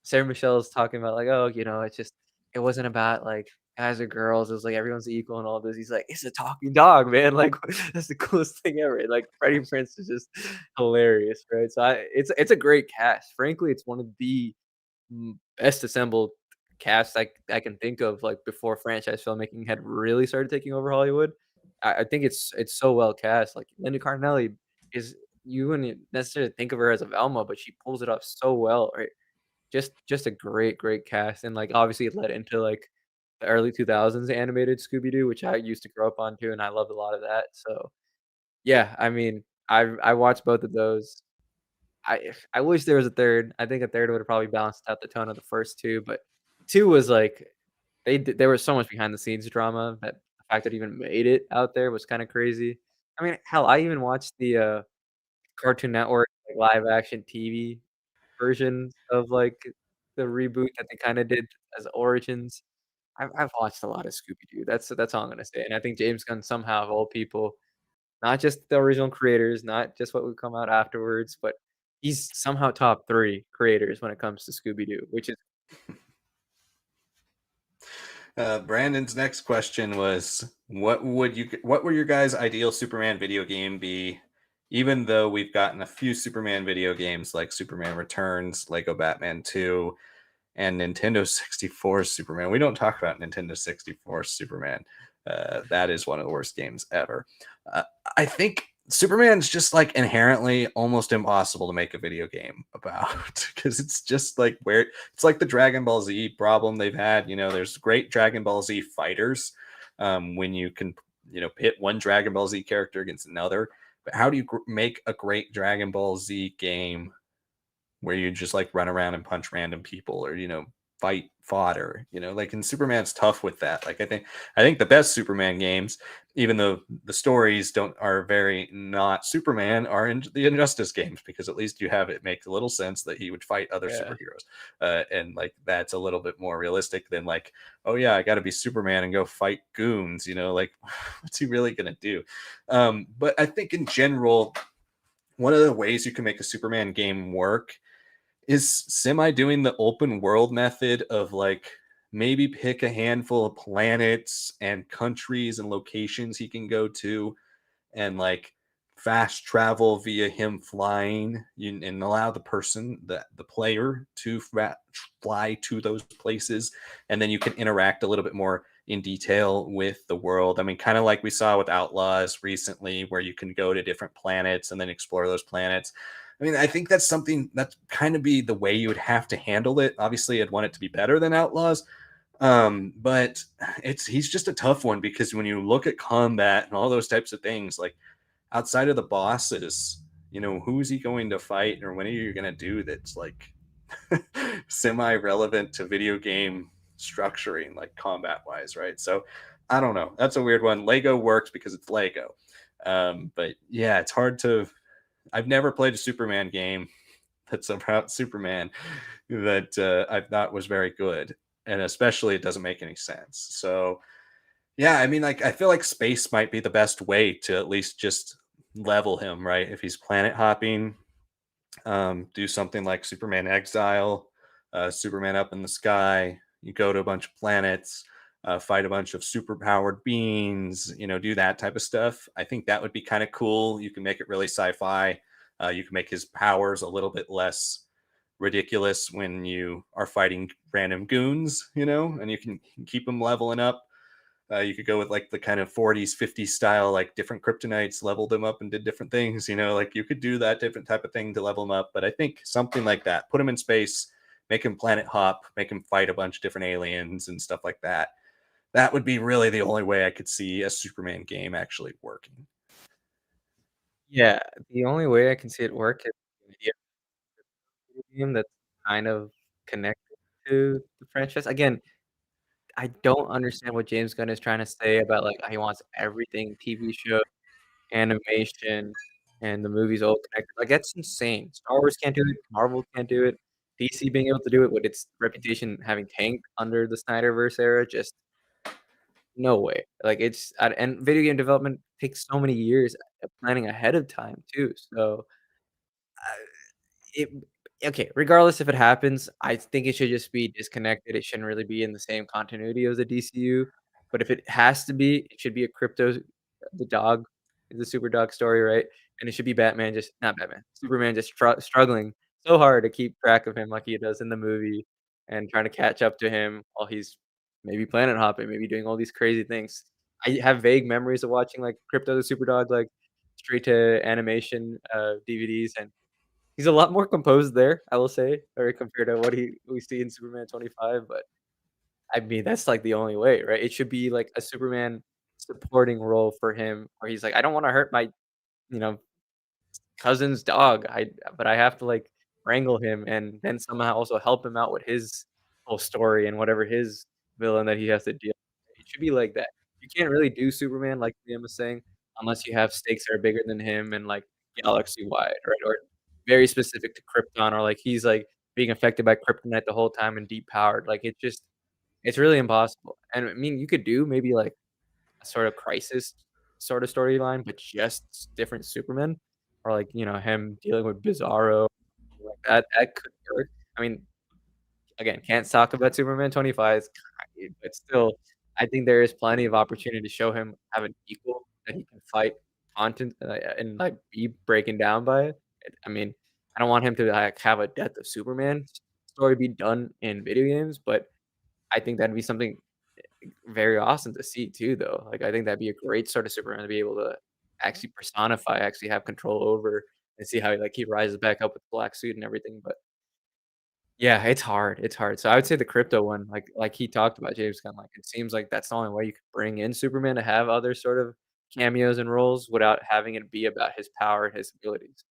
Sarah Michelle's talking about, like, "Oh, it wasn't about, like, guys or girls, it was, like, everyone's equal and all this." He's like, "It's a talking dog, man." Like, that's the coolest thing ever. Like, Freddie Prinze is just hilarious, right? So it's a great cast. Frankly, it's one of the best assembled cast I can think of, like, before franchise filmmaking had really started taking over Hollywood. I think it's so well cast, like, Linda Cardellini is you wouldn't necessarily think of her as a Velma, but she pulls it off so well, right? Just a great, great cast, and, like, obviously it led into, like, the early 2000s animated Scooby-Doo, which I used to grow up on too, and I loved a lot of that, so, yeah, I mean, I watched both of those. I wish there was a third. I think a third would've probably balanced out the tone of the first 2, but 2 was like there was so much behind the scenes drama that the fact that it even made it out there was kinda crazy. I mean, hell, I even watched the, Cartoon Network, like, live action TV versions of, like, the reboot that they kinda did as Origins. I've watched a lot of Scooby-Doo, that's all I'm gonna say, and I think James Gunn somehow, of all people, not just the original creators, not just what would come out afterwards, but he's somehow top 3 creators when it comes to Scooby-Doo, which is Brandon's next question was, what were your guys' ideal Superman video game be? Even though we've gotten a few Superman video games like Superman Returns, Lego Batman 2, and Nintendo 64 Superman. We don't talk about Nintendo 64 Superman. That is one of the worst games ever. Uh, I think Superman's just like inherently almost impossible to make a video game about because it's just like where it's like the Dragon Ball Z problem they've had. There's great Dragon Ball Z fighters when you can, pit one Dragon Ball Z character against another. But how do you make a great Dragon Ball Z game where you just like run around and punch random people or fight fodder, like, and Superman's tough with that. Like, I think the best Superman games, even though the stories don't are very not Superman, are in the Injustice games, because at least you have it make a little sense that he would fight other yeah. superheroes, and like that's a little bit more realistic than like, oh yeah, I got to be Superman and go fight goons, like what's he really gonna do? But I think in general, one of the ways you can make a Superman game work is semi doing the open world method of like maybe pick a handful of planets and countries and locations he can go to, and like fast travel via him flying, and allow the player to fly to those places, and then you can interact a little bit more in detail with the world. I mean, kind of like we saw with Outlaws recently, where you can go to different planets and then explore those planets. I mean, I think that's something that kind of be the way you would have to handle it. Obviously, I'd want it to be better than Outlaws, but he's just a tough one, because when you look at combat and all those types of things, like outside of the bosses, who's he going to fight, or when are you going to do that's like semi relevant to video game structuring, like combat wise, right? So I don't know. That's a weird one. Lego works because it's Lego. But yeah, it's hard to. I've never played a Superman game that's about Superman that I thought was very good, and especially it doesn't make any sense. So yeah, I mean, like, I feel like space might be the best way to at least just level him, right? If he's planet hopping, do something like Superman Exile, Superman Up in the Sky. You go to a bunch of planets, fight a bunch of superpowered beings, do that type of stuff. I think that would be kind of cool. You can make it really sci fi. You can make his powers a little bit less ridiculous when you are fighting random goons, and you can keep them leveling up. You could go with like the kind of 40s, 50s style, like different kryptonites, leveled them up and did different things. Like you could do that different type of thing to level them up. But I think something like that, put him in space, make him planet hop, make him fight a bunch of different aliens and stuff like that. That would be really the only way I could see a Superman game actually working. Yeah, the only way I can see it work is an idea of a game that's kind of connected to the franchise. Again, I don't understand what James Gunn is trying to say about, like, he wants everything TV show, animation, and the movies all connected. Like, that's insane. Star Wars can't do it, Marvel can't do it, DC being able to do it with its reputation having tanked under the Snyderverse era, just no way. Like, and video game development takes so many years of planning ahead of time too, so, uh it okay, regardless if it happens, I think it should just be disconnected. It shouldn't really be in the same continuity as the DCU, but if it has to be, it should be a Crypto the dog, the super dog story, right? And it should be Batman just not Batman, Superman just struggling so hard to keep track of him like he does in the movie, and trying to catch up to him while he's maybe planet hopping, maybe doing all these crazy things. I have vague memories of watching, like, Crypto the super dog, like, straight to animation, DVDs, and he's a lot more composed there, I will say, or compared to what we see in Superman 25, but, I mean, that's, like, the only way, right? It should be, like, a Superman supporting role for him where he's like, "I don't wanna hurt my, you know, cousin's dog, but I have to, like, wrangle him and then somehow also help him out with his whole story and whatever his villain that he has to deal with." It should be like that. you can't really do Superman, like Liam was saying, unless you have stakes that are bigger than him and, like, galaxy-wide, right? Or very specific to Krypton, or, like, he's, like, being affected by kryptonite the whole time and deep-powered, like, it's really impossible, and, I mean, you could do maybe, like, a sort of crisis sort of storyline, but just different Superman, or, like, him dealing with Bizarro, like, that could work. I mean, again, can't talk about Superman 25, but still, I think there is plenty of opportunity to show him have an equal that he can fight content, and, like, be breaking down by it. I mean, I don't want him to, like, have a Death of Superman story be done in video games, but I think that'd be something very awesome to see too, though. Like, I think that'd be a great sort of Superman to be able to actually personify, actually have control over, and see how, like, he rises back up with the black suit and everything, but yeah, it's hard. So I would say the crypto one, like he talked about James Gunn, like, it seems like that's the only way you could bring in Superman to have other sort of cameos and roles without having it be about his power and his abilities.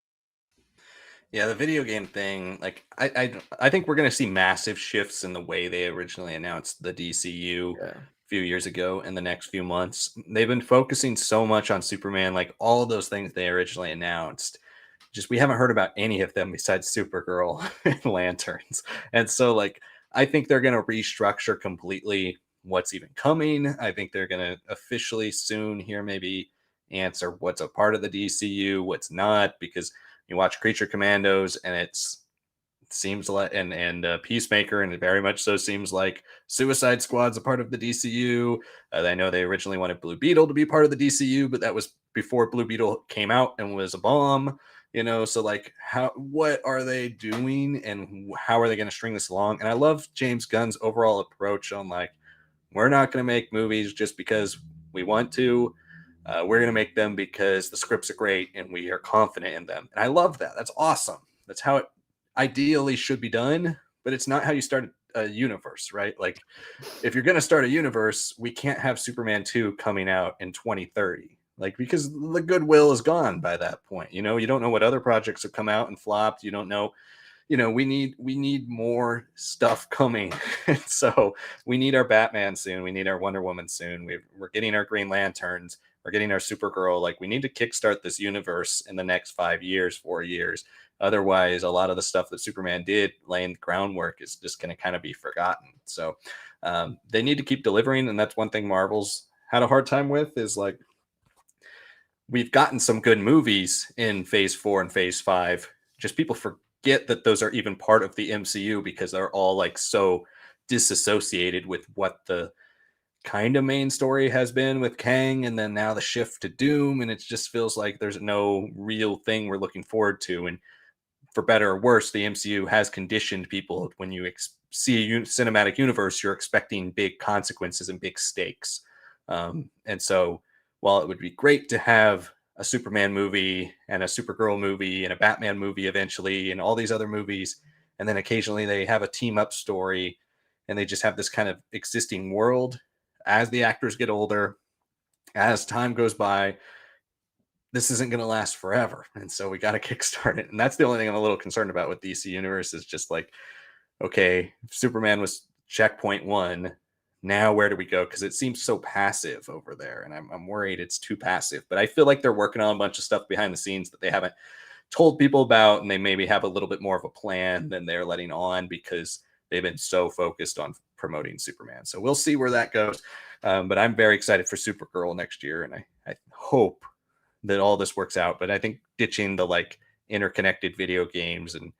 Yeah, the video game thing, like I think we're gonna see massive shifts in the way they originally announced the DCU Yeah. a few years ago in the next few months. They've been focusing so much on Superman, like all of those things they originally announced. Just we haven't heard about any of them besides Supergirl and Lanterns. And so like I think they're gonna restructure completely what's even coming. I think they're gonna officially soon here maybe answer what's a part of the DCU, what's not, because you watch Creature Commandos, and it seems like and Peacemaker, and it very much so seems like Suicide Squad's a part of the DCU. I know they originally wanted Blue Beetle to be part of the DCU, but that was before Blue Beetle came out and was a bomb. So like, what are they doing, and how are they going to string this along? And I love James Gunn's overall approach on like, we're not going to make movies just because we want to. We're going to make them because the scripts are great and we are confident in them. And I love that. That's awesome. That's how it ideally should be done, but it's not how you start a universe, right? Like, if you're going to start a universe, we can't have Superman 2 coming out in 2030. Like, because the goodwill is gone by that point. You don't know what other projects have come out and flopped. You don't know, we need more stuff coming. So we need our Batman soon. We need our Wonder Woman soon. We're getting our Green Lanterns. We're getting our Supergirl. Like, we need to kickstart this universe in the next 5 years, 4 years. Otherwise, a lot of the stuff that Superman did, laying the groundwork, is just going to kind of be forgotten. So they need to keep delivering, and that's one thing Marvel's had a hard time with. Is like, we've gotten some good movies in Phase 4 and Phase 5. Just people forget that those are even part of the MCU because they're all like so disassociated with what the kind of main story has been with Kang, and then now the shift to Doom, and it just feels like there's no real thing we're looking forward to. And for better or worse, the MCU has conditioned people, when you see a cinematic universe, you're expecting big consequences and big stakes. And so, while it would be great to have a Superman movie and a Supergirl movie and a Batman movie eventually, and all these other movies, and then occasionally they have a team up story, and they just have this kind of existing world as the actors get older, as time goes by, this isn't going to last forever. And so we got to kickstart it. And that's the only thing I'm a little concerned about with DC Universe, is just like, okay, Superman was checkpoint one. Now where do we go? Because it seems so passive over there. And I'm worried it's too passive. But I feel like they're working on a bunch of stuff behind the scenes that they haven't told people about. And they maybe have a little bit more of a plan than they're letting on, because they've been so focused on promoting Superman. So we'll see where that goes. But I'm very excited for Supergirl next year. And I hope that all this works out. But I think ditching the like interconnected video games and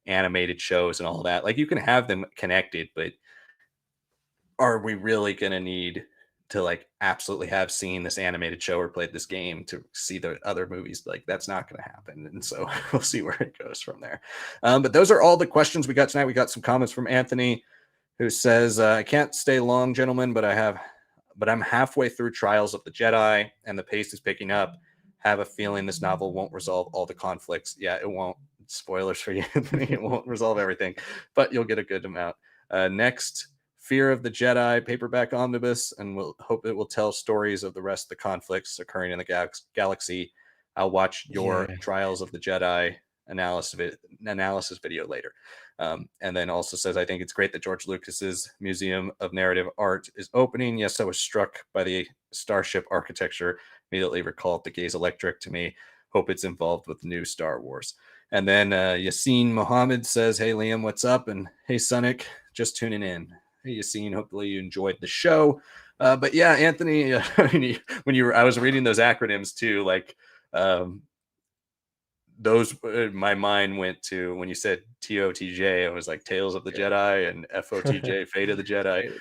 animated shows and all that, like, you can have them connected, but are we really going to need to like absolutely have seen this animated show or played this game to see the other movies? Like, that's not going to happen. And so we'll see where it goes from there. But those are all the questions we got tonight. We got some comments from Anthony, who says, I can't stay long, gentlemen, but I'm halfway through Trials of the Jedi and the pace is picking up. Have a feeling this novel won't resolve all the conflicts. Yeah, it won't. Spoilers for you, Anthony. It won't resolve everything, but you'll get a good amount. Next, Fear of the Jedi paperback omnibus, and we'll hope it will tell stories of the rest of the conflicts occurring in the galaxy. I'll watch your Yeah. Trials of the Jedi analysis video later. And then also says, I think it's great that George Lucas's Museum of Narrative Art is opening. Yes, I was struck by the starship architecture. Immediately recalled the Gaze Electric to me. Hope it's involved with the new Star Wars. And then Yassine Mohammed says, hey, Liam, what's up? And hey, Sonic, just tuning in. Hey, Yassine, hopefully you enjoyed the show. But yeah, Anthony, I was reading those acronyms too, like those, my mind went to when you said TOTJ, I was like Tales of the Jedi, and FOTJ, Fate of the Jedi.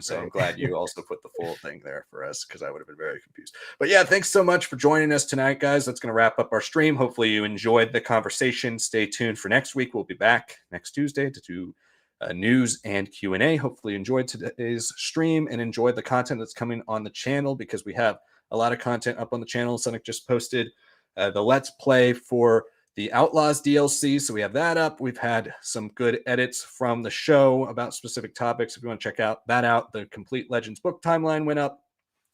So Right. I'm glad you also put the full thing there for us, because I would have been very confused. But yeah, thanks so much for joining us tonight, guys. That's going to wrap up our stream. Hopefully you enjoyed the conversation. Stay tuned for next week. We'll be back next Tuesday to do news and Q&A. Hopefully you enjoyed today's stream and enjoyed the content that's coming on the channel, because we have a lot of content up on the channel. Sonic just posted the Let's Play for the Outlaws DLC. So we have that up. We've had some good edits from the show about specific topics. If you want to check that out, the Complete Legends book timeline went up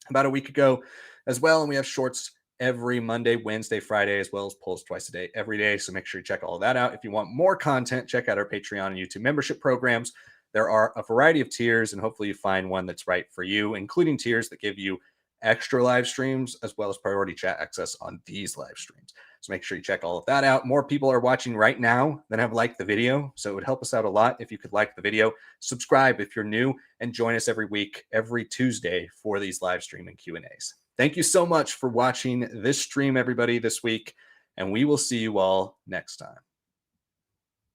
about a week ago as well. And we have shorts every Monday, Wednesday, Friday, as well as polls twice a day, every day. So make sure you check all of that out. If you want more content, check out our Patreon and YouTube membership programs. There are a variety of tiers, and hopefully you find one that's right for you, including tiers that give you extra live streams as well as priority chat access on these live streams. So make sure you check all of that out. More people are watching right now than have liked the video, so it would help us out a lot if you could like the video, subscribe if you're new, and join us every week, every Tuesday, for these live stream and Q&As. Thank you so much for watching this stream, everybody, this week, and we will see you all next time.